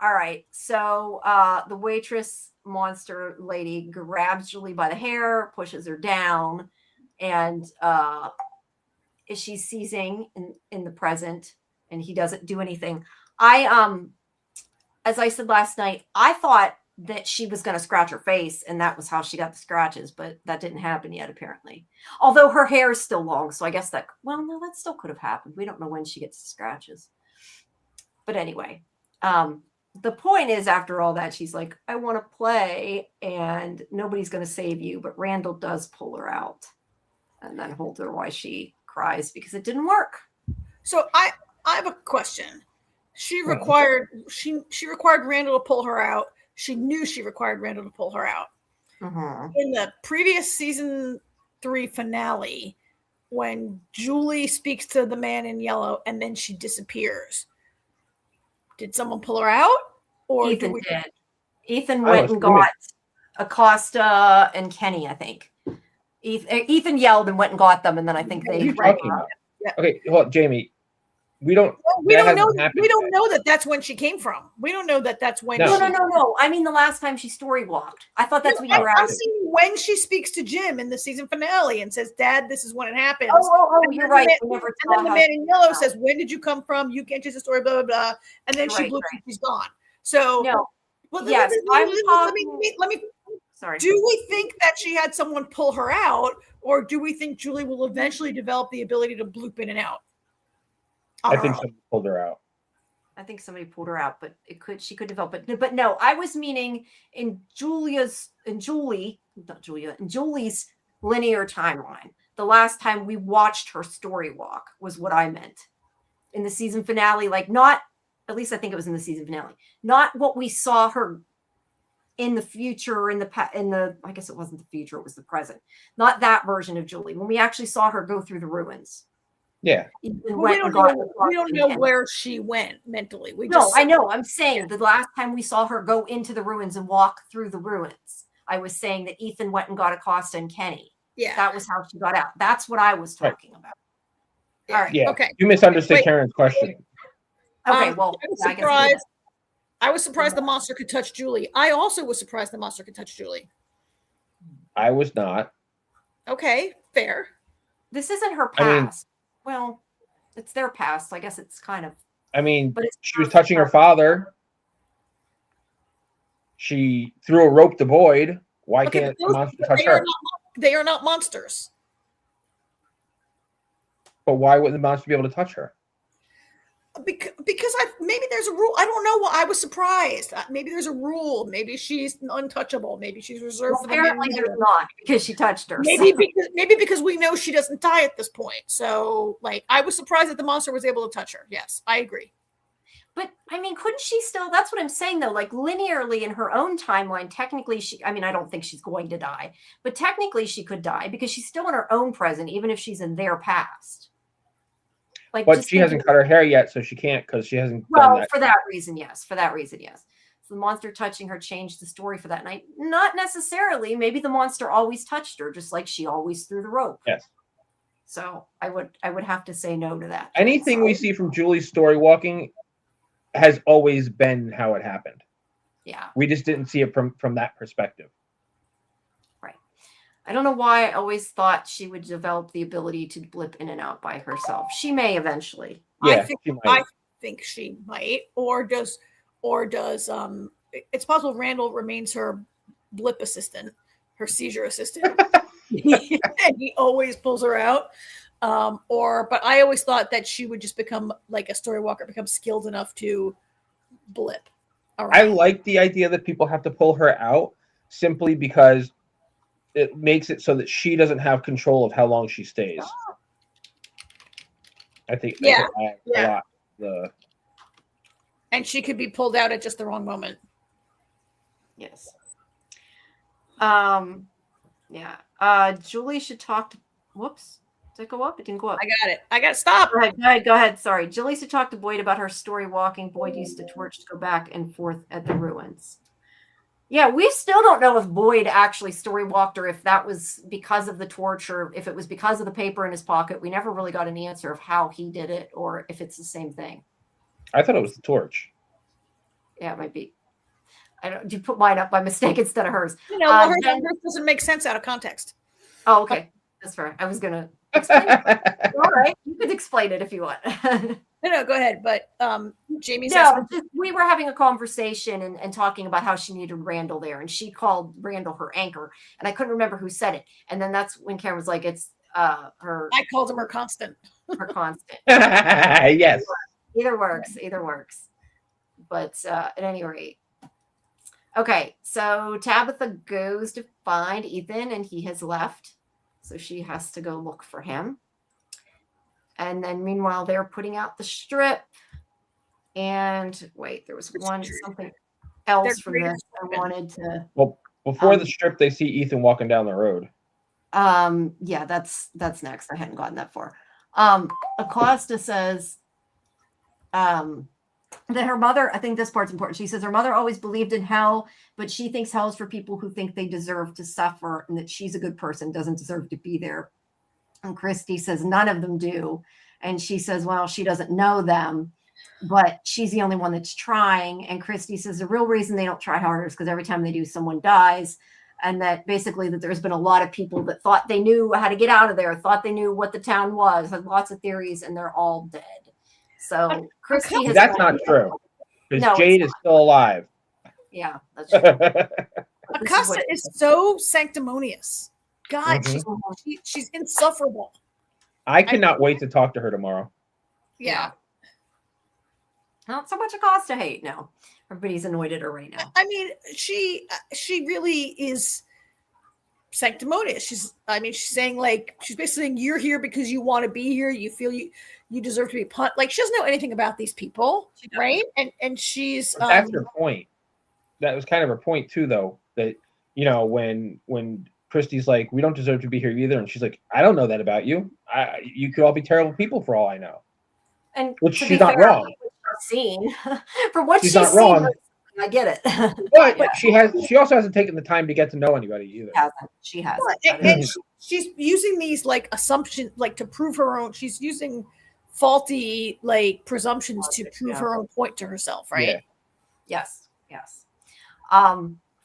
All right. So the waitress monster lady grabs Julie by the hair, pushes her down, and she's seizing in the present, and he doesn't do anything. As I said last night, I thought that she was going to scratch her face, and that was how she got the scratches, but that didn't happen yet, apparently. Although her hair is still long, so I guess that, well, no, that still could have happened. We don't know when she gets the scratches. But anyway, the point is, after all that, she's like, I want to play, and nobody's going to save you, but Randall does pull her out and then holds her while she cries because it didn't work. So I have a question. She required Randall to pull her out. She knew she required Randall to pull her out. Mm-hmm. In the previous season 3 finale, when Julie speaks to the man in yellow and then she disappears, did someone pull her out? Or Ethan did. Ethan went and got Acosta and Kenny, I think. Ethan yelled and went and got them, and then I think they. Okay, well, Jamie, we don't know that that's when she came from. We don't know that that's when. No. I mean, the last time she story walked. I thought that's what you were asking. I'm saying when she speaks to Jim in the season finale and says, "Dad, this is when it happens." Oh, you're right. And then the man in yellow says, "When did you come from? You can't change the story." Blah blah blah. And then she bloops and she's gone. So no. Well, yes, let me. Sorry. Do we think that she had someone pull her out, or do we think Julie will eventually develop the ability to bloop in and out? I think somebody pulled her out. I think somebody pulled her out, but she could develop it. But no, I was meaning in Julie's linear timeline. The last time we watched her story walk was what I meant. In the season finale, like not, at least I think it was in the season finale, not what we saw her in the future, I guess it wasn't the future, it was the present. Not that version of Julie. When we actually saw her go through the ruins. Yeah. We don't know where she went mentally. I know. I'm saying the last time we saw her go into the ruins and walk through the ruins, I was saying that Ethan went and got Acosta and Kenny. Yeah. That was how she got out. That's what I was talking about. All right. Yeah. Okay. You misunderstood Karen's question. Okay. Well, I was surprised the monster could touch Julie. I also was surprised the monster could touch Julie. I was not. Okay, fair. This isn't her past. Well, it's their past. So I guess it's kind of. But she was touching her father. She threw a rope to Boyd. Why can't the monster touch her? They are not monsters. But why wouldn't the monster be able to touch her? Because maybe there's a rule. I don't know. I was surprised. Maybe there's a rule. Maybe she's untouchable. Maybe she's reserved. Well, apparently there's not, because she touched her. Maybe because we know she doesn't die at this point. So, I was surprised that the monster was able to touch her. Yes, I agree. But couldn't she still? That's what I'm saying, though. Like linearly in her own timeline, technically, I don't think she's going to die, but technically she could die because she's still in her own present, even if she's in their past. But she hasn't cut her hair yet, so she can't because she hasn't done that. For that reason, yes. So the monster touching her changed the story for that night. Not necessarily. Maybe the monster always touched her, just like she always threw the rope. Yes. So I would have to say no to that. Anything we see from Julie's story walking has always been how it happened. Yeah. We just didn't see it from that perspective. I don't know why I always thought she would develop the ability to blip in and out by herself. She may eventually. Yeah, I think she might. Or does it's possible Randall remains her blip assistant, her seizure assistant. And he always pulls her out. But I always thought that she would just become like a story walker, become skilled enough to blip. All I right. like the idea that people have to pull her out simply because it makes it so that she doesn't have control of how long she stays. I think Yeah. it adds a Yeah. lot. And she could be pulled out at just the wrong moment. Yes. Yeah. Julie should talk to. Whoops. Did it go up? It didn't go up. I got it. I got to stop. Go ahead. Sorry. Julie should talk to Boyd about her story walking. Boyd used a torch to go back and forth at the ruins. Yeah, we still don't know if Boyd actually story walked or if that was because of the torch or if it was because of the paper in his pocket. We never really got an answer of how he did it or if it's the same thing. I thought it was the torch. Yeah, it might be. I don't. You put mine up by mistake instead of hers. Hers doesn't make sense out of context. Oh, okay, that's fair. I was gonna explain it. All right, you could explain it if you want. No, go ahead. But Jamie says we were having a conversation and talking about how she needed Randall there, and she called Randall her anchor, and I couldn't remember who said it. And then that's when Karen was like, "It's her." I called him her constant. Her constant. Yes. Either works. But at any rate. Okay, so Tabitha goes to find Ethan, and he has left. So she has to go look for him. And then meanwhile, they're putting out the strip. And wait, there was something else from this I wanted to. Well, before the strip, they see Ethan walking down the road. Yeah, that's next. I hadn't gotten that far. Acosta says that her mother, I think this part's important. She says her mother always believed in hell, but she thinks hell is for people who think they deserve to suffer and that she's a good person, doesn't deserve to be there. And Christy says none of them do. And she says, well, she doesn't know them, but she's the only one that's trying. And Christy says the real reason they don't try harder is because every time they do, someone dies. And that basically that there's been a lot of people that thought they knew how to get out of there, thought they knew what the town was, had lots of theories, and they're all dead. So Christy has that's not true. Because Jade is still alive. Yeah, that's true. Acosta is so sanctimonious. God, she's insufferable. I cannot wait to talk to her tomorrow. Yeah. Not so much Acosta hate, no. Everybody's annoyed at her right now. I mean, she really is sanctimonious. She's saying like, she's basically saying you're here because you want to be here. You feel you deserve to be like, she doesn't know anything about these people, right? And she's that's her point. That was kind of her point too, though. That when Christy's like, we don't deserve to be here either, and she's like, I don't know that about you. You could all be terrible people for all I know. And which she's not wrong. Seen from what she's not seen, wrong. I get it. But she also hasn't taken the time to get to know anybody either. She hasn't. And she's using these like assumptions, like to prove her own. She's using faulty like presumptions to prove her own point to herself, right? Yeah. Yes.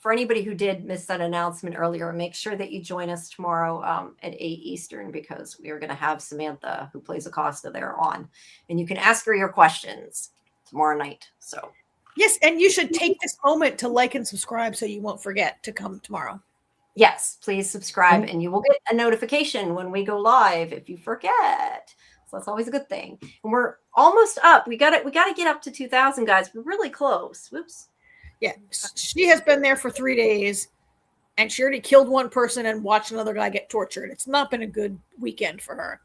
For anybody who did miss that announcement earlier, make sure that you join us tomorrow at 8 Eastern, because we are going to have Samantha, who plays Acosta, there on, and you can ask her your questions tomorrow night. So yes, and you should take this moment to like and subscribe so you won't forget to come tomorrow. Yes, please subscribe, and you will get a notification when we go live if you forget. So that's always a good thing. And we're almost up. We got to get up to 2,000, guys. We're really close. Whoops. Yeah, she has been there for 3 days, and she already killed one person and watched another guy get tortured. It's not been a good weekend for her.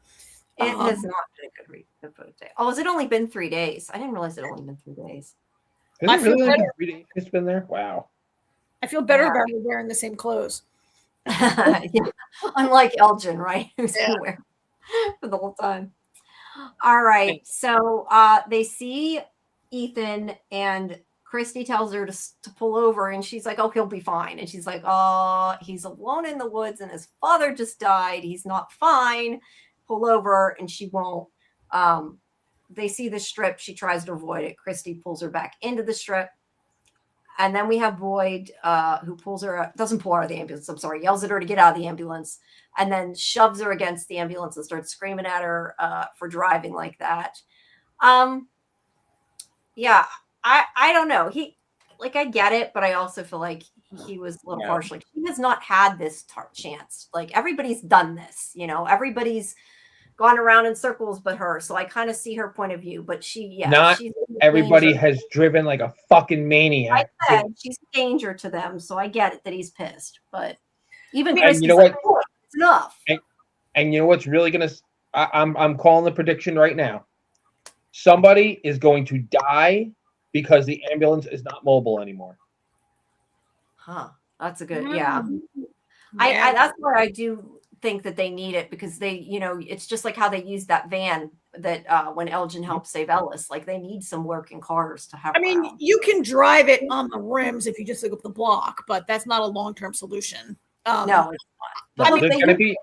It has not been a good day. Oh, has it only been 3 days? I didn't realize it only been 3 days. Has it really been 3 days it's been there? Wow. I feel better about her wearing the same clothes. Yeah. Unlike Elgin, right? Who's been wearing for the whole time. All right. So they see Ethan, and Christy tells her to pull over, and she's like, oh, he'll be fine. And she's like, oh, he's alone in the woods and his father just died. He's not fine. Pull over. And she won't. They see the strip. She tries to avoid it. Christy pulls her back into the strip. And then we have Boyd, who doesn't pull her out of the ambulance. I'm sorry, yells at her to get out of the ambulance, and then shoves her against the ambulance and starts screaming at her for driving like that. Yeah, I don't know. I get it, but I also feel like he was a little harsh. Like, he has not had this chance. Like, everybody's done this, everybody's gone around in circles but her. So I kind of see her point of view, but she's everybody has driven like a fucking maniac. I said she's a danger to them, so I get it that he's pissed. But even and you know what? It's enough. And you know what's really gonna? I'm calling the prediction right now. Somebody is going to die because the ambulance is not mobile anymore. Huh. That's a good, yeah. I that's why I do think that they need it, because they, it's just like how they use that van that when Elgin helped save Ellis. Like, they need some working cars to have. I mean, you can drive it on the rims if you just look up the block, but that's not a long-term solution. No, it's not. But look, they used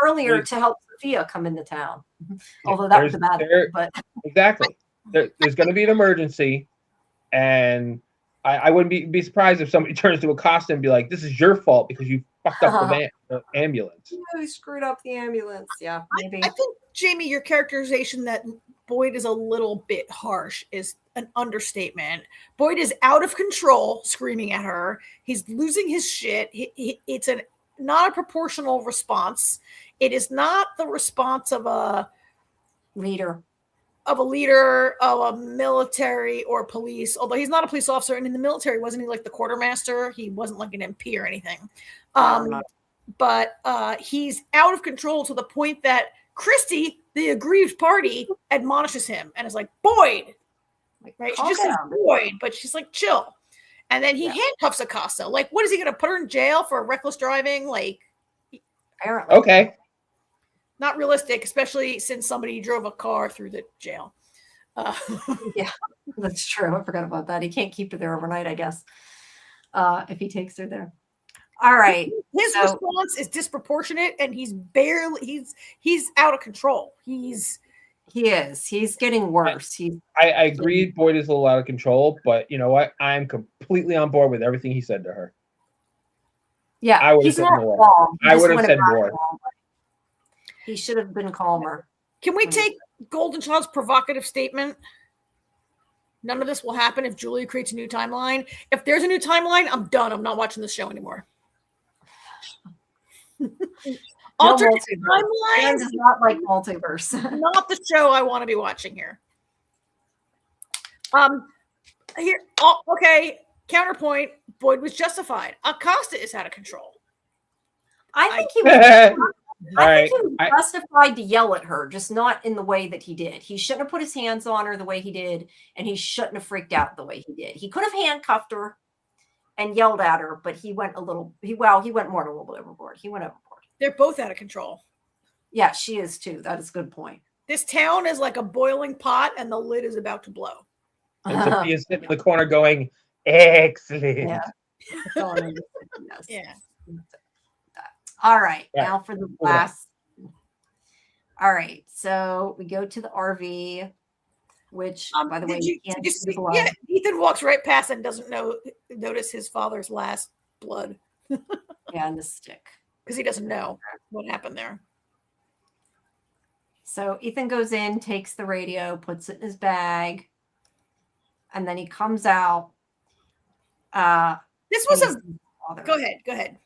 earlier to help Sophia come into town. Although that was a bad thing, but exactly. There's going to be an emergency, and I wouldn't be surprised if somebody turns to Acosta and be like, "This is your fault because you fucked up the ambulance." You screwed up the ambulance. Yeah, maybe. I think, Jamie, your characterization that Boyd is a little bit harsh is an understatement. Boyd is out of control, screaming at her. He's losing his shit. It's not a proportional response. It is not the response of a leader, of a military or police, although he's not a police officer. And in the military, wasn't he like the quartermaster? He wasn't like an MP or anything. But he's out of control to the point that Christy, the aggrieved party, admonishes him and is like, Boyd, right? She just says Boyd, but she's like, chill. And then he handcuffs Acosta. Like, what is he going to put her in jail for reckless driving? Like, apparently. Okay. Not realistic, especially since somebody drove a car through the jail. Yeah, that's true. I forgot about that. He can't keep her there overnight, I guess, if he takes her there. All right. His response is disproportionate, and he's out of control. He is. He's getting worse. I agree. Boyd is a little out of control, but you know what? I'm completely on board with everything he said to her. Yeah, I would have said more. I would have said more. He should have been calmer. Can we take Golden Child's provocative statement? None of this will happen if Julia creates a new timeline. If there's a new timeline, I'm done. I'm not watching this show anymore. Alternate timeline is not like multiverse. Not the show I want to be watching here. Okay. Counterpoint: Boyd was justified. Acosta is out of control. I think he was. I think he was justified to yell at her, just not in the way that he did. He shouldn't have put his hands on her the way he did, and he shouldn't have freaked out the way he did. He could have handcuffed her and yelled at her, but he went more than a little bit overboard. He went overboard. They're both out of control. Yeah, she is too. That is a good point. This town is like a boiling pot, and the lid is about to blow. And Sophia's sitting in the corner going, "Excellent." Yeah. Yes. Yeah. All right, now for the last. All right, so we go to the RV, which, by the way, you can't see blood. Yeah, Ethan walks right past and doesn't notice his father's last blood. Yeah, and the stick. Because he doesn't know what happened there. So Ethan goes in, takes the radio, puts it in his bag, and then he comes out. This was Go ahead.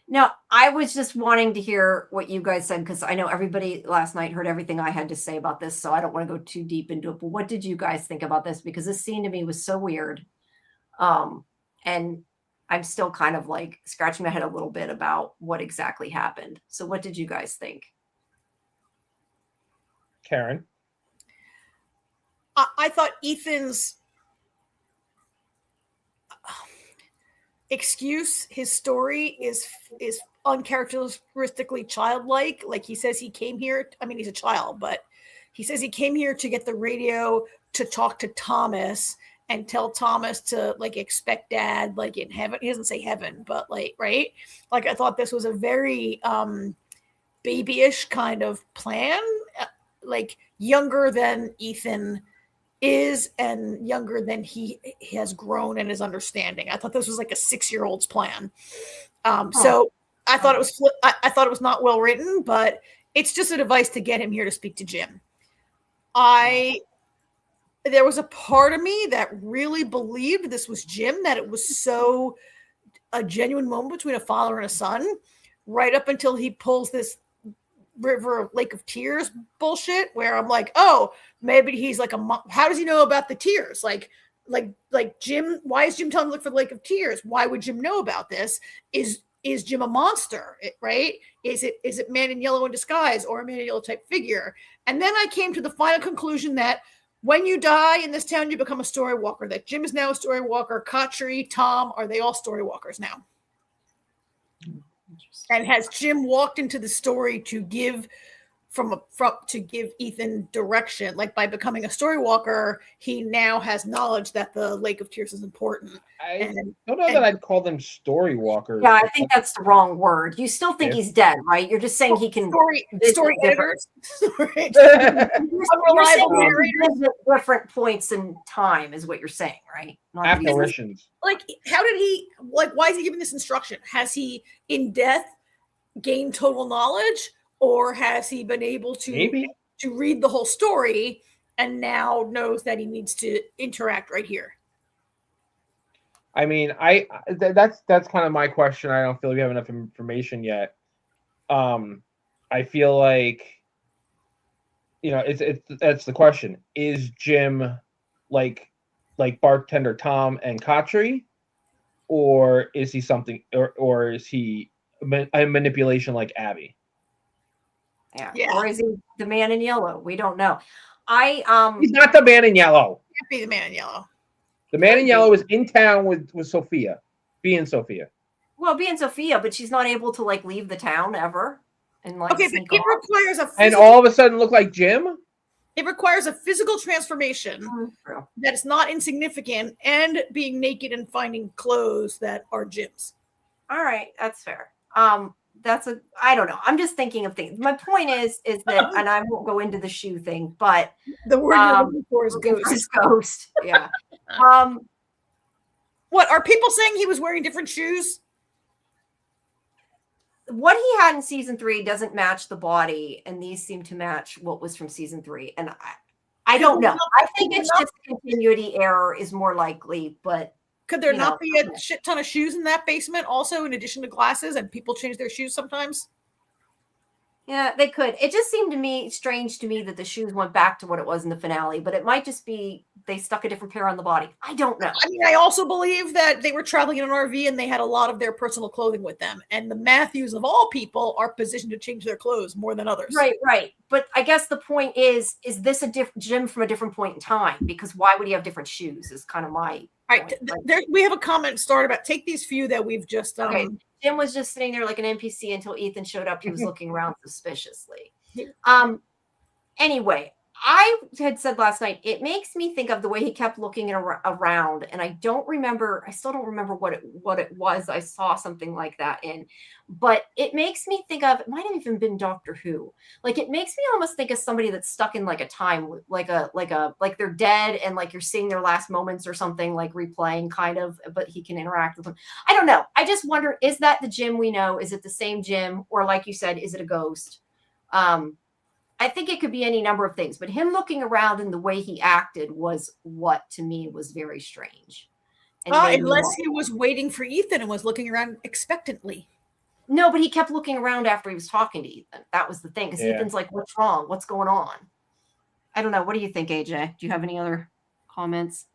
No, I was just wanting to hear what you guys said, because I know everybody last night heard everything I had to say about this, so I don't want to go too deep into it. But what did you guys think about this? Because this scene to me was so weird. And I'm still kind of like scratching my head a little bit about what exactly happened. So what did you guys think? Karen? I thought Ethan's excuse, his story is uncharacteristically childlike. Like, he says he came here. I mean, he's a child, but he says he came here to get the radio to talk to Thomas and tell Thomas to like expect dad like in heaven. He doesn't say heaven, but like, right? Like, I thought this was a very babyish kind of plan, like younger than Ethan is and younger than he has grown in his understanding. I thought this was like a 6-year-old's plan. So I thought it was I thought it was not well written, but it's just a device to get him here to speak to Jim. There was a part of me that really believed this was Jim, that it was so a genuine moment between a father and a son, right up until he pulls this Lake of Tears bullshit, where I'm like, oh, maybe he's like how does he know about the tears? Like Jim, why is Jim telling him to look for the Lake of Tears? Why would Jim know about this? Is Jim a monster, right? Is it Man in Yellow in disguise or a Man in Yellow type figure? And then I came to the final conclusion that when you die in this town, you become a story walker, that Jim is now a story walker. Khatri, Tom, are they all story walkers now? And has Jim walked into the story to give to give Ethan direction? Like by becoming a story walker, he now has knowledge that the Lake of Tears is important. I don't know that I'd call them story walkers. Yeah, I think that's the wrong word. You still think he's dead, right? You're just saying he can story editors. You're saying different points in time is what you're saying, right? Not apparitions. Like, how did he? Like, why is he giving this instruction? Has he, in death, gained total knowledge, or has he been able to read the whole story and now knows that he needs to interact right here? I mean, that's kind of my question. I don't feel we have enough information yet. I feel like, that's the question. Is Jim like bartender Tom and Khatri, or is he something, or is he a manipulation like Abby? Yeah. Or is he the Man in Yellow? We don't know. He's not the Man in Yellow. Can't be the Man in Yellow. The Man in Yellow is in town with Sophia, being Sophia. Well, being Sophia, but she's not able to leave the town ever. And okay, but it requires and all of a sudden look like Jim. It requires a physical transformation that is not insignificant, and being naked and finding clothes that are Jim's. All right, that's fair. I don't know. I'm just thinking of things. My point is that, and I won't go into the shoe thing, but the word you're looking for is ghost. Ghost. Yeah. What are people saying? He was wearing different shoes? What he had in season 3 doesn't match the body, and these seem to match what was from season 3. And I don't know. I think it's just continuity error is more likely, but could there not be a shit ton of shoes in that basement also, in addition to glasses, and people change their shoes sometimes? Yeah, they could. It just seemed to me strange to me that the shoes went back to what it was in the finale, but it might just be they stuck a different pair on the body. I don't know. I mean, I also believe that they were traveling in an RV and they had a lot of their personal clothing with them. And the Matthews of all people are positioned to change their clothes more than others. Right. But I guess the point is this a different Jim from a different point in time? Because why would he have different shoes is kind of my point. We have a comment started about take these few that we've just okay. Jim was just sitting there like an NPC until Ethan showed up. He was looking around suspiciously. Anyway, I had said last night, it makes me think of the way he kept looking around, and I still don't remember what it was. I saw something like that but it makes me think of, it might have even been Doctor Who. Like, it makes me almost think of somebody that's stuck in like a time, like they're dead and like you're seeing their last moments or something, like replaying kind of, but he can interact with them. I don't know. I just wonder, is that the Jim we know? Is it the same Jim? Or like you said, is it a ghost? I think it could be any number of things, but him looking around and the way he acted was what to me was very strange. Unless he was waiting for Ethan and was looking around expectantly. No, but he kept looking around after he was talking to Ethan. That was the thing, because Ethan's like, what's wrong? What's going on? I don't know. What do you think, AJ? Do you have any other comments?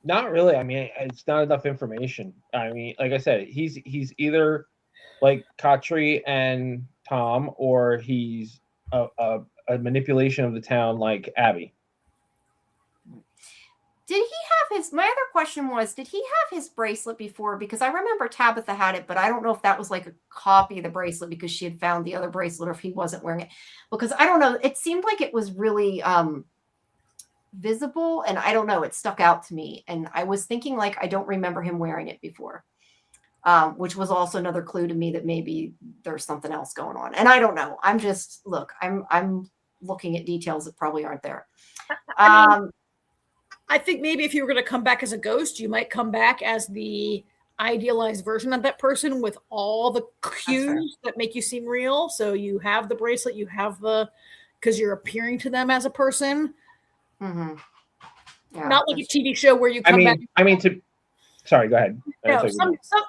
Not really. I mean, it's not enough information. I mean, like I said, he's either like Khatri and Tom, or he's a manipulation of the town like Abby. Did he have my other question was, did he have his bracelet before? Because I remember Tabitha had it, but I don't know if that was like a copy of the bracelet because she had found the other bracelet, or if he wasn't wearing it. Because I don't know, it seemed like it was really visible, and I don't know, it stuck out to me. And I was thinking, like, I don't remember him wearing it before. Which was also another clue to me that maybe there's something else going on. And I don't know. I'm looking at details that probably aren't there. I think maybe if you were going to come back as a ghost, you might come back as the idealized version of that person with all the cues that make you seem real. So you have the bracelet, you have because you're appearing to them as a person. Mm-hmm. Yeah, not like a TV show where you come back. Sorry, go ahead. No,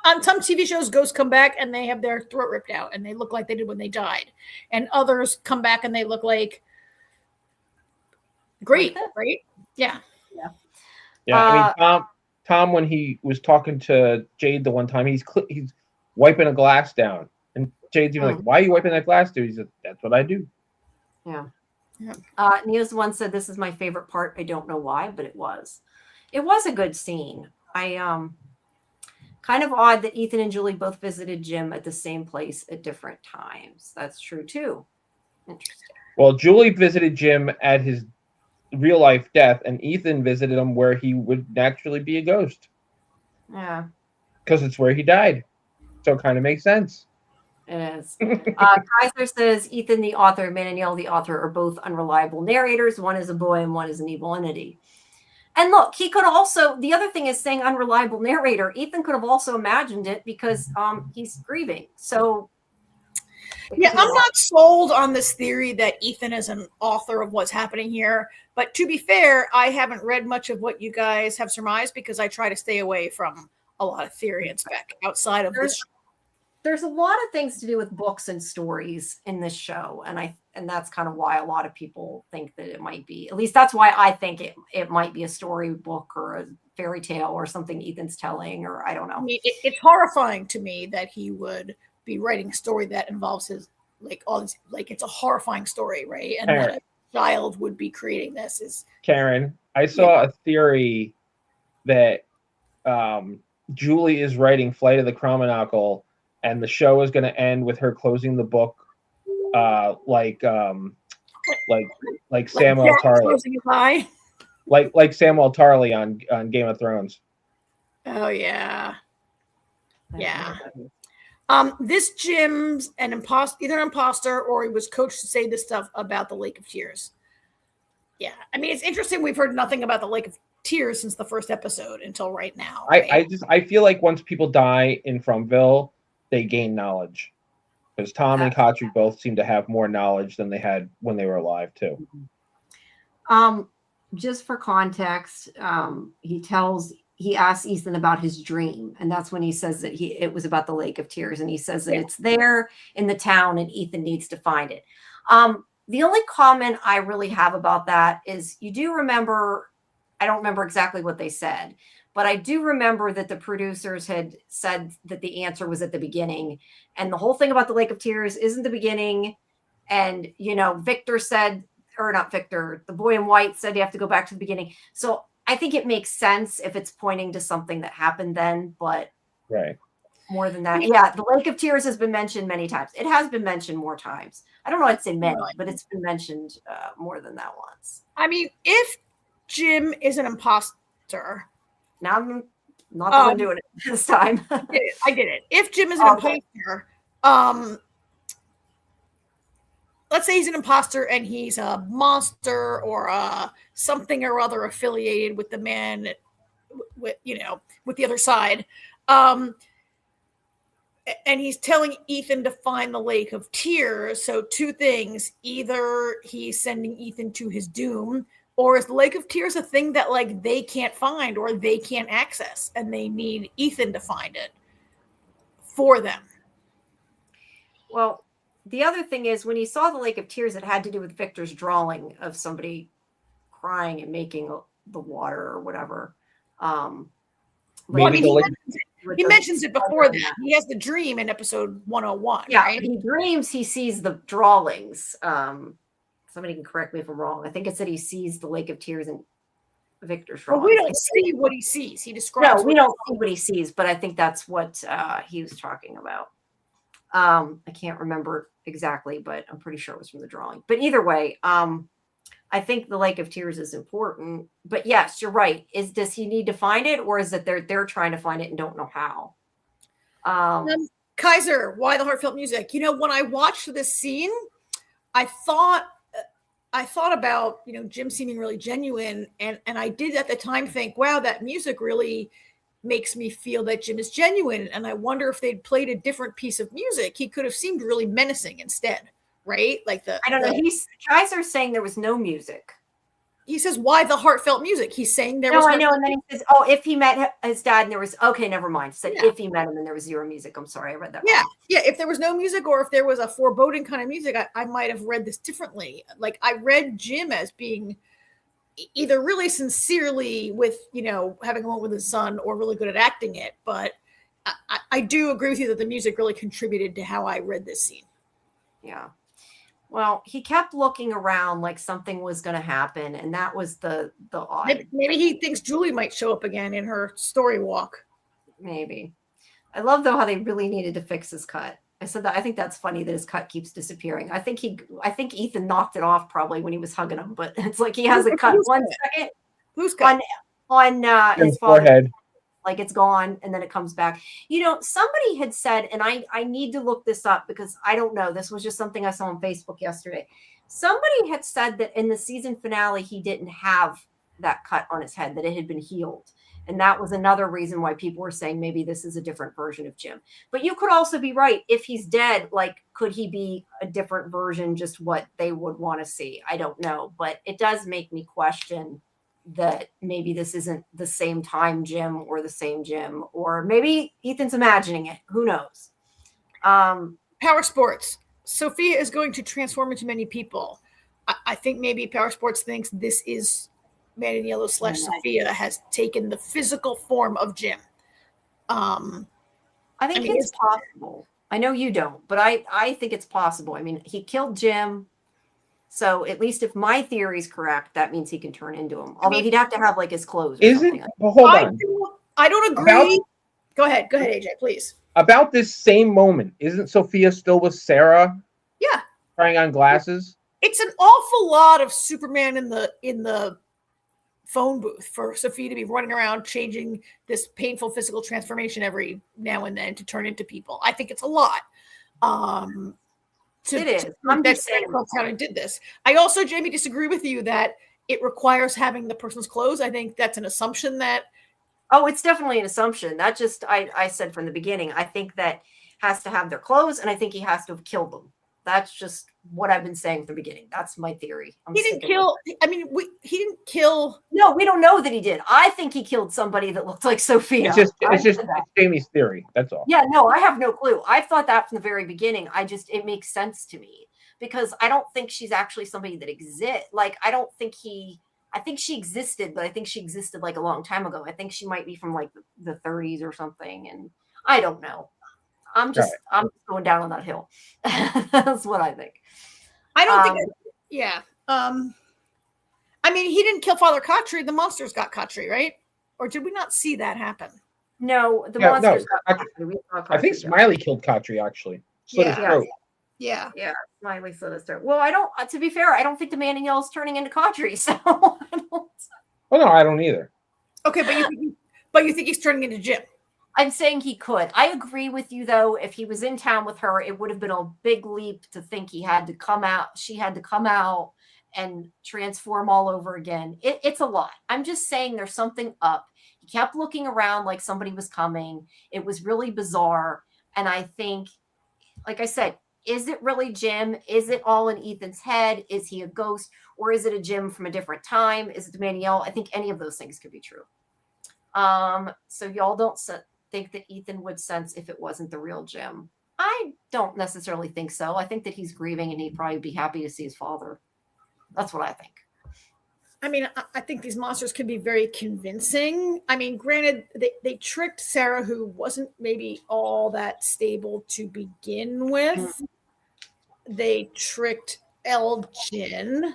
on some TV shows, ghosts come back and they have their throat ripped out and they look like they did when they died, and others come back and they look like great, right? Yeah. I mean, Tom, when he was talking to Jade the one time, he's wiping a glass down, and Jade's even like, "Why are you wiping that glass, dude?" He said, "That's what I do." Yeah. Neo's one said, "This is my favorite part. I don't know why, but it was. It was a good scene. Kind of odd that Ethan and Julie both visited Jim at the same place at different times. That's true too. Interesting. Well, Julie visited Jim at his real life death, and Ethan visited him where he would naturally be a ghost. Yeah. Because it's where he died. So it kind of makes sense. It is. Kaiser says Ethan, the author, Mananiel, the author, are both unreliable narrators. One is a boy and one is an evil entity. And look, he could also, the other thing is saying unreliable narrator. Ethan could have also imagined it because he's grieving. So yeah, I'm not sold on this theory that Ethan is an author of what's happening here. But to be fair, I haven't read much of what you guys have surmised because I try to stay away from a lot of theory and spec outside of this. There's a lot of things to do with books and stories in this show, and that's kind of why a lot of people think that it might be. At least that's why I think it might be a storybook or a fairy tale or something Ethan's telling, or I don't know. I mean, it's horrifying to me that he would be writing a story that involves his all this, it's a horrifying story, right? And Karen, that a child would be creating this is Karen. I saw a theory that Julie is writing Flight of the Chromonacle, and the show is going to end with her closing the book, like Samuel Tarly, like Samuel Tarly on Game of Thrones. Oh yeah, yeah. This Jim's an either an imposter or he was coached to say this stuff about the Lake of Tears. Yeah, I mean it's interesting. We've heard nothing about the Lake of Tears since the first episode until right now. Right? I feel like once people die in Fromville, they gain knowledge, because Tom and Katri both seem to have more knowledge than they had when they were alive too. Just for context, he asks Ethan about his dream, and that's when he says that it was about the Lake of Tears, and he says that it's there in the town and Ethan needs to find it. The only comment I really have about that is you do remember, I don't remember exactly what they said, but I do remember that the producers had said that the answer was at the beginning, and the whole thing about the Lake of Tears isn't the beginning. And, Victor said, or not Victor, the boy in white said you have to go back to the beginning. So I think it makes sense if it's pointing to something that happened then, but right. More than that. Yeah, the Lake of Tears has been mentioned many times. It has been mentioned more times. I don't know, I'd say many, but it's been mentioned more than that once. I mean, if Jim is an imposter. Now I'm not that I'm doing it this time. I get it. If Jim is an imposter, let's say he's an imposter and he's a monster or something or other affiliated with the man, with the other side. And he's telling Ethan to find the Lake of Tears. So two things: either he's sending Ethan to his doom, or is the Lake of Tears a thing that they can't find or they can't access, and they need Ethan to find it for them? Well, the other thing is, when he saw the Lake of Tears, it had to do with Victor's drawing of somebody crying and making the water or whatever. He mentions it before that. He has the dream in episode 101. Yeah, right? He dreams he sees the drawings. Somebody can correct me if I'm wrong. I think it said he sees the Lake of Tears in Victor's drawings. Well, we don't see what he sees. He describes. No, we don't see what he sees, but I think that's what he was talking about. I can't remember exactly, but I'm pretty sure it was from the drawing. But either way, I think the Lake of Tears is important. But yes, you're right. Does he need to find it, or is it they're trying to find it and don't know how? Kaiser, why the heartfelt music? When I watched this scene, I thought about Jim seeming really genuine, and I did at the time think, wow, that music really makes me feel that Jim is genuine. And I wonder if they'd played a different piece of music, he could have seemed really menacing instead. Right? I don't know. Kaiser's saying there was no music. he says, why the heartfelt music? He's saying there No, was I know. And then he says, oh, if he met his dad and there was, okay, never mind. He said, Yeah. if he met him and there was zero music. I'm sorry, I read that Yeah. wrong. Yeah. If there was no music or if there was a foreboding kind of music, I might have read this differently. Like I read Jim as being either really sincerely with, you know, having a moment with his son or really good at acting it. But I do agree with you that the music really contributed to how I read this scene. Yeah. Well, he kept looking around like something was going to happen. And that was the odd. Maybe he thinks Julie might show up again in her story walk. Maybe. I love though how they really needed to fix his cut. I said that I think that's funny that his cut keeps disappearing. I think Ethan knocked it off probably when he was hugging him, but it's like he has a cut 1 second. Who's cut? On his forehead. Like it's gone and then it comes back. You know, somebody had said, and I need to look this up because I don't know. This was just something I saw on Facebook yesterday. Somebody had said that in the season finale, he didn't have that cut on his head, that it had been healed. And that was another reason why people were saying maybe this is a different version of Jim. But you could also be right. If he's dead, like, could he be a different version, just what they would want to see? I don't know. But it does make me question that maybe this isn't the same time Jim or the same Jim. Or maybe Ethan's imagining it. Who knows? Power Sports. Sophia is going to transform into many people. I think maybe Power Sports thinks this is Man in Yellow / Sophia has taken the physical form of Jim. I think it's possible. I know you don't, but I think it's possible. I mean, he killed Jim. So at least if my theory is correct, that means he can turn into him. Although he'd have to have like his clothes. Well, hold on. I don't agree. Go ahead, AJ, please. About this same moment, isn't Sophia still with Sarah? Yeah. Trying on glasses? It's an awful lot of Superman in the phone booth for Sophia to be running around changing this painful physical transformation every now and then to turn into people. I think it's a lot. It is. I'm just saying how did this. I also, Jamie, disagree with you that it requires having the person's clothes. I think that's an assumption that. Oh, it's definitely an assumption. That just I said from the beginning. I think that has to have their clothes, and I think he has to have killed them. That's just what I've been saying from the beginning. That's my theory. He didn't kill. I mean, he didn't kill. No, we don't know that he did. I think he killed somebody that looked like Sophia. It's just Jamie's theory. That's all. Yeah, no, I have no clue. I've thought that from the very beginning. It makes sense to me because I don't think she's actually somebody that exists. Like, I think she existed, but I think she existed like a long time ago. I think she might be from like the 30s or something. And I don't know. I'm just going down on that hill. That's what I think. I don't think. Yeah. I mean, he didn't kill Father Khatri. The monsters got Khatri, right? Or did we not see that happen? No, the monsters got Khatri. I think Smiley killed Khatri, actually. Slit his throat. Yeah. Yeah. Smiley slit his throat. Well, I don't. To be fair, I don't think the Man in Yellow is turning into Khatri. So I don't. Well, no, I don't either. Okay, but you think he's turning into Jim? I'm saying he could. I agree with you, though. If he was in town with her, it would have been a big leap to think he had to come out. She had to come out and transform all over again. It's a lot. I'm just saying there's something up. He kept looking around like somebody was coming. It was really bizarre. And I think, like I said, is it really Jim? Is it all in Ethan's head? Is he a ghost? Or is it a Jim from a different time? Is it the Man in Yellow? I think any of those things could be true. So y'all don't think that Ethan would sense if it wasn't the real Jim. I don't necessarily think so. I think that he's grieving and he'd probably be happy to see his father. That's what I think. I mean, I think these monsters can be very convincing. I mean, granted, they tricked Sarah, who wasn't maybe all that stable to begin with. Mm-hmm. They tricked Elgin.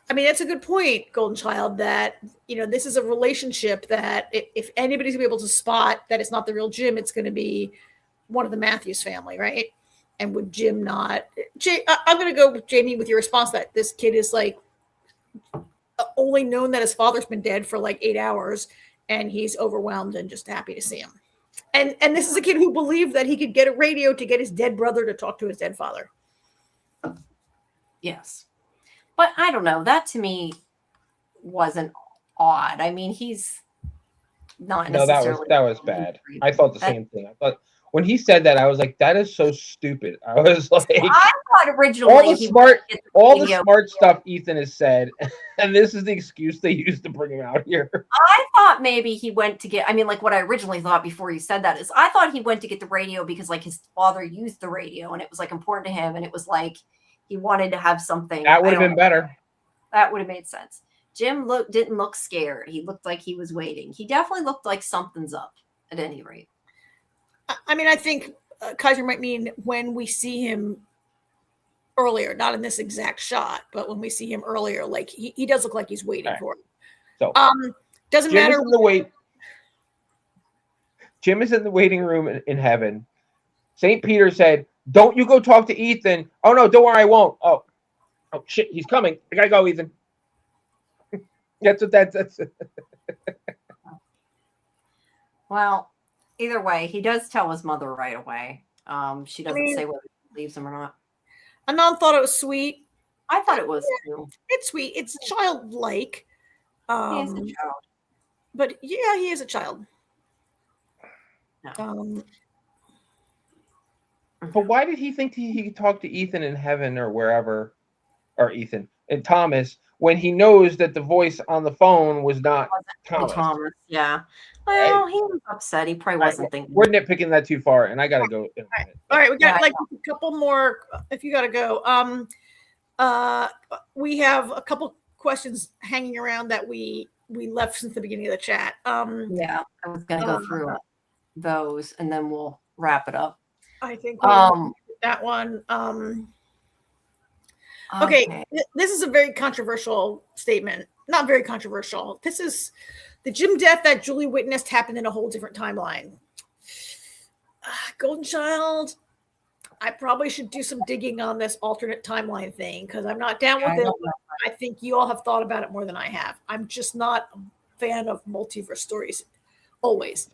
I mean, that's a good point, Golden Child, that, you know, this is a relationship that if anybody's going to be able to spot that it's not the real Jim, it's going to be one of the Matthews family, right? And would Jim not? I'm going to go with Jamie with your response that this kid is like only known that his father's been dead for like 8 hours and he's overwhelmed and just happy to see him. And this is a kid who believed that he could get a radio to get his dead brother to talk to his dead father. Yes. But I don't know. That to me wasn't odd. I mean, he's not necessarily. No, that was bad. I thought the same thing. I thought when he said that, I was like, that is so stupid. I was like, I thought originally all the he smart, would get the all the radio. smart stuff Ethan has said, and this is the excuse they used to bring him out here. I thought maybe he went to get, I mean, like what I originally thought before you said that is I thought he went to get the radio because like his father used the radio and it was like important to him and it was like he wanted to have something. That would have been better. That would have made sense. Jim didn't look scared. He looked like he was waiting. He definitely looked like something's up at any rate. I mean, I think Kaiser might mean when we see him earlier, not in this exact shot, but when we see him earlier, like he does look like he's waiting for him. So doesn't Jim matter. Is in the wait. Jim is in the waiting room in heaven. St. Peter said, "Don't you go talk to Ethan." Oh no, don't worry, I won't. Oh shit, he's coming. I gotta go, Ethan. That's what that's. Well, either way, he does tell his mother right away. She doesn't say whether he leaves him or not. Anon thought it was sweet. I thought it was too. It's sweet. It's childlike. He is a child. But yeah, he is a child. No. But why did he think he could talk to Ethan in heaven or wherever, or Ethan and Thomas, when he knows that the voice on the phone was not Thomas? Yeah. Well, he was upset. He probably wasn't thinking. We're nitpicking that too far, and I gotta go. All right, we got like a couple more. If you gotta go, we have a couple questions hanging around that we left since the beginning of the chat. Yeah, I was gonna go through those, and then we'll wrap it up. I think that one. Okay, this is a very controversial statement. Not very controversial. This is the Jim death that Julie witnessed happened in a whole different timeline. Golden Child, I probably should do some digging on this alternate timeline thing because I'm not down with it. I think you all have thought about it more than I have. I'm just not a fan of multiverse stories always.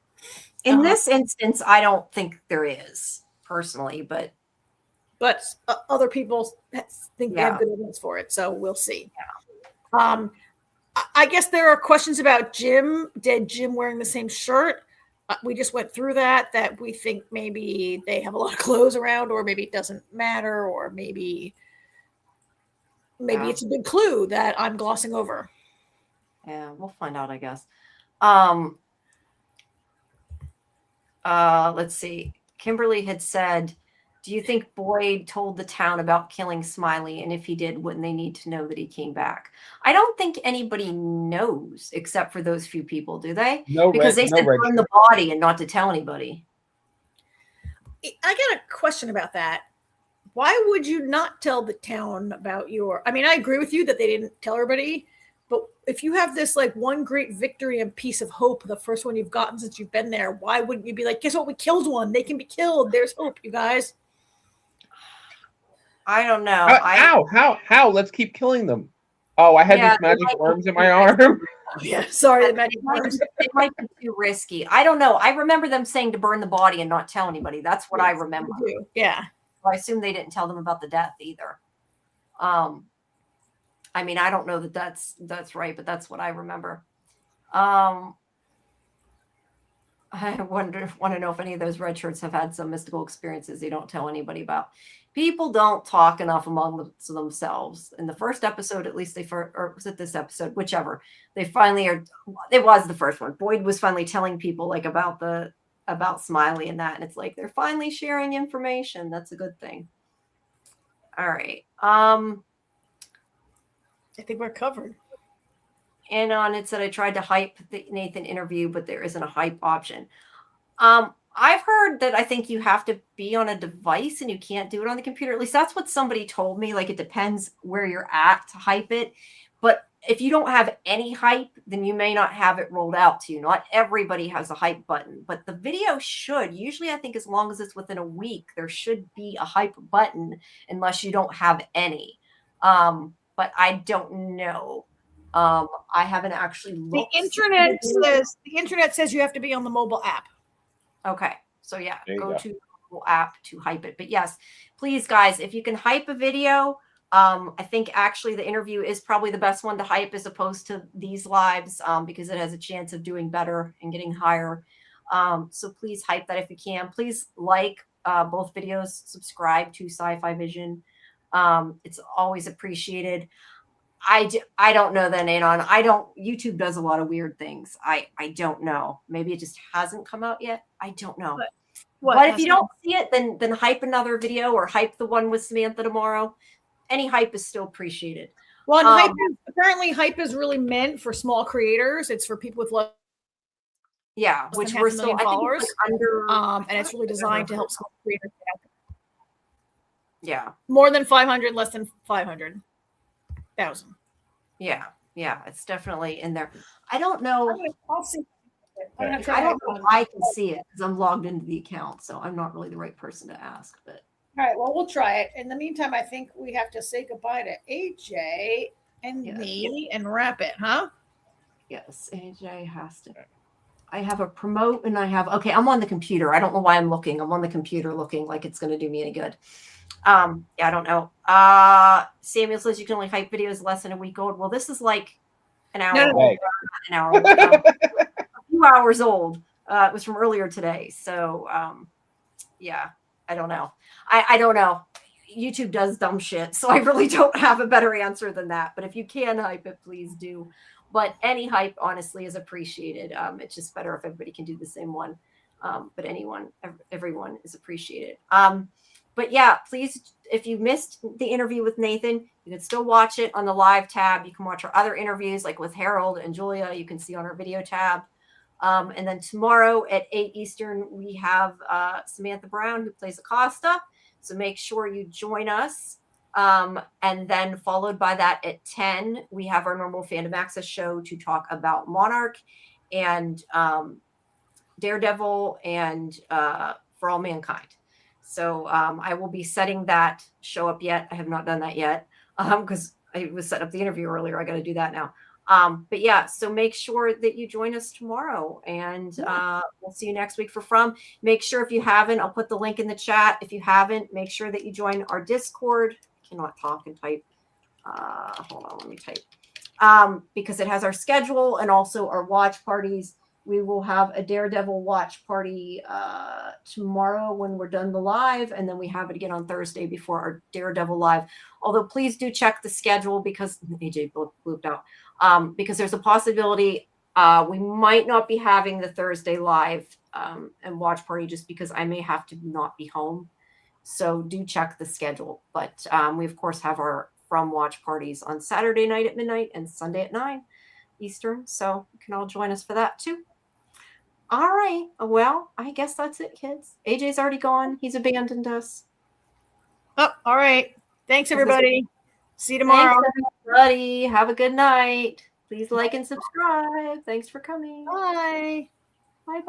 In this instance, I don't think there is personally, but other people think they have good evidence for it, so we'll see. Yeah. I guess there are questions about Jim. Dead Jim wearing the same shirt. We just went through that we think maybe they have a lot of clothes around, or maybe it doesn't matter, or maybe it's a big clue that I'm glossing over. Yeah, we'll find out, I guess. Let's see. Kimberly had said, do you think Boyd told the town about killing Smiley? And if he did, wouldn't they need to know that he came back? I don't think anybody knows except for those few people, do they? No, because they said burn the body and not to tell anybody. I got a question about that. Why would you not tell the town about I mean, I agree with you that they didn't tell everybody, but if you have this like one great victory and piece of hope, the first one you've gotten since you've been there, why wouldn't you be like, guess what? We killed one. They can be killed. There's hope, you guys. I don't know. How? Let's keep killing them. Oh, I had these magic worms in my arm. Yeah, sorry, the magic worms. It might be too risky. I don't know. I remember them saying to burn the body and not tell anybody. That's what I remember. Yeah. So I assume they didn't tell them about the death either. I mean, I don't know that that's right, but that's what I remember. I want to know if any of those red shirts have had some mystical experiences they don't tell anybody about. People don't talk enough among themselves. In the first episode, at least or was it this episode? Whichever. They finally are. It was the first one. Boyd was finally telling people like about Smiley and that, and it's like they're finally sharing information. That's a good thing. All right. I think we're covered. And on it said I tried to hype the Nathan interview, but there isn't a hype option. I've heard that I think you have to be on a device and you can't do it on the computer. At least that's what somebody told me. Like it depends where you're at to hype it. But if you don't have any hype, then you may not have it rolled out to you. Not everybody has a hype button, but the video should. Usually I think as long as it's within a week, there should be a hype button unless you don't have any. But I don't know. I haven't actually looked. The internet says you have to be on the mobile app. Okay. So yeah, go to the mobile app to hype it. But yes, please guys, if you can hype a video, I think actually the interview is probably the best one to hype as opposed to these lives, because it has a chance of doing better and getting higher So please hype that if you can. Please like both videos, subscribe to Sci-Fi-Vision. It's always appreciated. I don't know then, Anon. YouTube does a lot of weird things. I don't know. Maybe it just hasn't come out yet. I don't know. But if you don't see it, then hype another video or hype the one with Samantha tomorrow. Any hype is still appreciated. Well, apparently hype is really meant for small creators. It's for people with which we're still followers. Under, and it's really designed to help small creators get out there. Yeah. More than 500, less than 500,000. Yeah. It's definitely in there. I don't know. I'll see. I don't know if I can see it because I'm logged into the account, so I'm not really the right person to ask. But all right, well, we'll try it. In the meantime, I think we have to say goodbye to AJ and me and wrap it, huh? Yes, AJ has to. I have a promote and okay, I'm on the computer. I don't know why I'm looking. I'm on the computer looking like it's going to do me any good. I don't know. Samuel says you can only hype videos less than a week old. Well, this is like an hour old. An hour old. A few hours old. It was from earlier today. So, I don't know. I don't know. YouTube does dumb shit, so I really don't have a better answer than that. But if you can hype it, please do. But any hype, honestly, is appreciated. It's just better if everybody can do the same one. But everyone is appreciated. But yeah, please, if you missed the interview with Nathan, you can still watch it on the live tab. You can watch our other interviews, like with Harold and Julia. You can see on our video tab. And then tomorrow at 8 Eastern, we have Samantha Brown, who plays Acosta. So make sure you join us. And then followed by that at 10, we have our normal Fandom Access show to talk about Monarch and Daredevil and For All Mankind. So I will be setting that show up yet. I have not done that yet because I was set up the interview earlier. I got to do that now. But yeah, so make sure that you join us tomorrow, and we'll see you next week for From. Make sure if you haven't, I'll put the link in the chat. If you haven't, make sure that you join our Discord. I cannot talk and type. Hold on, let me type. Because it has our schedule and also our watch parties. We will have a Daredevil watch party tomorrow when we're done the live, and then we have it again on Thursday before our Daredevil live. Although please do check the schedule because AJ blooped out. Because there's a possibility we might not be having the Thursday live and watch party just because I may have to not be home. So do check the schedule. But we, of course, have our From watch parties on Saturday night at midnight and Sunday at 9 Eastern. So you can all join us for that, too. All right. Well, I guess that's it, kids. AJ's already gone. He's abandoned us. Oh, all right. Thanks, everybody. See you tomorrow. Thanks, everybody. Have a good night. Please like and subscribe. Thanks for coming. Bye. Bye-bye.